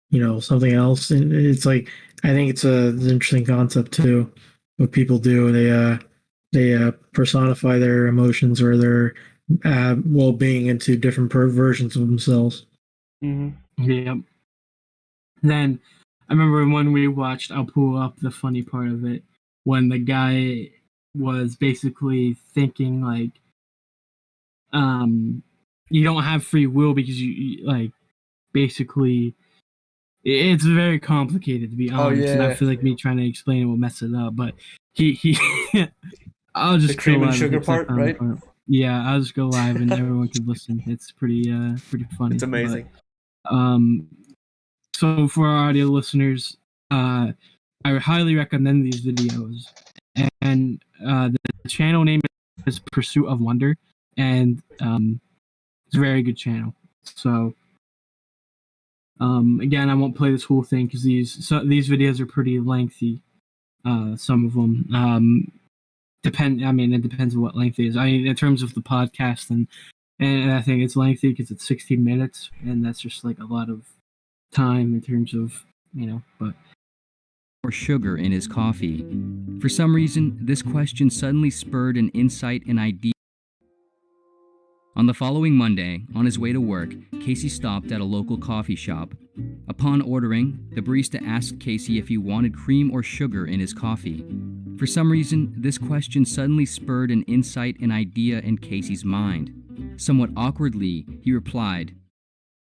you know, something else. And it's like, I think it's an interesting concept too. What people do, they personify their emotions or their well-being into different versions of themselves. Yep. Then I remember when we watched, I'll pull up the funny part of it, when the guy was basically thinking like, you don't have free will because you like, basically, it's very complicated, to be honest. And I feel like me trying to explain it will mess it up. But he I'll just the cream go and sugar part, right? Yeah, I'll just go live and everyone can listen. It's pretty funny. It's amazing. But, so for our audio listeners, I would highly recommend these videos. And the channel name is Pursuit of Wonder, and it's a very good channel. So again, I won't play this whole thing because these videos are pretty lengthy. Some of them it depends on what length it is. In terms of the podcast, and I think it's lengthy because it's 16 minutes, and that's just like a lot of time in terms of, you know, but. Or sugar in his coffee. For some reason, this question suddenly spurred an insight and idea. On the following Monday, on his way to work, Casey stopped at a local coffee shop. Upon ordering, the barista asked Casey if he wanted cream or sugar in his coffee. For some reason, this question suddenly spurred an insight and idea in Casey's mind. Somewhat awkwardly, he replied,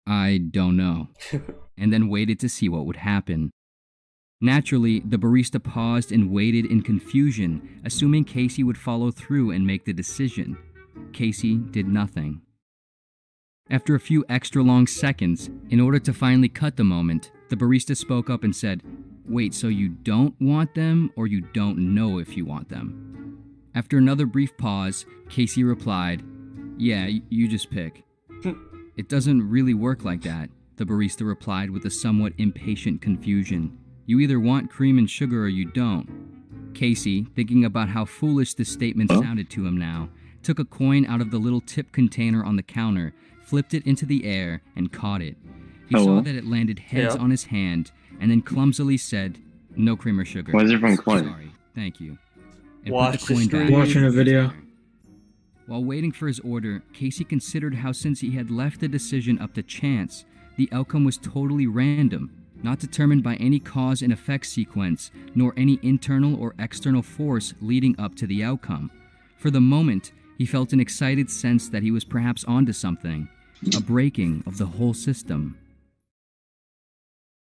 "I don't know," and then waited to see what would happen. Naturally, the barista paused and waited in confusion, assuming Casey would follow through and make the decision. Casey did nothing. After a few extra long seconds, in order to finally cut the moment, the barista spoke up and said, "Wait, so you don't want them, or you don't know if you want them?" After another brief pause, Casey replied, "Yeah, you just pick." "It doesn't really work like that," the barista replied with a somewhat impatient confusion. "You either want cream and sugar or you don't." Casey, thinking about how foolish this statement sounded to him now, took a coin out of the little tip container on the counter, flipped it into the air, and caught it. He saw that it landed heads on his hand, and then clumsily said, "No cream or sugar." Why is everyone quiet? "Sorry, thank you." And Watch put the the coin back. stream. Watching a video. While waiting for his order, Casey considered how since he had left the decision up to chance, the outcome was totally random, not determined by any cause and effect sequence, nor any internal or external force leading up to the outcome. For the moment, he felt an excited sense that he was perhaps onto something, a breaking of the whole system.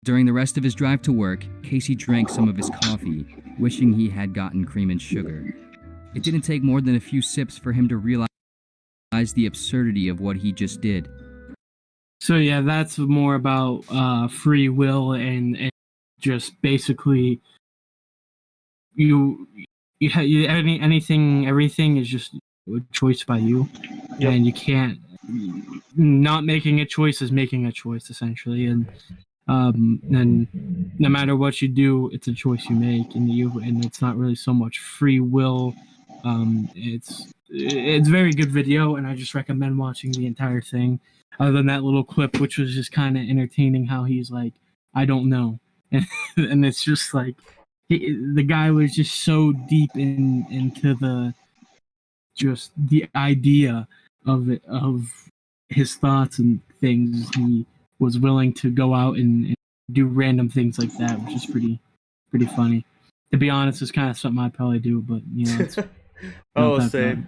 During the rest of his drive to work, Casey drank some of his coffee, wishing he had gotten cream and sugar. It didn't take more than a few sips for him to realize the absurdity of what he just did. So yeah, that's more about free will and just basically everything is just a choice by you, and you can't. Not making a choice is making a choice essentially, and no matter what you do, it's a choice you make, and it's not really so much free will. It's a very good video, and I just recommend watching the entire thing. Other than that little clip, which was just kind of entertaining, how he's like, "I don't know," and it's just like the guy was just so deep into the idea of his thoughts and things. He was willing to go out and do random things like that, which is pretty funny. To be honest, it's kind of something I'd probably do, but you know, it's Oh, not that same.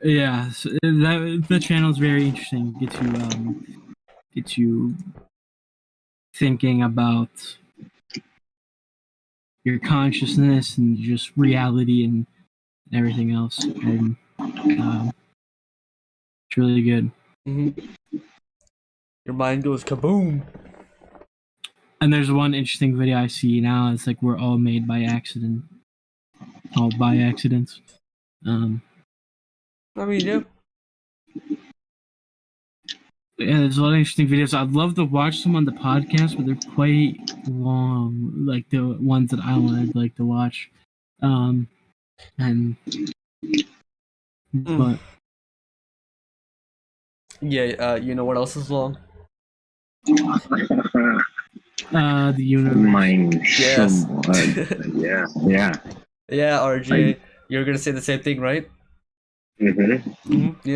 Yeah, so the channel's very interesting. Gets you thinking about your consciousness and just reality and everything else, and it's really good. Your mind goes kaboom. And there's one interesting video I see now. It's like we're all made by accident, all by accidents. I mean, yeah. Yeah, there's a lot of interesting videos. I'd love to watch them on the podcast, but they're quite long, like the ones that I wanted like to watch. But Yeah, you know what else is long? the universe. Mine. Yes. Yeah. Yeah, RJ, you're gonna say the same thing, right? Yeah.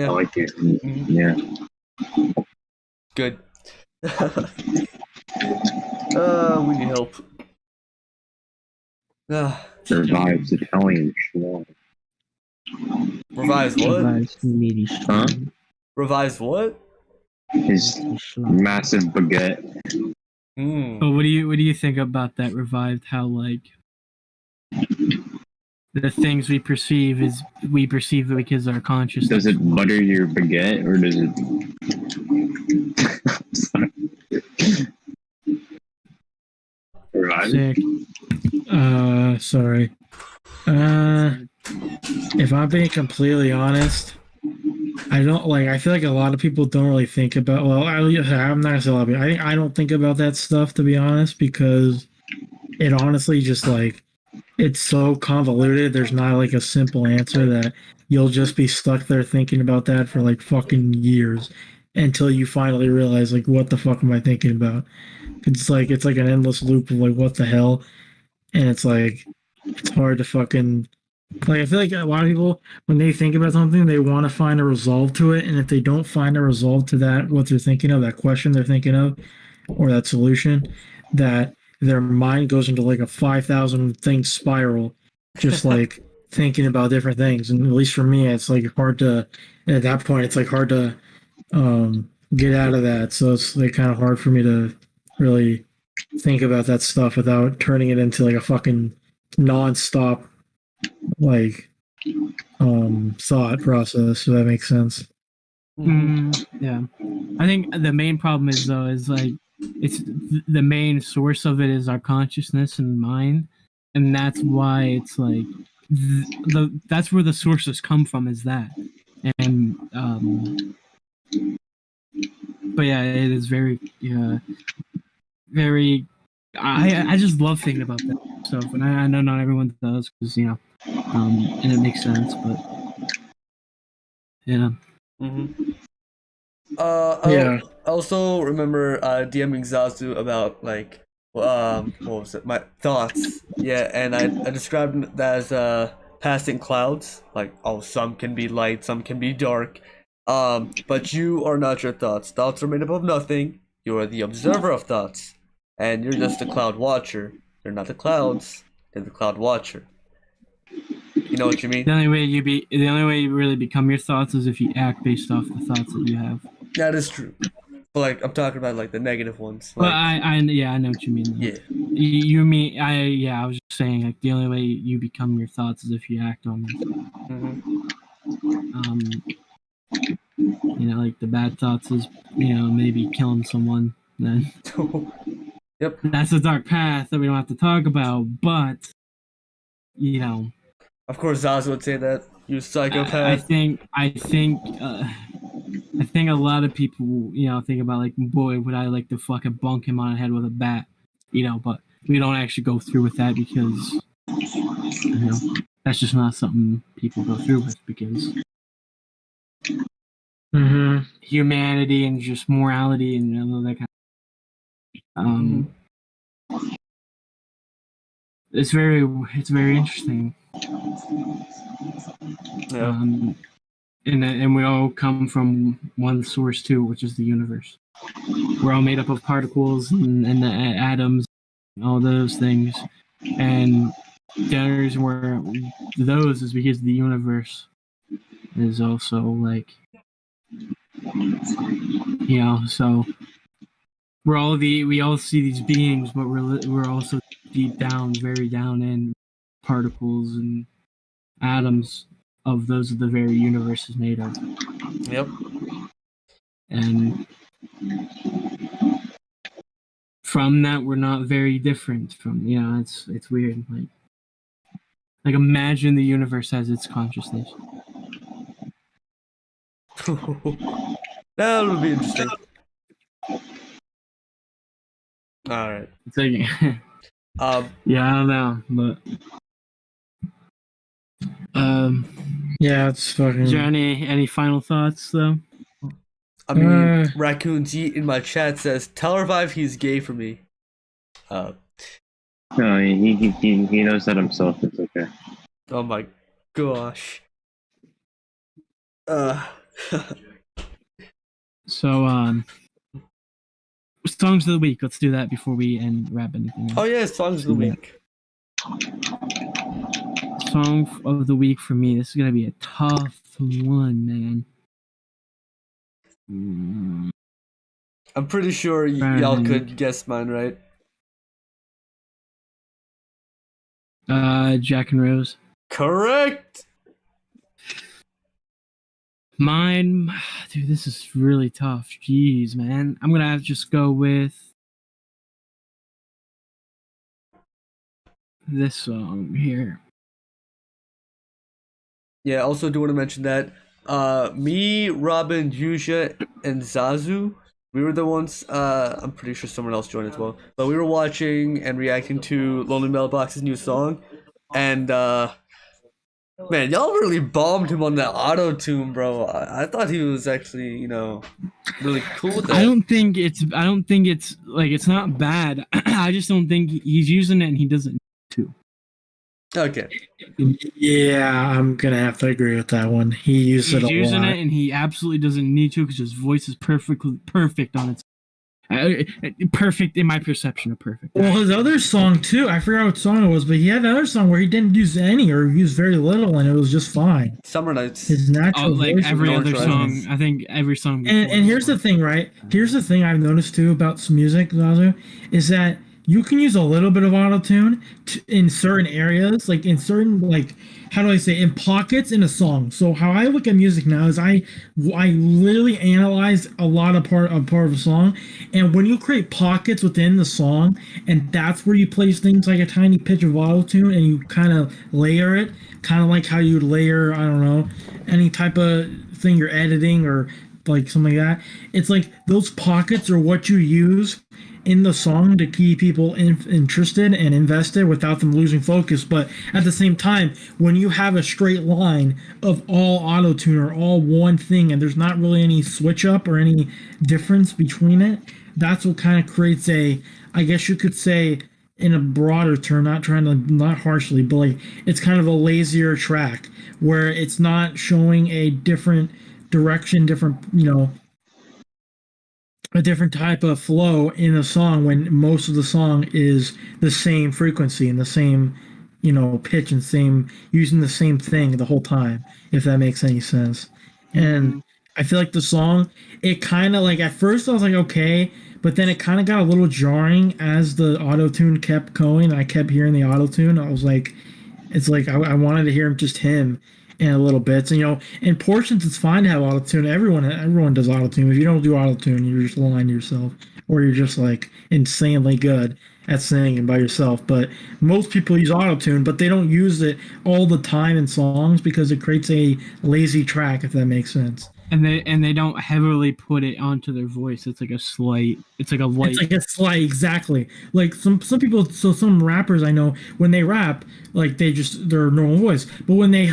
I like it. Yeah. Good. We need help. Survives Italian schlong. Revives what? Huh? Revives what? His massive baguette. But what do you think about that revived? How like the things we perceive it because our consciousness. Does it butter your baguette or does it? Revive? Sick. Sorry. If I'm being completely honest, I don't like. I feel like a lot of people don't really think about. Well, I'm not gonna say a lot of people. I don't think about that stuff, to be honest, because it honestly just like it's so convoluted. There's not like a simple answer that you'll just be stuck there thinking about that for like fucking years until you finally realize like what the fuck am I thinking about? It's like an endless loop of like what the hell, and it's like it's hard to fucking. Like I feel like a lot of people, when they think about something, they want to find a resolve to it, and if they don't find a resolve to that, what they're thinking of, that question they're thinking of, or that solution, that their mind goes into like a 5,000 thing spiral, just like thinking about different things. And at least for me, it's like hard to, at that point, it's like hard to get out of that. So it's like kind of hard for me to really think about that stuff without turning it into like a fucking non-stop like thought process, if that makes sense. Yeah, I think the main problem is like it's the main source of it is our consciousness and mind, and that's why it's like that's where the sources come from, is that. And but yeah, it is very very. I just love thinking about that stuff, and I know not everyone does, because and it makes sense, but yeah. Mm-hmm. Yeah. I also remember DMing Zazu about like what was it? My thoughts. Yeah, and I described that as passing clouds. Like, oh, some can be light, some can be dark. But you are not your thoughts. Thoughts are made up of nothing. You are the observer of thoughts, and you're just the cloud watcher. You're not the clouds. You're the cloud watcher. You know what you mean? The only way you really become your thoughts is if you act based off the thoughts that you have. That is true. But like, I'm talking about like the negative ones. Well, Like, I know what you mean. Though. yeah. You mean I was just saying, like, the only way you become your thoughts is if you act on them. Mm-hmm. Like the bad thoughts is maybe killing someone. Then Yep. that's a dark path that we don't have to talk about. But Of course, Zazu would say that. You psychopath. I think a lot of people, think about, like, boy, would I like to fucking bunk him on the head with a bat, but we don't actually go through with that because, that's just not something people go through with, because humanity and just morality and all that kind of. It's very interesting. Yeah. And we all come from one source too, which is the universe. We're all made up of particles and the atoms, and all those things. And the only reason we're those is because the universe is also like, so we all see these beings, but we're also deep down, very down in particles and atoms of those the very universe is made of. Yep. And from that, we're not very different from, it's weird. Like imagine the universe has its consciousness. That would be interesting. All right. It's like, yeah, I don't know, but yeah, it's fucking. Is there any final thoughts though? I mean, Raccoon's Eat in my chat says, "Tell Revive he's gay for me." No, he knows that himself. It's okay. Oh my gosh. So songs of the week. Let's do that before we wrap anything up. Oh yeah, songs of the week. Song of the week for me. This is gonna be a tough one, man. I'm pretty sure y'all could guess mine, right? Jack and Rose. Correct. Mine, dude, this is really tough. Jeez, man. I'm gonna have to just go with this song here. Yeah, also do want to mention that me, Robin, Yusha, and Zazu, we were the ones, I'm pretty sure someone else joined as well, but we were watching and reacting to Lonely Mailbox's new song, and man, y'all really bombed him on that auto-tune, bro. I thought he was actually, really cool with that. I don't think it's like, it's not bad. I just don't think he's using it and he doesn't need to. Okay. Yeah, I'm gonna have to agree with that one. He used it a lot. He's using it and he absolutely doesn't need to, because his voice is perfect on its perfect in my perception of perfect. Well, his other song too, I forgot what song it was, but he had another song where he didn't use any or used very little, and it was just fine. Summer Nights. His natural like voice every other North song. Rises. I think every song. And here's the thing, right? Here's the thing I've noticed too about some music, Zazu, is that you can use a little bit of auto-tune in certain areas, like in certain, like, how do I say, in pockets in a song. So how I look at music now is I literally analyze a lot of part of a song, and when you create pockets within the song, and that's where you place things like a tiny pitch of auto-tune, and you kind of layer it, kind of like how you would layer, I don't know, any type of thing you're editing or like something like that. It's like those pockets are what you use in the song to keep people interested and invested without them losing focus. But at the same time, when you have a straight line of all auto-tune or all one thing, and there's not really any switch up or any difference between it, that's what kind of creates a, I guess you could say, in a broader term, not harshly, but like it's kind of a lazier track where it's not showing a different direction, different, a different type of flow in a song when most of the song is the same frequency and the same, pitch and same, using the same thing the whole time, if that makes any sense. And I feel like the song, it kind of like, at first I was like, okay, but then it kind of got a little jarring as the auto-tune kept going. I kept hearing the auto-tune. I was like, it's like I wanted to hear just him in a little bit. And, in portions, it's fine to have auto-tune. Everyone does auto-tune. If you don't do auto-tune, you're just lying to yourself, or you're just like insanely good at singing by yourself. But most people use auto-tune, but they don't use it all the time in songs because it creates a lazy track, if that makes sense. And they don't heavily put it onto their voice. It's like a slight. It's like a light. It's like a slight, exactly. Like some people. So some rappers I know, when they rap, like their normal voice. But when they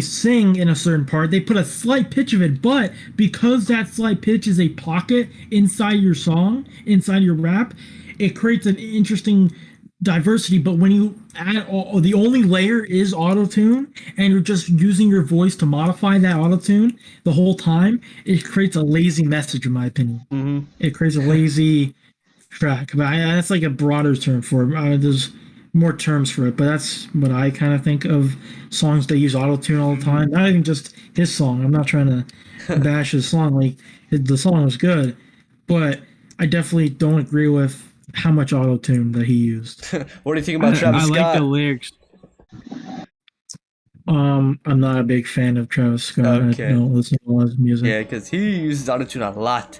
sing in a certain part, they put a slight pitch of it. But because that slight pitch is a pocket inside your song, inside your rap, it creates an interesting diversity. But when you add the only layer is auto-tune, and you're just using your voice to modify that auto-tune the whole time, it creates a lazy message, in my opinion. Mm-hmm. It creates a lazy track. But that's like a broader term for it. There's more terms for it, but that's what I kind of think of songs that use auto-tune all the time. Not even just his song. I'm not trying to bash his song. Like, the song was good, but I definitely don't agree with how much auto-tune that he used. What do you think about Travis Scott? I like the lyrics. I'm not a big fan of Travis Scott. Okay. I don't listen to a lot of his music. Yeah, because he uses auto-tune a lot.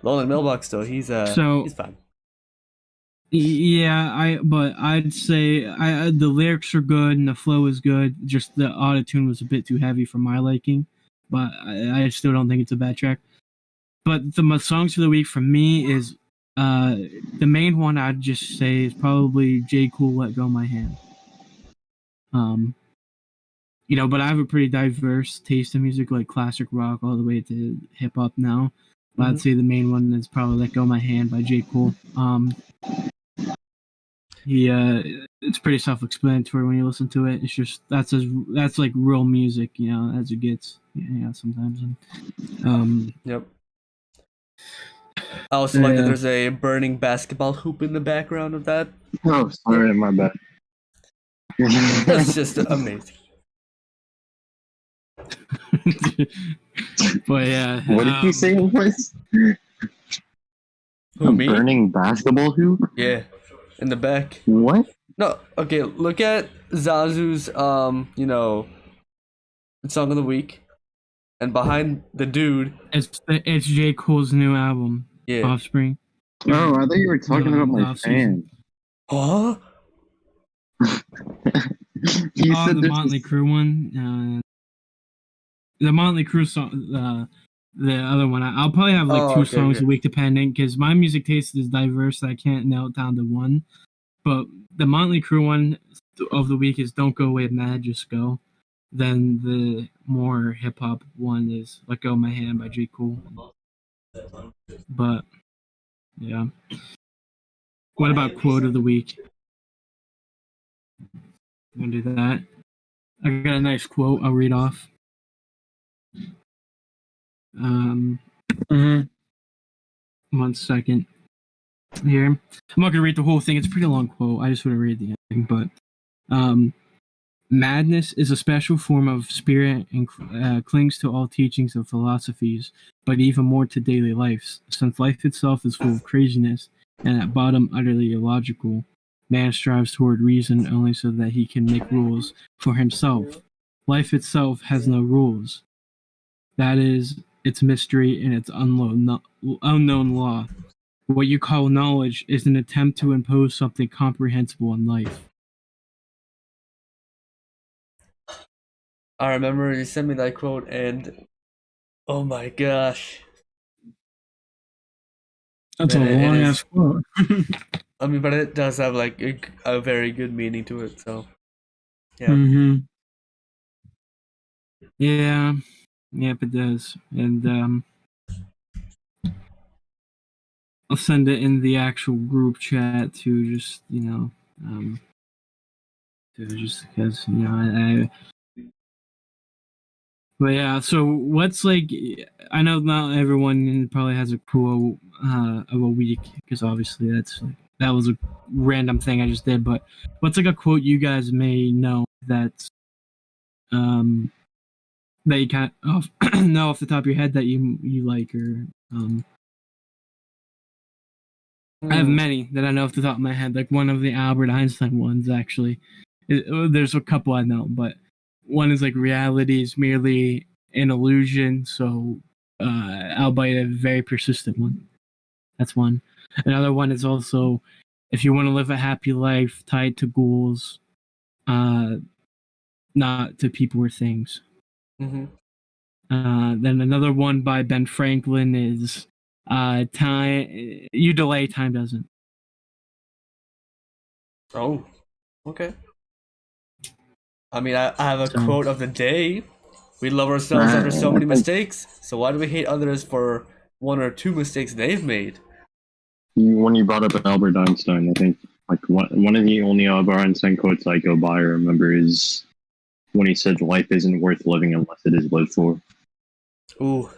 Lolman Mailbox, though, he's fine. Yeah, but I'd say the lyrics are good and the flow is good. Just the auto-tune was a bit too heavy for my liking, but I still don't think it's a bad track. But the songs for the week for me is the main one I'd just say is probably J. Cole, Let Go My Hand. But I have a pretty diverse taste in music, like classic rock all the way to hip hop now. But I'd say the main one is probably Let Go My Hand by J. Cole. It's pretty self-explanatory when you listen to it. It's just that's like real music, as it gets, sometimes. Yep. I also like that there's a burning basketball hoop in the background of that. Oh, sorry, my bad. That's just amazing. But yeah. What did you say it was? Who, me? Burning basketball hoop? Yeah, in the back. What? No, okay, look at Zazu's, song of the week. And behind the dude... It's J. Cole's new album, Offspring. Oh, I thought you were talking about my fan. Huh? The Motley Crue one. The Motley Crue song, the other one. I'll probably have two songs a week depending, because my music taste is diverse. I can't nail it down to one. But the Motley Crue one of the week is Don't Go Away Mad, Just Go. Then the more hip hop one is Let Go My Hand by J. Cole. But yeah. What about quote of the week? I'm gonna do that. I got a nice quote I'll read off. One second. Here. I'm not gonna read the whole thing. It's a pretty long quote. I just want to read the ending. But madness is a special form of spirit and clings to all teachings of philosophies, but even more to daily life. Since life itself is full of craziness, and at bottom utterly illogical. Man strives toward reason only so that he can make rules for himself. Life itself has no rules. That is its mystery and its unknown law. What you call knowledge is an attempt to impose something comprehensible in life. I remember you sent me that quote, and oh my gosh. That's Man, a it long is- ass quote. I mean, but it does have like a very good meaning to it, so yeah. Mm-hmm. Yeah, yep, it does. And I'll send it in the actual group chat to just, to just because, but yeah, so what's like, I know not everyone probably has a quote of a week, because obviously that was a random thing I just did, but what's like a quote you guys may know that's, that you can't know off the top of your head that you like, or I have many that I know off the top of my head. Like one of the Albert Einstein ones, actually. There's a couple I know, but one is like reality is merely an illusion. So, albeit a very persistent one. That's one. Another one is also, if you want to live a happy life, tied to goals, not to people or things. Mm-hmm. Then another one by Ben Franklin is, time you delay, time doesn't. Oh, okay. I mean, I have a quote of the day. We love ourselves after so many mistakes, so why do we hate others for one or two mistakes they've made? When you brought up Albert Einstein, I think like one of the only Albert Einstein quotes I go by or remember is when he said, "Life isn't worth living unless it is lived for." Ooh.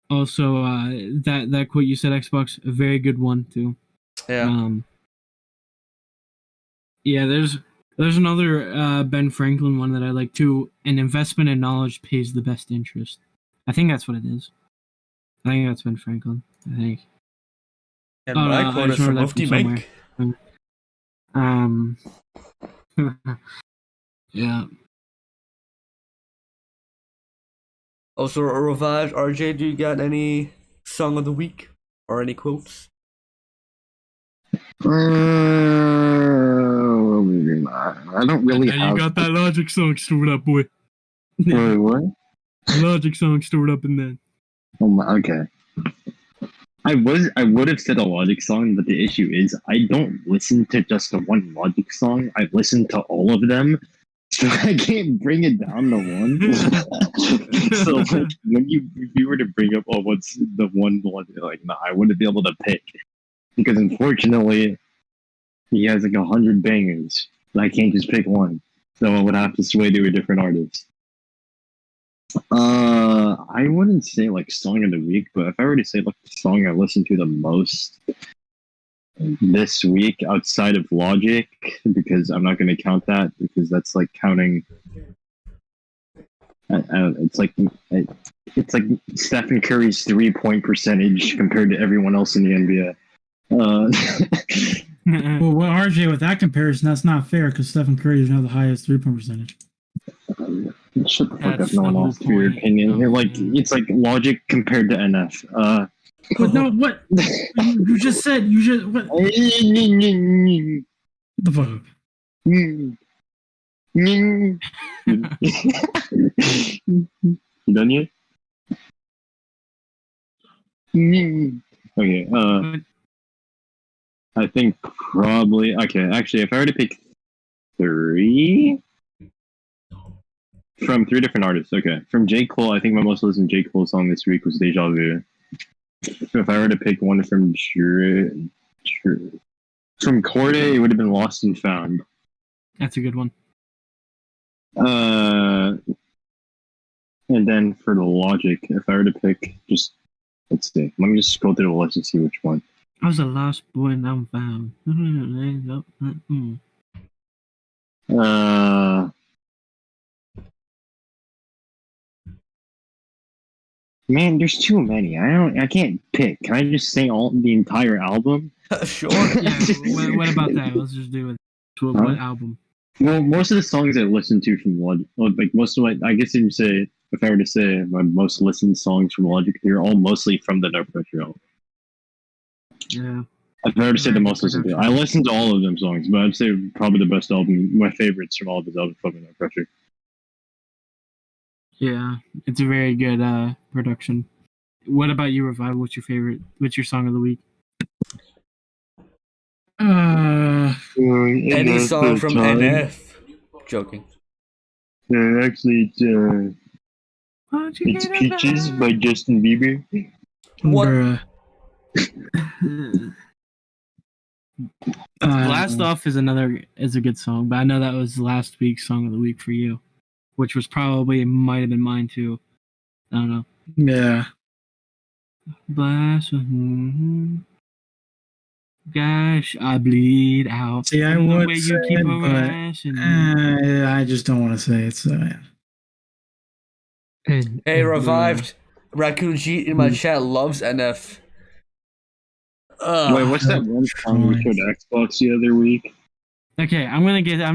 Also, that quote you said, Xbox, a very good one too. Yeah. Yeah, there's another Ben Franklin one that I like too. An investment in knowledge pays the best interest. I think that's what it is. I think that's Ben Franklin. I think. And my quote is from Mufti Menk. Yeah. Also, Revived RJ, do you got any song of the week or any quotes? I don't really And have. you got that Logic song stored up, boy. Wait, what? Logic song stored up in there. Oh my, okay. I would have said a Logic song, but the issue is I don't listen to just the one Logic song. I listen to all of them, so I can't bring it down to one. So like, if you were to bring up, oh, what's the one Logic, like, no, I wouldn't be able to pick because unfortunately he has like 100 bangers, and I can't just pick one. So I would have to sway to a different artist. I wouldn't say like song of the week, but if I were to say like the song I listened to the most this week outside of Logic, because I'm not going to count that because that's like counting. It's like Stephen Curry's 3-point percentage compared to everyone else in the NBA. Well, RJ, with that comparison, that's not fair because Stephen Curry doesn't have the highest 3-point percentage. Shut the fuck up! That's No the one whole asked for your point. opinion. You're like it's like Logic compared to NF. But no, what you just said? What? What the fuck? You done yet? Okay. I think probably. Okay, actually, if I were to pick 3 from 3 different artists, okay. From J. Cole, I think my most listened J. Cole song this week was Deja Vu. So if I were to pick one from Corday, it would have been Lost and Found. That's a good one. And then for the Logic, if I were to pick, just let's see. Let me just scroll through the list and see which one. I was a lost boy and I'm found. Man, there's too many. I can't pick. Can I just sing the entire album? Sure. Yeah, what about that? Let's just do it. So what album? Well, most of the songs I listen to from Logic, like most of my, I guess if I were to say my most listened songs from Logic, they're all mostly from the No Pressure album. Yeah. If I were to say the most listened to, I listened to all of them songs, but I'd say probably the best album, my favorites from all of his albums, from No Pressure. Yeah, it's a very good production. What about you, Revive? What's your favorite? What's your song of the week? Any song from NF. Joking. Actually, it's Peaches by Justin Bieber. What? Blast Off is a good song, but I know that was last week's song of the week for you, which was might have been mine too. I don't know. Yeah. Blast. Gosh, I bleed out. See, I would say it, but I just don't want to say it. So yeah. Hey, Revived. Raccoon G in my chat loves NF. Wait, what's that one song we showed Xbox the other week? Okay, I'm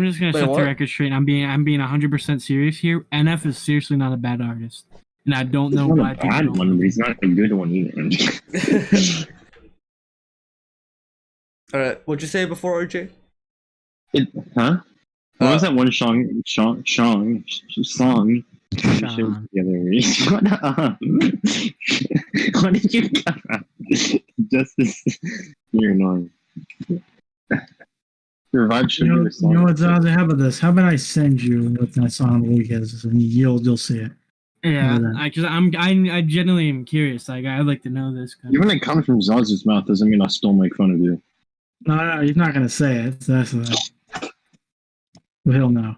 just gonna set the record straight. I'm being 100% serious here. NF is seriously not a bad artist, and I don't know why. He's not a bad one, but he's not a good one either. All right, what'd you say before, RJ? What was that one song? Sean. Shut up. What did you Justice, you're annoying. Revive should be the song. You know what, Zaz? How about this? How about I send you what that song of the week is, and you'll see it. Yeah, I genuinely am curious. Like, I'd like to know this. Even when it comes from Zaz's mouth doesn't mean I'll still make fun of you. No, he's not gonna say it. So that's the well, he'll know.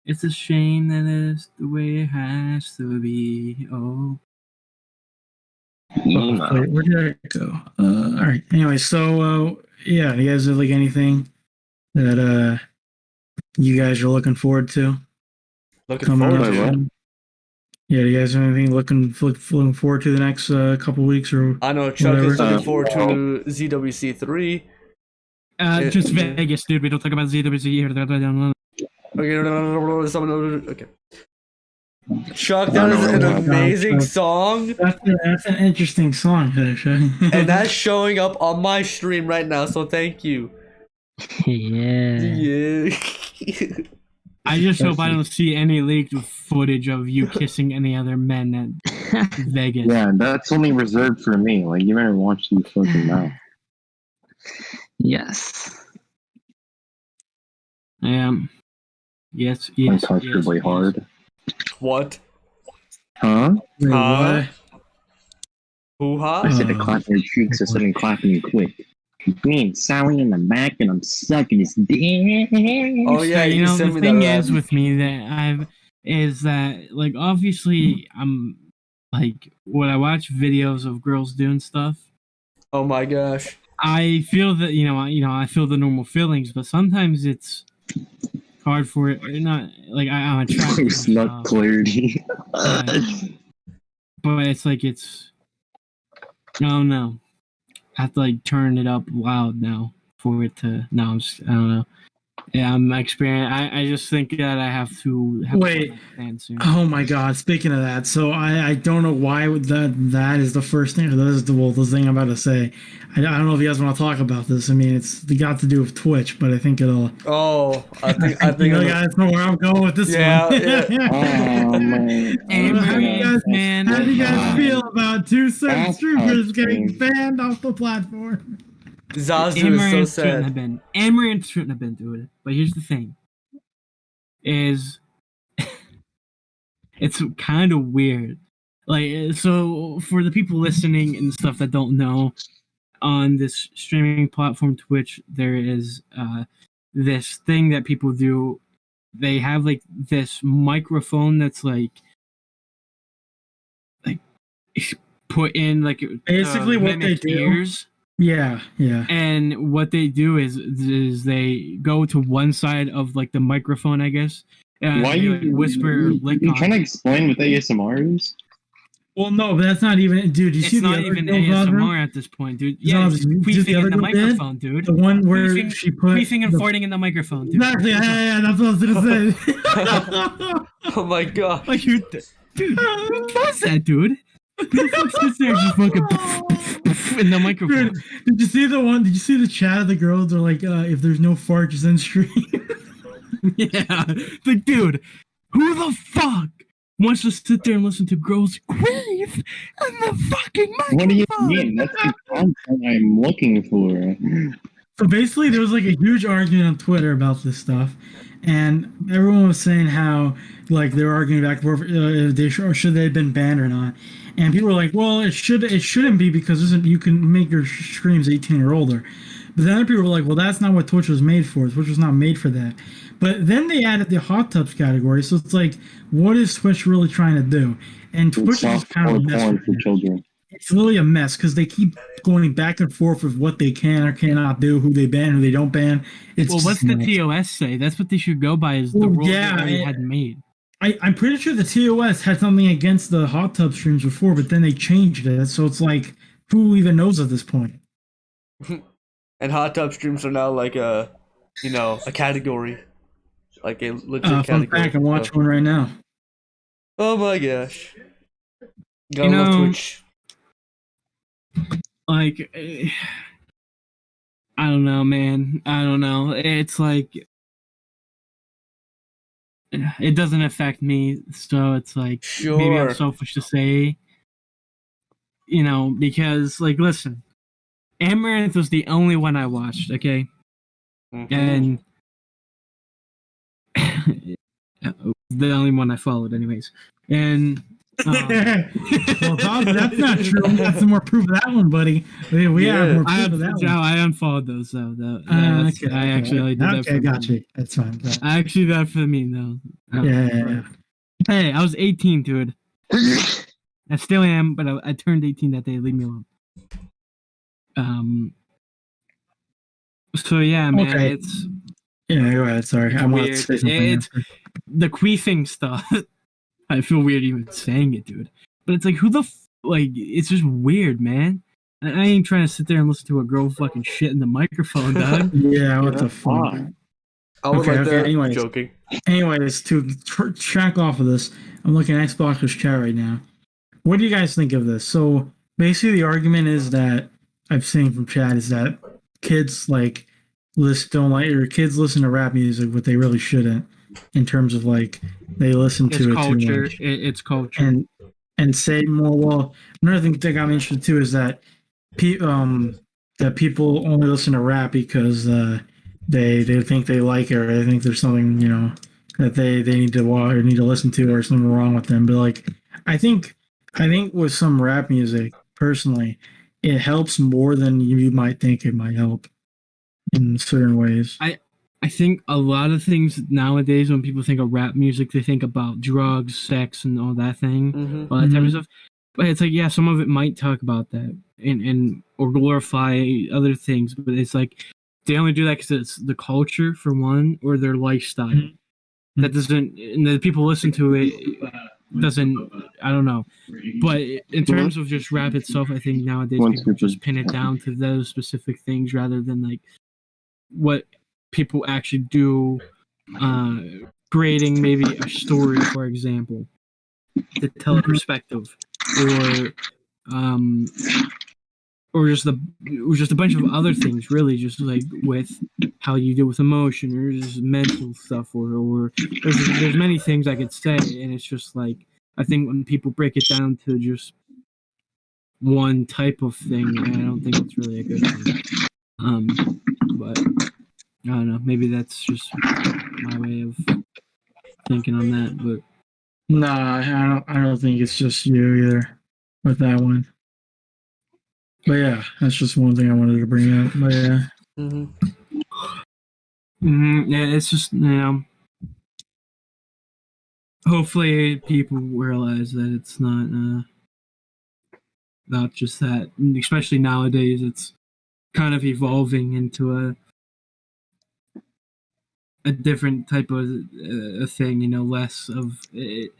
It's a shame that it's the way it has to be. Oh. Wait, where did I go? All right. Anyway, so yeah, you guys have like anything that you guys are looking forward to? Looking forward to what? Yeah, do you guys have anything looking forward to the next couple weeks or? I know Chuck is looking forward to ZWC3. Just Vegas, dude. We don't talk about ZWC here. Okay. Chuck, that is an amazing song. That's an interesting song, and that's showing up on my stream right now, so thank you. Yeah. I just hope I don't see any leaked footage of you kissing any other men at Vegas. Yeah, that's only reserved for me. Like, you better watch you fucking mouth. Yes. Yes. Uncomfortably hard. What? Huh? Huh? Hoo-ha? I said to clap your cheeks instead of clapping you quick. Me and Sally in the back, and I'm sucking his dick. Oh yeah, you know the thing is with me that like obviously I'm like when I watch videos of girls doing stuff. Oh my gosh. I feel that I feel the normal feelings, but sometimes it's hard for it. Not like I'm attracted. It's not clarity. But it's like no. I have to like turn it up loud now for it to. No, I don't know. Yeah, I'm experiencing. I just think that I have to wait. Soon. Oh my god! Speaking of that, so I don't know why that is the first thing. That is the thing I'm about to say. I don't know if you guys want to talk about this. I mean, it's got to do with Twitch, but I think it'll. Oh, I think you guys know where I'm going with this one. Yeah. Oh man. How do you guys feel about two certain streamers getting banned off the platform? Zazu is so sad. Amaranth shouldn't have been doing it. But here's the thing. Is it's kind of weird. Like, so for the people listening and stuff that don't know, on this streaming platform Twitch, there is this thing that people do. They have like this microphone that's like put in like basically what they do. Ears. Yeah. And what they do is they go to one side of like the microphone, I guess, Why you you like, whisper or lick you on trying to it. explain what ASMR is? Well, no, but that's not even, dude. You It's see the not other even girl, Zodra? ASMR at this point, dude. Yeah, Zodra, it's you see queefing in the girl did? microphone, dude. The one where Queefing- she put Queefing and the- farting in the microphone, dude. Exactly. Yeah, that's what I was gonna say. Oh my god. Like, dude, who does that, dude? Who the fuck sits there and just fucking in the microphone? Dude, did you see the one? Did you see the chat of the girls? They're like, if there's no fart, just end stream. Yeah, like, dude, who the fuck wants to sit there and listen to girls queef in the fucking microphone? What do you mean? That's the content I'm looking for. So basically, there was like a huge argument on Twitter about this stuff, and everyone was saying how like they were arguing back and forth if they should they have been banned or not. And people were like, "Well, it shouldn't be because you can make your streams 18 or older." But then other people were like, "Well, that's not what Twitch was made for. Twitch was not made for that." But then they added the hot tubs category, so it's like, what is Twitch really trying to do? And Twitch is kind of a mess. Porn for children. It's really a mess because they keep going back and forth with what they can or cannot do, who they ban, who they don't ban. It's Well, what's just the nuts. TOS say? That's what they should go by, is the Well, rules yeah, that they it- had made. I'm pretty sure the TOS had something against the hot tub streams before, but then they changed it. So it's like, who even knows at this point? And hot tub streams are now like a category. Like a legit Fun category. fact, I'm watching one right now. Oh my gosh. Gotta You love know, Twitch. Like, I don't know, man. I don't know. It's like, it doesn't affect me, so it's like, maybe I'm Sure. selfish to say, because, like, listen, Amaranth was the only one I watched, okay? Mhm. And the only one I followed, anyways. And Well, that's not true. We got some more proof of that one, buddy. We Yeah. have more I proof of that one. I unfollowed those though. I actually only did that Okay, for gotcha. me. That's fine. I actually did that for me though. Yeah. Hey, I was 18, dude. I still am, but I turned 18 that day. Leave me alone. So yeah, man, Okay. it's Yeah, go ahead. Sorry. I wanted to weird. say something. It's the queefing stuff. I feel weird even saying it, dude. But it's like, who the it's just weird, man. I ain't trying to sit there and listen to a girl fucking shit in the microphone, dog. Yeah, what the Fuck. fuck? I would Okay, like okay, that. anyways. Joking. Anyways, to track off of this, I'm looking at Xbox's chat right now. What do you guys think of this? So basically, the argument is that I've seen from chat is that kids kids listen to rap music, but they really shouldn't. In terms of like they listen to It's it culture. too much. It's culture. And say more. Well, another thing that got me interested too is that that people only listen to rap because they think they like it, or they think there's something that they need to watch or need to listen to, or something wrong with them. But like, I think with some rap music, personally, it helps more than you might think it might help in certain ways. I think a lot of things nowadays, when people think of rap music, they think about drugs, sex, and all that thing, Mhm. all that type of stuff. But it's like, yeah, some of it might talk about that and or glorify other things. But it's like they only do that because it's the culture for one, or their lifestyle. Mm-hmm. That doesn't, and the people listen to it doesn't. I don't know. But in terms of just rap itself, I think nowadays people just pin it down to those specific things rather than like what people actually do, creating maybe a story, for example, to tell a perspective, or just a bunch of other things, really, just like with how you deal with emotion or just mental stuff, or there's many things I could say, and it's just like, I think when people break it down to just one type of thing, I don't think it's really a good thing. But I don't know. Maybe that's just my way of thinking on that. But Nah, I don't think it's just you either with that one. But yeah, that's just one thing I wanted to bring up. But yeah. Yeah, it's just hopefully people realize that it's not just that. And especially nowadays, it's kind of evolving into a different type of a thing, you know, less of it.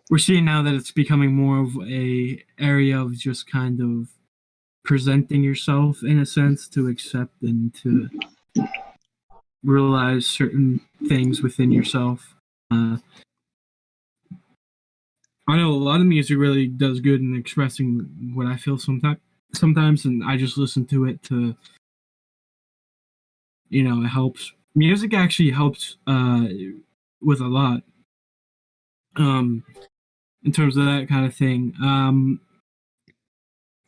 We're seeing now that it's becoming more of a area of just kind of presenting yourself in a sense to accept and to realize certain things within yourself. I know a lot of music really does good in expressing what I feel sometimes, and I just listen to it to, you know, it helps. Music actually helps with a lot in terms of that kind of thing.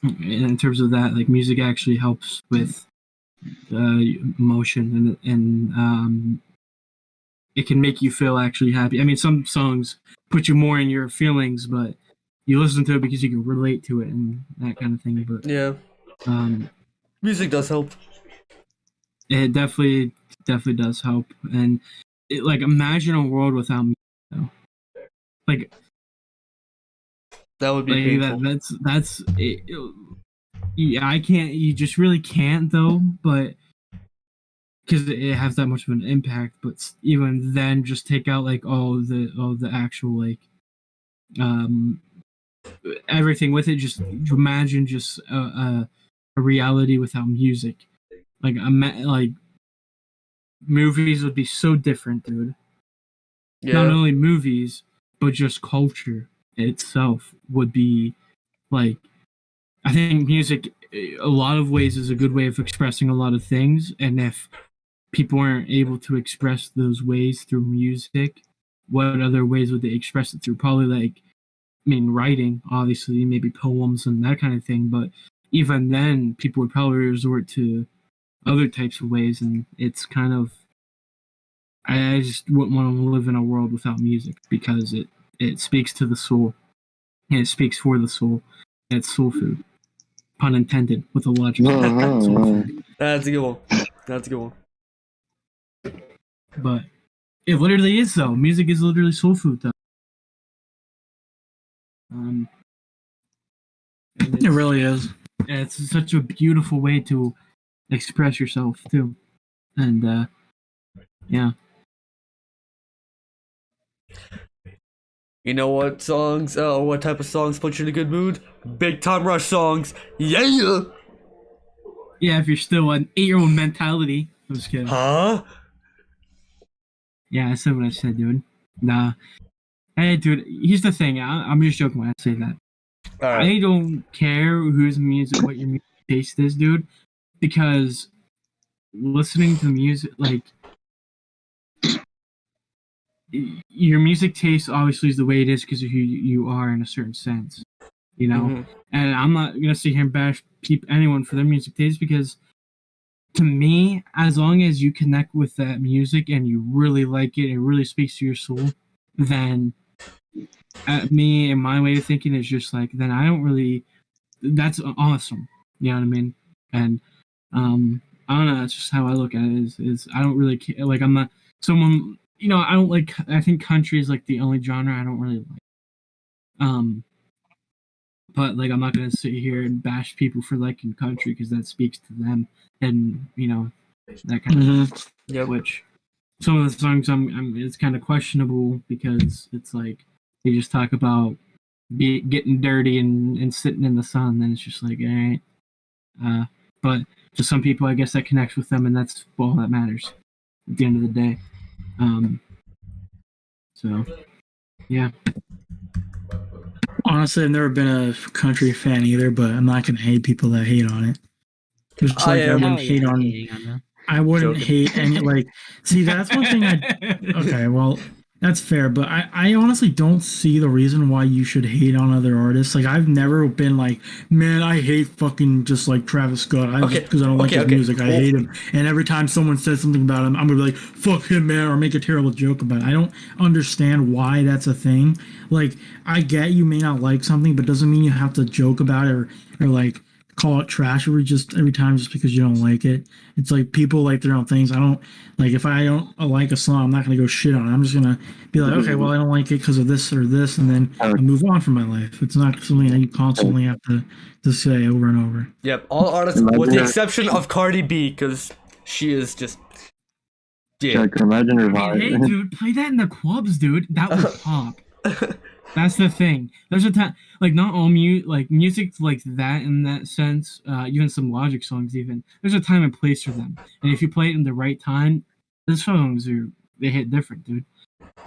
In terms of that, like, music actually helps with emotion, and it can make you feel actually happy. I mean, some songs put you more in your feelings, but you listen to it because you can relate to it and that kind of thing. But Yeah. Music does help. It definitely does help. And like, imagine a world without music, though. Like, that would be painful. That's it. I can't. You just really can't, though. But because it has that much of an impact. But even then, just take out like all the actual like everything with it. Just imagine just a reality without music. Like movies would be so different, dude. Yeah. Not only movies, but just culture itself would be like. I think music, a lot of ways, is a good way of expressing a lot of things, and if people aren't able to express those ways through music, what other ways would they express it through? Probably like, I mean, writing, obviously, maybe poems and that kind of thing, but even then, people would probably resort to other types of ways, and it's kind of, I just wouldn't want to live in a world without music, because it speaks to the soul, and it speaks for the soul, and it's soul food. Pun intended, with a logic. That's a good one. That's a good one. But it literally is, though. Music is literally soul food, though. It really is. And it's such a beautiful way to express yourself, too. And, yeah. You know what songs, what type of songs put you in a good mood? Big Time Rush songs. Yeah! Yeah, if you're still an 8-year-old mentality. I'm just kidding. Huh? Yeah, I said what I said, dude. Nah. Hey, dude, here's the thing. I'm just joking when I say that. Right. I don't care whose music, what your music taste is, dude. Because listening to music, like, your music taste obviously is the way it is because of who you are in a certain sense, you know. Mm-hmm. And I'm not gonna sit here and bash anyone for their music taste, because to me, as long as you connect with that music and you really like it, it really speaks to your soul, then me and my way of thinking is just like, then I don't really. That's awesome, you know what I mean? And I don't know. That's just how I look at it. Is I don't really care. Like, I'm not someone. You know, I don't like. I think country is like the only genre I don't really like. But like, I'm not gonna sit here and bash people for liking country, because that speaks to them, and you know, that kind of. Yeah. Which some of the songs it's kind of questionable, because it's like they just talk about getting dirty and sitting in the sun, and it's just like, all right. But to some people, I guess that connects with them, and that's all that matters at the end of the day. So, yeah. Honestly, I've never been a country fan either, but I'm not gonna hate people that hate on it. Just like I wouldn't hate on. I wouldn't hate any, like. See, that's one thing Okay, well, that's fair, but I honestly don't see the reason why you should hate on other artists. Like, I've never been like, man, I hate fucking just like Travis Scott, because I don't like his music. I hate him, and every time someone says something about him, I'm gonna be like, fuck him, man, or make a terrible joke about it. I don't understand why that's a thing. Like, I get you may not like something, but doesn't mean you have to joke about it or like call it trash every time just because you don't like it. It's like, people like their own things. I don't like, if I don't like a song, I'm not gonna go shit on it. I'm just gonna be like, okay, well, I don't like it because of this or this, and then I move on from my life. It's not something that you constantly have to say over and over. Yep, all artists, with the exception of Cardi B, because she is just Yeah. Check, imagine Hey, reviving. dude, play that in the clubs, dude. That would pop. That's the thing. There's a time, like, not all music like that in that sense. Even some Logic songs, even there's a time and place for them. And if you play it in the right time, the songs they hit different, dude.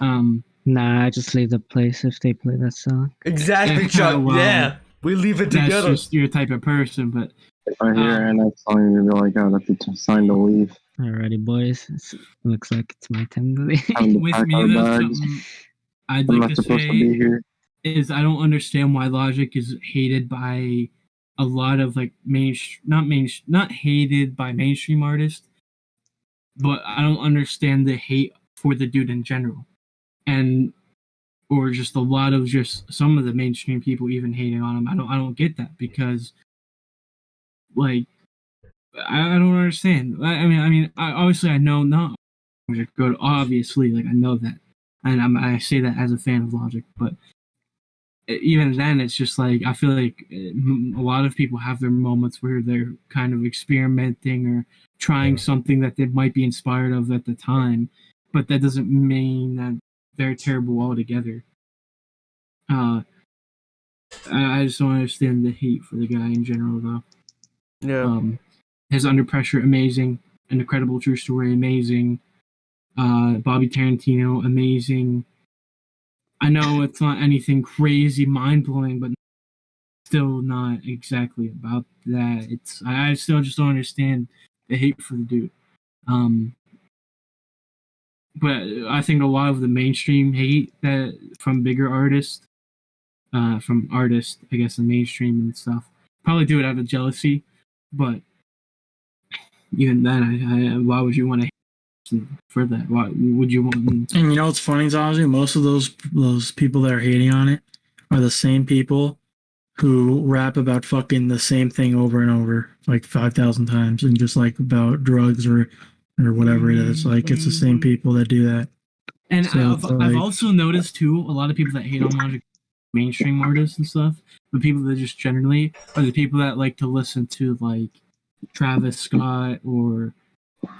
Nah, I just leave the place if they play that song. Exactly, Yeah, Chuck. well, Yeah, we leave it That's together. just your type of person, but If I hear an NF song, you'll be like, oh, that's a sign to leave. Alrighty, boys. Looks like it's my time to leave. Time to with pack me, our though, bags. something I'd I'm like not to supposed to be say here. is I don't understand why Logic is hated by a lot of like not hated by mainstream artists, but I don't understand the hate for the dude in general, or just a lot of just some of the mainstream people even hating on him. I don't get that because, like, I don't understand. I mean, obviously I know not good. Obviously, like I know that, and I say that as a fan of Logic, but even then, it's just like I feel like a lot of people have their moments where they're kind of experimenting or trying something that they might be inspired of at the time, but that doesn't mean that they're terrible altogether. I just don't understand the hate for the guy in general, though. Yeah. His Under Pressure, amazing. An Incredible True Story, amazing. Bobby Tarantino, amazing. I know it's not anything crazy, mind-blowing, but still not exactly about that. I still just don't understand the hate for the dude. But I think a lot of the mainstream hate that from bigger artists, from artists, I guess, in mainstream and stuff, probably do it out of jealousy. But even then, why would you want to hate for that? Why would you want? And you know what's funny, Zazu? Most of those people that are hating on it are the same people who rap about fucking the same thing over and over, like 5,000 times, and just like about drugs or whatever it is. Like it's the same people that do that. And So I've also noticed too, a lot of people that hate on Logic, mainstream artists and stuff, but people that just generally are the people that like to listen to like Travis Scott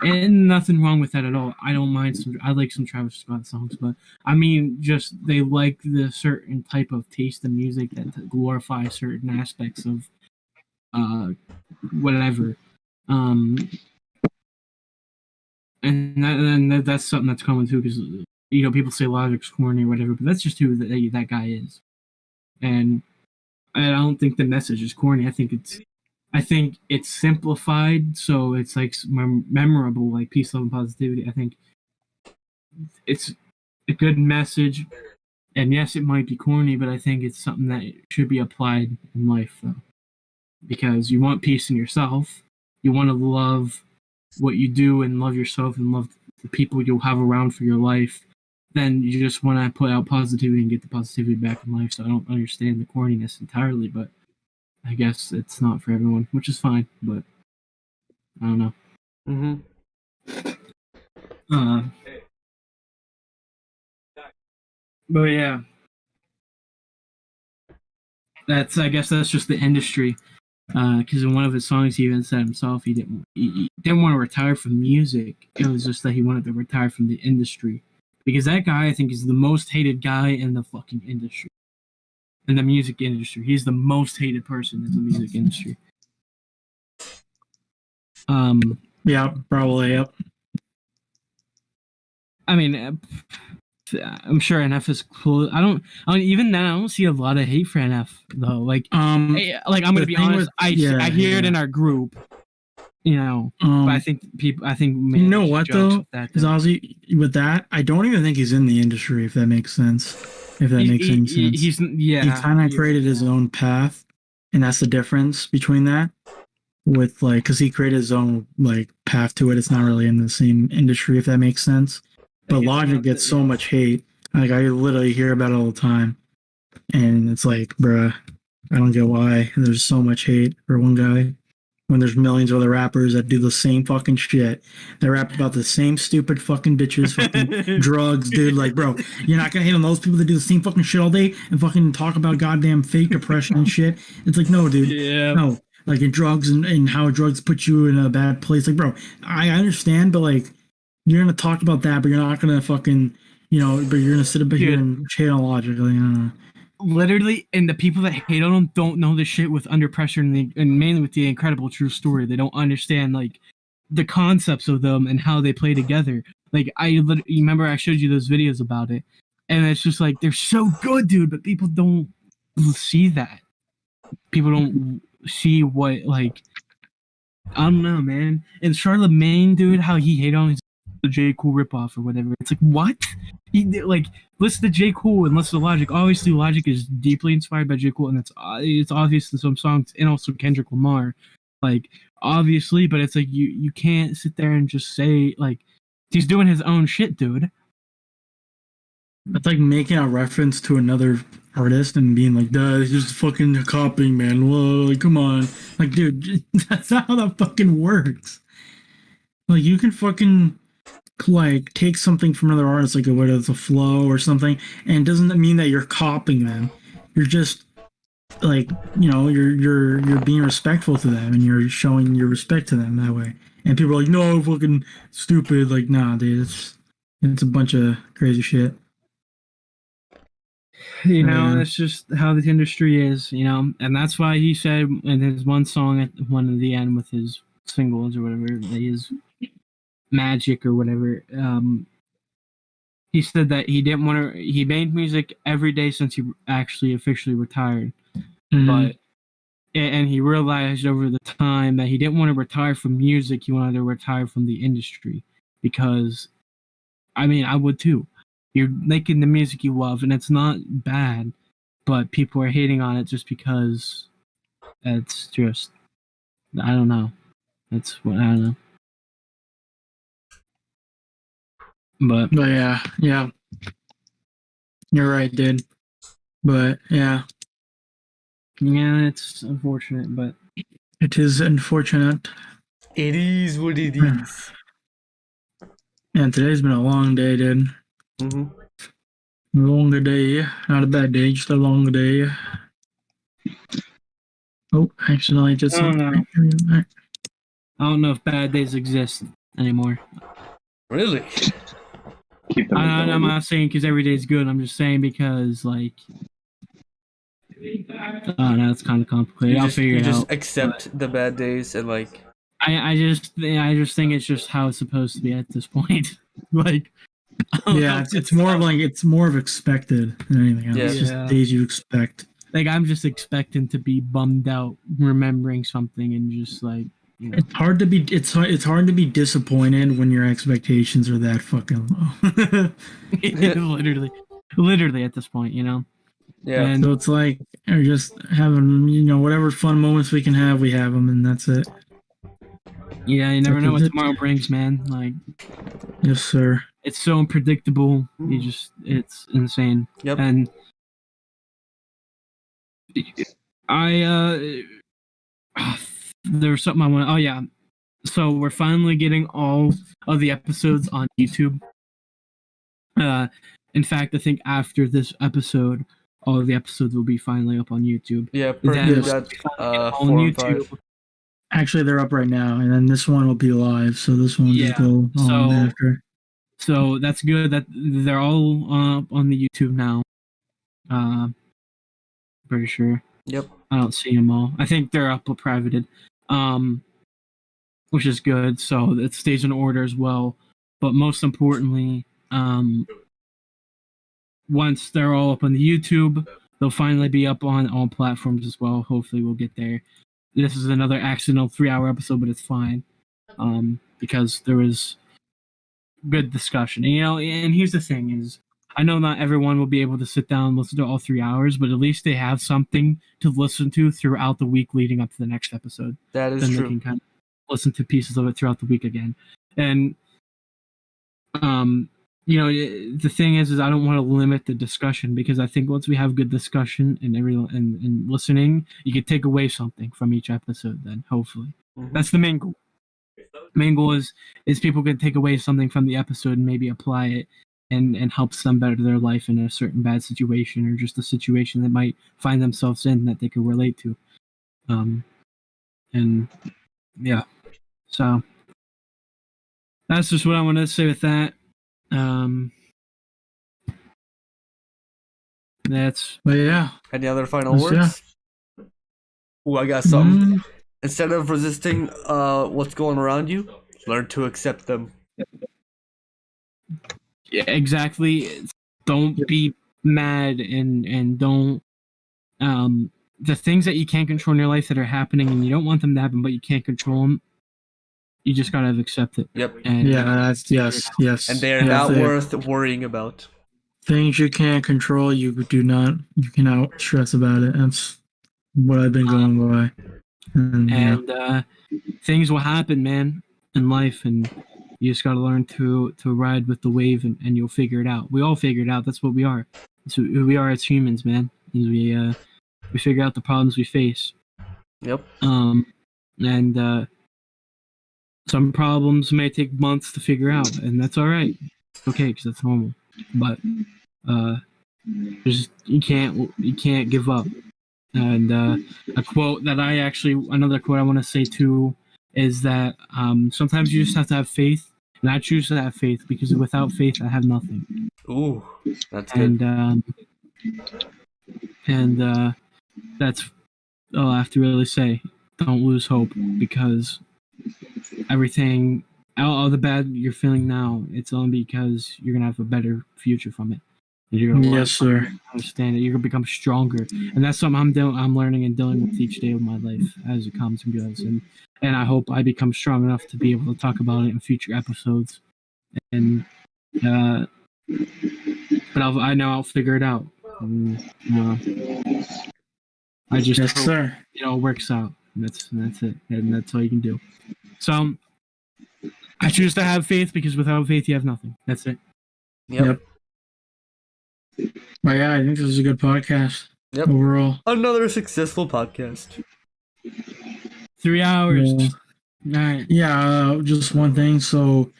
and nothing wrong with that at all. I don't mind I like some Travis Scott songs, but I mean just they like the certain type of taste in music that glorify certain aspects of whatever. And that's something that's common too, because you know people say Logic's corny or whatever, but that's just who that guy is. And I don't think the message is corny. I think it's simplified, so it's like memorable, like peace, love, and positivity. I think it's a good message, and yes, it might be corny, but I think it's something that should be applied in life, though, because you want peace in yourself. You want to love what you do and love yourself and love the people you'll have around for your life. Then you just want to put out positivity and get the positivity back in life. So I don't understand the corniness entirely, but I guess it's not for everyone, which is fine, but I don't know. But yeah, I guess that's just the industry. Because in one of his songs, he even said himself he didn't want to retire from music. It was just that he wanted to retire from the industry, because that guy, I think, is the most hated guy in the fucking industry. In the music industry, he's the most hated person in the music industry. Yeah, probably. Yep. I mean, I'm sure NF is cool. I don't even then. I don't see a lot of hate for NF though. Like I'm gonna be honest. I hear it in our group, you know. But I think people. I think you know what though, Zazie, with that, I don't even think he's in the industry. If that makes sense. If that makes any sense. He kind of created his own path, and that's the difference between that. With like, because he created his own like path to it. It's not really in the same industry. If that makes sense. But Logic gets so much hate. Like, I literally hear about it all the time. And it's like, bruh, I don't get why there's so much hate for one guy when there's millions of other rappers that do the same fucking shit. They rap about the same stupid fucking bitches, fucking drugs, dude. Like, bro, you're not gonna hate on those people that do the same fucking shit all day and fucking talk about goddamn fake depression and shit. It's like, no, dude. Yeah. No. Like, in drugs and how drugs put you in a bad place. Like, bro, I understand, but like, you're gonna talk about that, but you're not gonna fucking, but you're gonna sit up here Dude. and shit on logic. Like, Literally, and the people that hate on him don't know the shit with Under Pressure and mainly with the Incredible True Story. They don't understand like the concepts of them and how they play together. Like you remember I showed you those videos about it, and it's just like they're so good, dude. But people don't see that. People don't see what like. I don't know, man. And Charlemagne, dude, how he hate on the J. Cole ripoff or whatever. It's like, what? He like listen to J. Cole and listen to Logic. Obviously, Logic is deeply inspired by J. Cole, and it's obvious in some songs, and also Kendrick Lamar, like obviously. But it's like you can't sit there and just say like he's doing his own shit, dude. it's like making a reference to another artist and being like, "Duh, it's just fucking copying, man. Whoa, like, come on." Like, dude, that's not how that fucking works. Like, you can fucking like take something from another artist, like whether it's a flow or something, and it doesn't mean that you're copying them. You're just like, you're being respectful to them, and you're showing your respect to them that way. And people are like, "No, fucking stupid." Like, nah, dude, it's a bunch of crazy shit. It's just how the industry is, and that's why he said in his one song at one of the end with his singles or whatever, his Magic or whatever, he said that he didn't want to. He made music every day since he actually officially retired, but and he realized over the time that he didn't want to retire from music. He wanted to retire from the industry because, I mean, I would too. You're making the music you love, and it's not bad, but people are hating on it just because it's just, I don't know. That's what I don't know. But yeah, you're right, dude. But yeah, it's unfortunate, but it is unfortunate. It is what it is. And today's been a long day, dude. Mm-hmm. A longer day, not a bad day, just a long day. Oh, accidentally just. I don't know if bad days exist anymore. Really? I'm not saying because every day is good. I'm just saying because, like, no, it's kind of complicated. I'll figure it out. You just accept the bad days and like. I just think it's just how it's supposed to be at this point. Like, yeah, it's more of like it's more of expected than anything else. Yeah. It's just days you expect. Like, I'm just expecting to be bummed out remembering something and just like. It's hard to be disappointed when your expectations are that fucking low. literally at this point, Yeah. And so it's like we're just having whatever fun moments we can have, we have them, and that's it. Yeah, you never know what tomorrow brings, man. Like, yes, sir. It's so unpredictable. It's insane. Yep. And there was something I want. Oh yeah, so we're finally getting all of the episodes on YouTube. In fact, I think after this episode, all of the episodes will be finally up on YouTube. Yeah, Then got on 4 and YouTube. 5. Actually, they're up right now, and then this one will be live. So this one will just go on after. So that's good that they're all up on the YouTube now. Pretty sure. Yep. I don't see them all. I think they're up privated, which is good. So it stays in order as well. But most importantly, once they're all up on the YouTube, they'll finally be up on all platforms as well. Hopefully, we'll get there. This is another accidental 3-hour episode, but it's fine because there was good discussion. And here's the thing: is I know not everyone will be able to sit down and listen to all 3 hours, but at least they have something to listen to throughout the week leading up to the next episode. That is Then true. they can kind of listen to pieces of it throughout the week again. And the thing is I don't want to limit the discussion because I think once we have good discussion and listening, you can take away something from each episode. Then hopefully, that's the main goal. Main goal is people can take away something from the episode and maybe apply it and helps them better their life in a certain bad situation or just a situation that might find themselves in that they can relate to. And yeah, so That's just what I want to say with that. That's. But yeah. Any other final Yes, words? Ooh, I got something. Instead of resisting what's going around you, learn to accept them. Yeah, exactly. Don't be mad and don't the things that you can't control in your life that are happening and you don't want them to happen but you can't control them, you just gotta accept it. Yep. And Yeah, that's yes. And they're not worth worrying about. Things you can't control, you cannot stress about it. That's what I've been going by. And things will happen, man, in life, and you just gotta learn to ride with the wave, and you'll figure it out. We all figure it out. That's what we are. That's who we are as humans, man. We figure out the problems we face. Yep. And some problems may take months to figure out, and that's all right. It's okay, because that's normal. But just you can't give up. And a quote that another quote I want to say too is that sometimes you just have to have faith, and I choose to have faith because without faith I have nothing. Ooh, that's good. And that's all I have to really say. Don't lose hope, because everything, all the bad you're feeling now, it's only because you're gonna have a better future from it. You're gonna yes, sir. Understand it. You're gonna become stronger, and that's something I'm learning and dealing with each day of my life as it comes and goes. And I hope I become strong enough to be able to talk about it in future episodes. And but I know I'll figure it out. And, I just yes, hope, sir. it works out. That's it, and that's all you can do. So I choose to have faith, because without faith you have nothing. That's it. Yep. Well, yeah, I think this is a good podcast. Yep. Overall, another successful podcast. 3 hours. Yeah. All right. Yeah, just one thing. So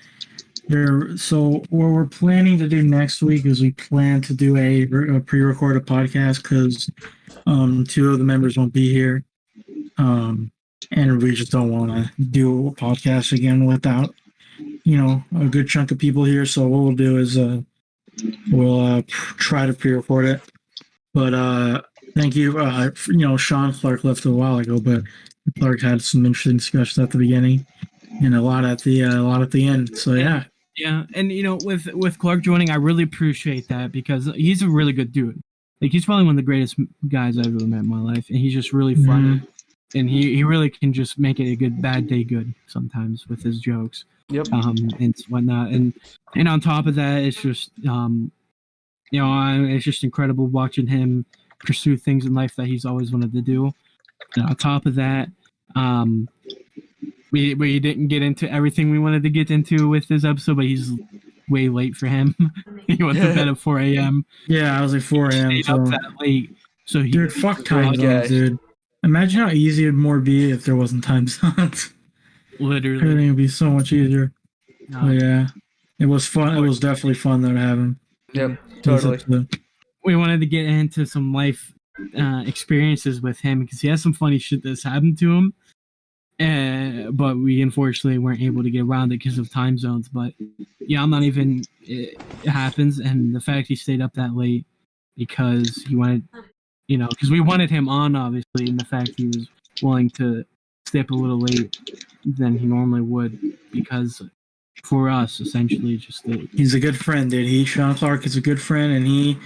what we're planning to do next week is we plan to do a pre-recorded podcast, because 2 of the members won't be here, and we just don't want to do a podcast again without a good chunk of people here. So what we'll do is we'll try to pre-record it. But thank you. Sean Clark left a while ago, but Clark had some interesting discussions at the beginning and a lot at the end. So yeah. Yeah, and with Clark joining, I really appreciate that, because he's a really good dude. Like, he's probably one of the greatest guys I've ever met in my life, and he's just really funny. And he really can just make it a good bad day good sometimes with his jokes. Yep. And whatnot. And on top of that, it's just it's just incredible watching him pursue things in life that he's always wanted to do. And on top of that, we didn't get into everything we wanted to get into with this episode, but he's way late for him. He went to bed at 4 a.m. Yeah, I was like 4 a.m. Stayed up that late. So dude, fuck time zones, dude. Imagine how easy it'd more be if there wasn't time zones. Literally. Everything would be so much easier. Oh yeah. It was fun. It was definitely fun though to have him. Yep, totally. We wanted to get into some life experiences with him, because he has some funny shit that's happened to him. But we unfortunately weren't able to get around it because of time zones. But yeah, it happens. And the fact he stayed up that late because he wanted, because we wanted him on, obviously, and the fact he was willing to stay up a little late than he normally would, because for us, essentially, he's a good friend, dude. Sean Clark is a good friend, and he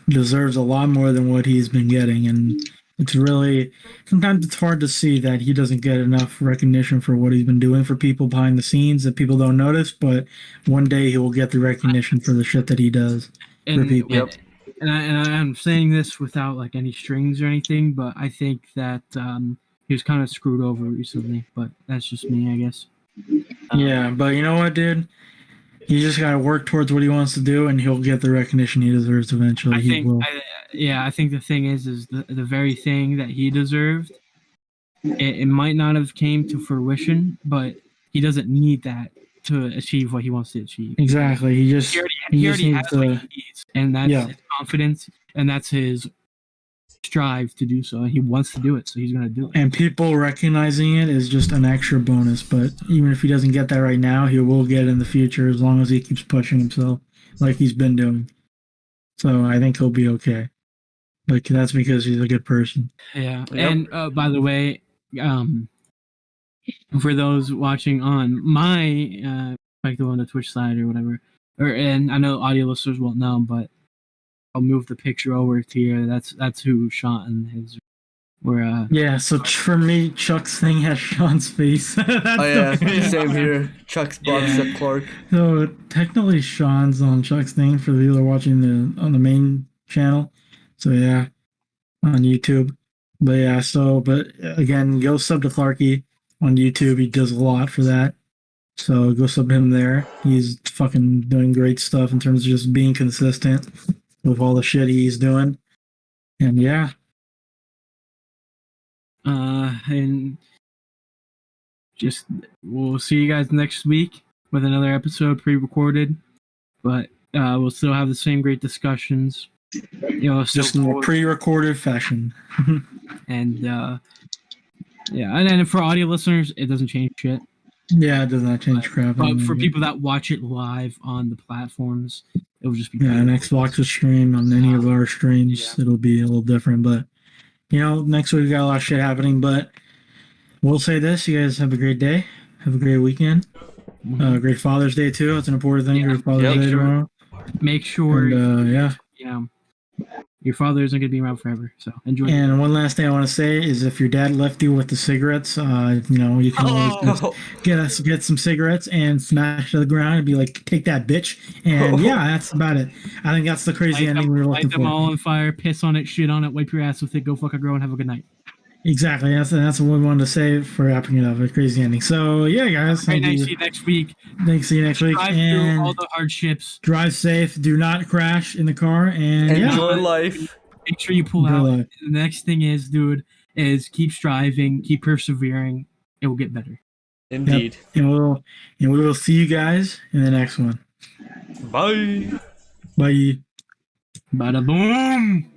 deserves a lot more than what he's been getting. And it's really, sometimes it's hard to see that he doesn't get enough recognition for what he's been doing for people behind the scenes that people don't notice, but one day he will get the recognition for the shit that he does for people. Yep. And I'm saying this without like any strings or anything, but I think that he was kind of screwed over recently, but that's just me, I guess. Yeah, but you know what, dude? He just got to work towards what he wants to do, and he'll get the recognition he deserves eventually. I think the thing is the very thing that he deserved, it might not have came to fruition, but he doesn't need that to achieve what he wants to achieve. Exactly. He already has what he needs, and that's his confidence, and that's his strive to do so, and he wants to do it, so he's gonna do it. And people recognizing it is just an extra bonus. But even if he doesn't get that right now, he will get it in the future as long as he keeps pushing himself like he's been doing. So I think he'll be okay. Like, that's because he's a good person. Yeah. Yep. And by the way, for those watching on my like on the Twitch side or whatever, and I know audio listeners won't know, but I'll move the picture over to here. That's who shot in his. Where Yeah, so for me, Chuck's thing has Sean's face. That's Oh yeah, the- same here. Chuck's box Yeah. at Clark. So technically, Sean's on Chuck's thing for the people watching on the main channel. So yeah, on YouTube. But yeah, but again, go sub to Clarky on YouTube. He does a lot for that. So go sub to him there. He's fucking doing great stuff in terms of just being consistent with all the shit he's doing. And yeah. And just we'll see you guys next week with another episode pre-recorded, but we'll still have the same great discussions, you know, Just in a pre-recorded fashion. and yeah, and then for audio listeners, it doesn't change shit. Yeah, it does not change crap. But for people that watch it live on the platforms, it will just be an Xbox stream on any of our streams, it'll be a little different. But you know, next week we got a lot of shit happening. But we'll say this: you guys have a great day, have a great weekend, great Father's Day too. It's an important thing. Great Father's Day tomorrow. Make sure, And, yeah. you know, your father isn't going to be around forever. So enjoy. And one last thing I want to say is, if your dad left you with the cigarettes, you know, you can always just get some cigarettes and smash to the ground and be like, "Take that, bitch!" And yeah, that's about it. I think that's the crazy ending we were Light looking them for. all on fire, piss on it, shit on it, wipe your ass with it, go fuck a girl, and have a good night. Exactly. That's what we wanted to say for wrapping it up. A crazy ending. So yeah, guys. Great night. See you next week. Thanks. See you next week. Drive through And all the hardships. drive safe. Do not crash in the car. And Enjoy yeah, life. Make sure you pull Enjoy out. life. The next thing is, dude, is keep striving, keep persevering. It will get better. Indeed. and we will see you guys in the next one. Bye. Bye. Bada boom.